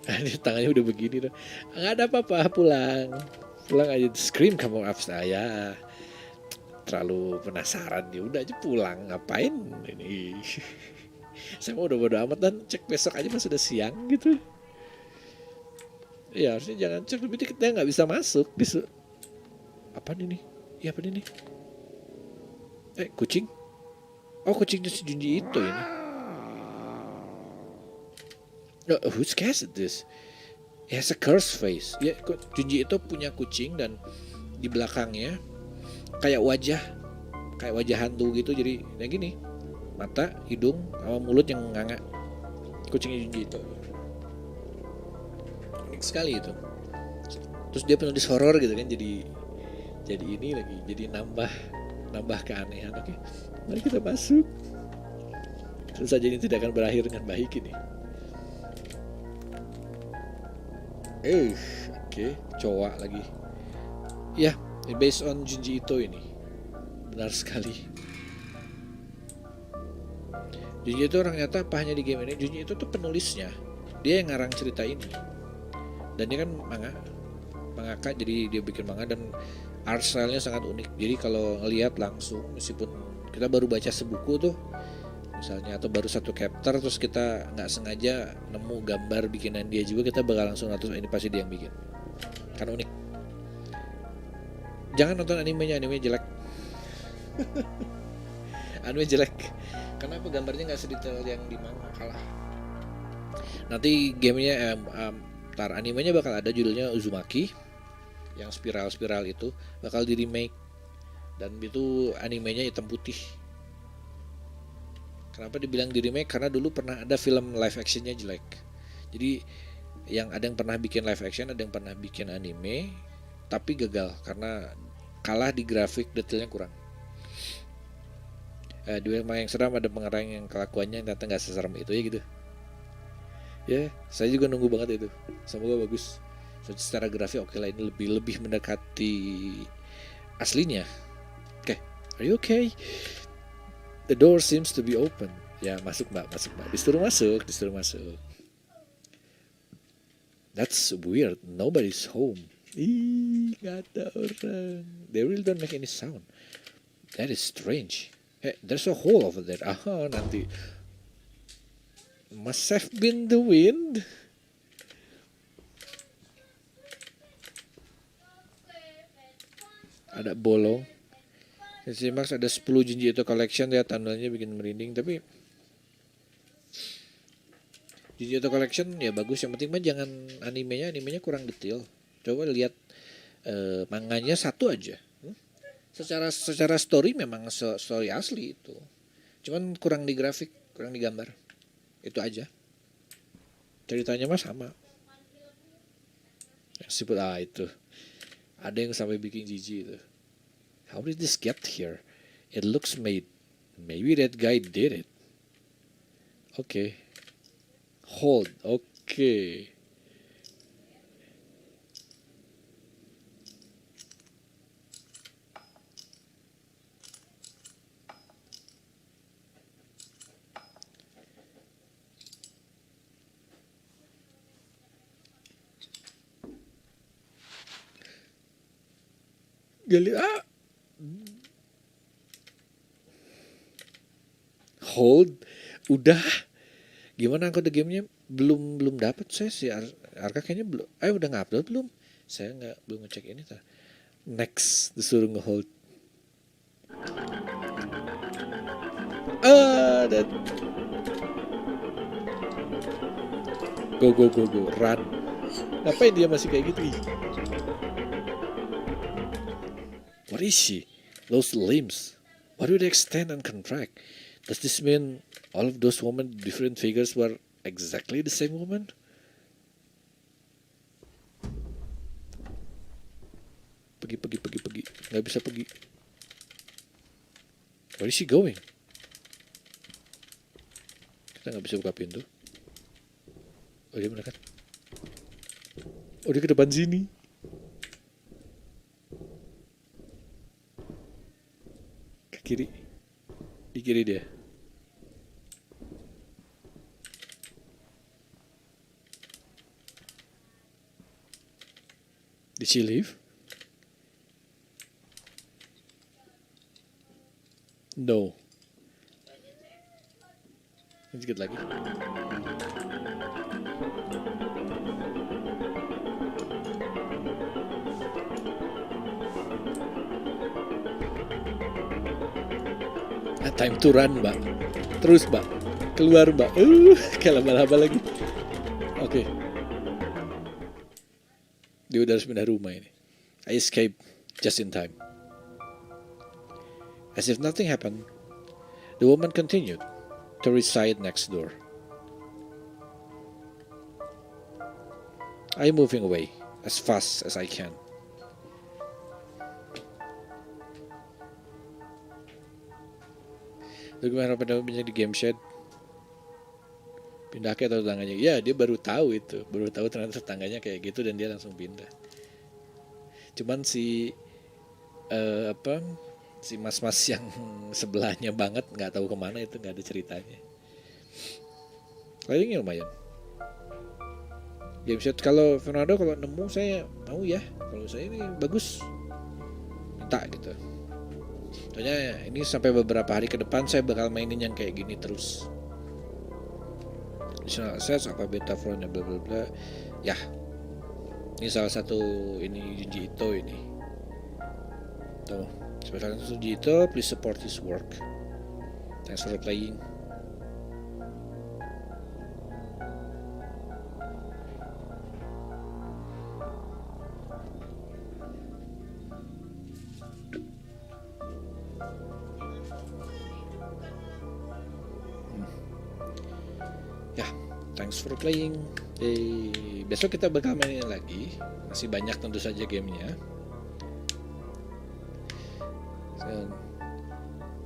Ini tangannya udah begini dah. Nggak ada apa-apa, pulang aja. Scream kamu upstairs. Ya, terlalu penasaran. Ya udah aja pulang. Ngapain ini? Saya mau udah bodo amat dan cek besok aja pas sudah siang gitu. Ya harusnya jangan cek, tapi kita nggak bisa masuk. Apa ini? Iya apa ini? Kucing? Oh, kucingnya si Junji itu ini. Whose cat is this? It has a curse face. Ya, Junji itu punya kucing dan di belakangnya kayak wajah hantu gitu. Jadi kayak gini, mata, hidung, sama mulut yang nganga. Kucingnya Junji itu unik sekali itu. Terus dia penulis horor gitu kan. Jadi ini lagi, jadi nambah keanehan. Oke, mari kita masuk. Tentu saja ini tidak akan berakhir dengan baik ini. Oke, cowok lagi. Ya, based on Junji Ito ini. Benar sekali. Junji Ito orang nyata apa hanya di game ini? Junji Ito tuh penulisnya. Dia yang ngarang cerita ini. Dan dia kan mangaka, jadi dia bikin manga dan art style-nya sangat unik. Jadi kalau ngelihat langsung, meskipun kita baru baca sebuku tuh, misalnya, atau baru satu chapter, terus kita nggak sengaja nemu gambar bikinan dia juga, kita bakal langsung ngatur ini pasti dia yang bikin. Kan unik. Jangan nonton animenya jelek. Anime jelek. Kenapa gambarnya nggak sedetail yang di manga, kalah. Nanti gamenya, animenya bakal ada, judulnya Uzumaki, yang spiral itu bakal di remake dan itu animenya hitam putih. Kenapa dibilang di remake? Karena dulu pernah ada film live actionnya jelek. Jadi yang ada yang pernah bikin live action, ada yang pernah bikin anime, tapi gagal karena kalah di grafik, detailnya kurang. Dua yang seram, ada pengarang yang kelakuannya ternyata nggak seseram itu ya gitu. Ya, saya juga nunggu banget itu. Semoga bagus. So, secara grafik oke lah, ini lebih mendekati aslinya. Oke, are you okay? The door seems to be open. Ya, masuk mbak. Disuruh masuk. That's weird. Nobody's home. Gak ada orang. They really don't make any sound. That is strange. Hey, there's a hole over there. Nanti. Must have been the wind. ada bolong. Max ada 10 Jinji itu collection ya, thumbnailnya bikin merinding, tapi Jinji itu collection ya bagus, yang penting mah jangan animenya kurang detail. Coba lihat manganya satu aja. Secara story memang story asli itu. Cuman kurang di grafik, kurang di gambar. Itu aja. Ceritanya mah sama. Siput itu. Ada yang sampai bikin jijik itu. How did this get here? It looks made. Maybe that guy did it. Okay. Hold. Okay. Gali hold udah gimana aku the gamenya belum dapat saya si Arka kayaknya belum udah ngupload belum, saya belum ngecek ini tuh. Next disuruh ngehold that go run, ngapain dia masih kayak gitu? What is she? Those limbs. Why do they extend and contract? Does this mean all of those women, different figures, were exactly the same woman? Pergi. Nggak bisa pergi. Where is she going? Kita nggak bisa buka pintu. Oh dia mana kan? Oh dia ke depan sini. Kiri, di kiri dia. Did she leave? No. Sedikit lagi. Time to run, Mbak. Terus, Mbak. Keluar, Mbak. Kayak laba-laba lagi. Oke. Dia udah harus pindah rumah ini. I escaped just in time. As if nothing happened, the woman continued to reside next door. I'm moving away as fast as I can. Lalu gimana pada di game shed? Pindah ke tetangganya. Ya dia baru tahu ternyata tetangganya kayak gitu dan dia langsung pindah. Cuman si mas-mas yang sebelahnya banget nggak tahu kemana, itu nggak ada ceritanya. Kayaknya lumayan. Game shed kalau Fernando kalau nemu saya mau ya, kalau saya ini bagus minta gitu. Soalnya ini sampai beberapa hari ke depan saya bakal mainin yang kayak gini terus. Additional assets apa beta front bla bla bla. Ya. Ini salah satu ini Junji Ito ini. Tuh, salah satu Junji Ito, please support his work. Thanks for playing. Thanks for playing. Besok kita bakal mainin lagi. Masih banyak tentu saja gamenya.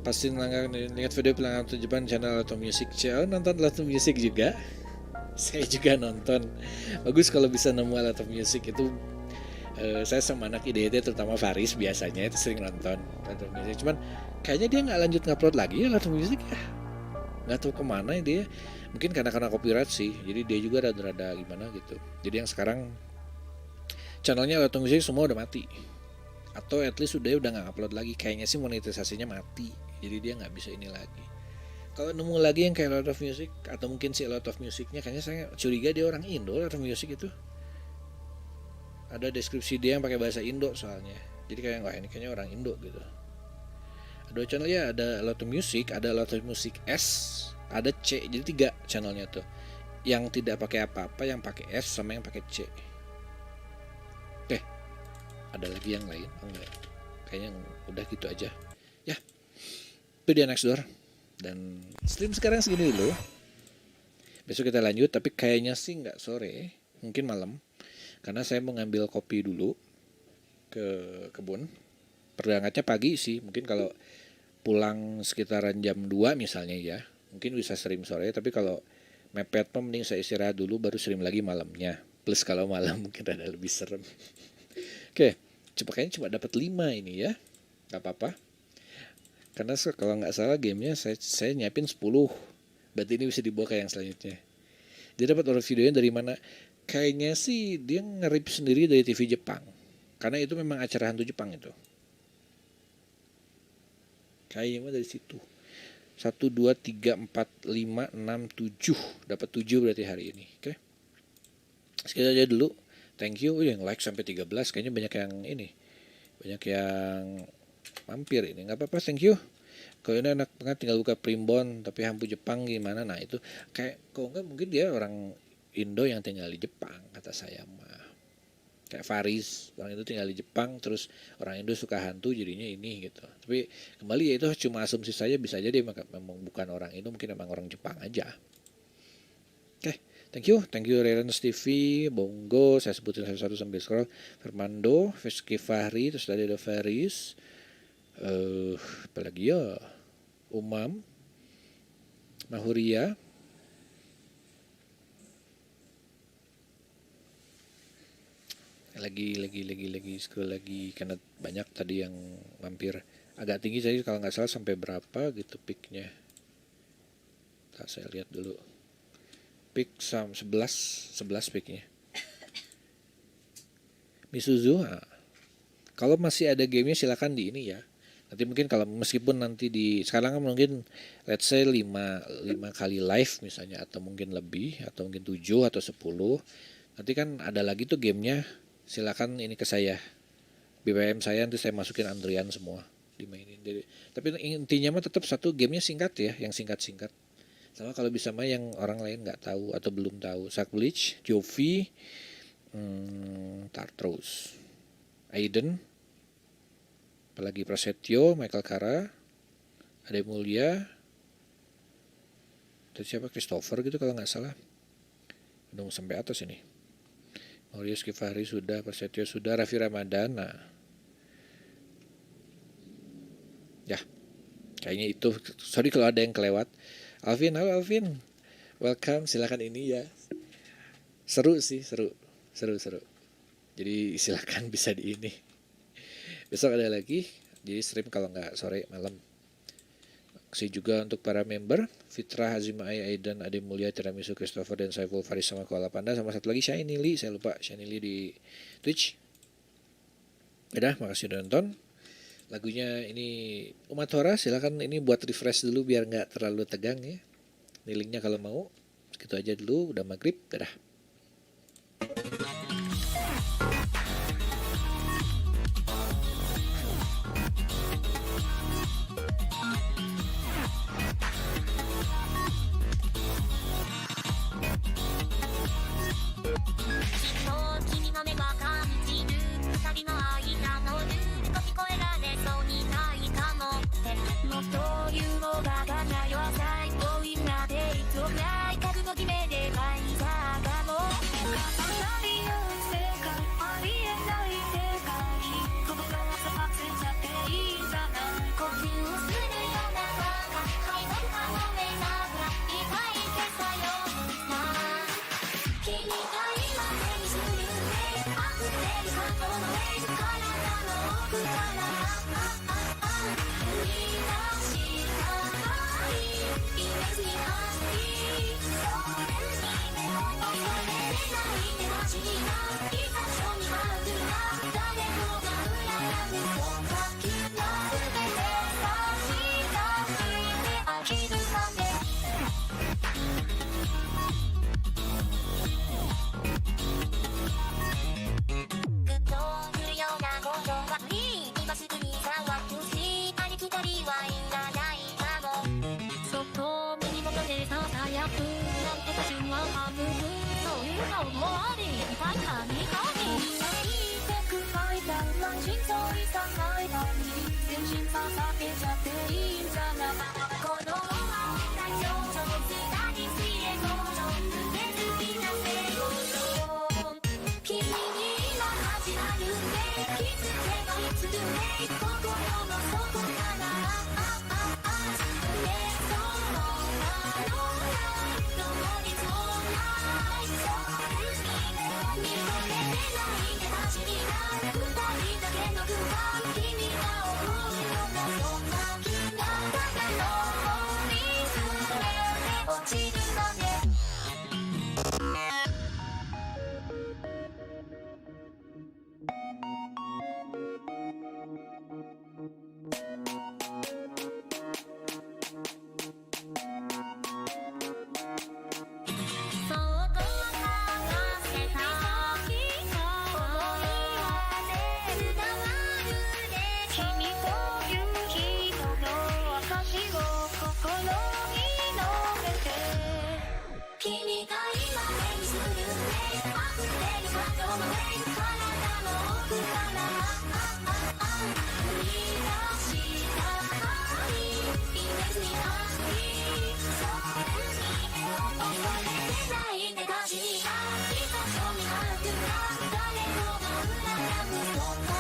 Pasti lihat video pelanggan Jepang channel atau music channel, nonton Alat Music juga. Saya juga nonton. Bagus kalau bisa nemu Alat Music itu. Saya sama anak IDT terutama Faris biasanya itu sering nonton Alat Music. Cuman kayaknya dia nggak lanjut ngupload lagi Alat Music ya. Nggak tahu kemana dia, mungkin karena copyright sih, jadi dia juga rada-rada gimana gitu. Jadi yang sekarang channelnya Alat Musik semua udah mati, atau at least udah nggak upload lagi. Kayaknya sih monetisasinya mati, jadi dia nggak bisa ini lagi. Kalau nemu lagi yang kayak Lot of Music atau mungkin si Lot of Musicnya, kayaknya saya curiga dia orang Indo. Lot of Music itu ada deskripsi dia yang pakai bahasa Indo soalnya. Jadi kayak wah ini kayaknya orang Indo gitu. Dua channelnya ada Lot of Music, ada Lot of Music S, ada C. Jadi 3 channelnya tuh. Yang tidak pakai apa-apa, yang pakai S sama yang pakai C. Oke. Ada lagi yang lain? Oh enggak. Kayaknya udah gitu aja. Ya. Itu dia next door. Dan stream sekarang segini dulu. Besok kita lanjut, tapi kayaknya sih nggak sore, mungkin malam. Karena saya mau ngambil kopi dulu ke kebun. Berangkatnya pagi sih, mungkin kalau pulang sekitaran jam 2 misalnya ya, mungkin bisa stream sore, tapi kalau mepet mending saya istirahat dulu baru stream lagi malamnya. Plus kalau malam mungkin ada lebih serem. Oke, kayaknya cuma dapat 5 ini ya. Gak apa-apa. Karena kalau nggak salah gamenya saya nyiapin 10. Berarti ini bisa dibawa ke yang selanjutnya. Dia dapat orang videonya dari mana? Kayaknya sih dia nge-rip sendiri dari TV Jepang. Karena itu memang acara hantu Jepang itu. Kayaknya dari situ. 1, 2, 3, 4, 5, 6, 7. Dapat 7 berarti hari ini. Oke. Sekian aja dulu. Thank you. Yang like sampai 13. Kayaknya banyak yang ini. Banyak yang mampir ini. Gak apa-apa, thank you. Kalau ini anak banget tinggal buka primbon. Tapi hantu Jepang gimana. Nah itu kayak kalau enggak mungkin dia orang Indo yang tinggal di Jepang. Kata saya mah. Kayak Faris, orang itu tinggal di Jepang, terus orang Indo suka hantu jadinya ini gitu. Tapi kembali ya itu cuma asumsi saya, bisa aja dia memang bukan orang Indo, mungkin memang orang Jepang aja. Oke, thank you Rerens TV, Bongo, saya sebutin satu-satu sambil scroll. Fernando, Veski Fahri, terus tadi ada Faris, apalagi ya, Umam, Mahuria. Lagi scroll lagi karena banyak tadi yang mampir agak tinggi jadi kalau nggak salah sampai berapa gitu peaknya. Saya lihat dulu peak 11 peaknya. Misuzu, kalau masih ada gamenya silakan di ini ya. Nanti mungkin kalau meskipun nanti di sekarang kan mungkin let's say 5 kali live misalnya atau mungkin lebih atau mungkin 7 atau 10. Nanti kan ada lagi tuh gamenya. Silakan ini ke saya, BBM saya nanti saya masukin antrian semua dimainin. Jadi, tapi intinya mah tetap satu gamenya singkat ya, yang singkat. Sama kalau bisa mah yang orang lain nggak tahu atau belum tahu. Sack Bleach, Jovi, Tartrose, Aiden, apalagi Prasetyo, Michael Kara, Ade Mulia, terus siapa Christopher gitu kalau nggak salah. Udah sampai atas ini. Maurius Kifari sudah, Prasetyo sudah, Raffi Ramadana. Ya, kayaknya itu. Sorry kalau ada yang kelewat. Halo Alvin. Welcome, silakan ini ya. Seru sih, seru. Jadi silakan bisa di ini. Besok ada lagi, jadi stream kalau nggak sore malam. Kasih juga untuk para member Fitra, Hazimai, Aidan, Ade Mulia, Tiramisu, Christopher, dan Saiful Faris sama Koala Panda. Sama satu lagi Shiny Lee, saya lupa Shiny Lee di Twitch. Udah, makasih udah nonton. Lagunya ini Umat Hora, silakan ini buat refresh dulu biar nggak terlalu tegang ya. Ini linknya kalau mau. Segitu aja dulu, udah maghrib, dadah. Good は何々見てく間満身創痍さ間に全身捧げちゃっていいんじゃないこの大上々下に水泳の上手で好きな成功君に今始まるね気づけばいつで心の底から誰もが羨むそんな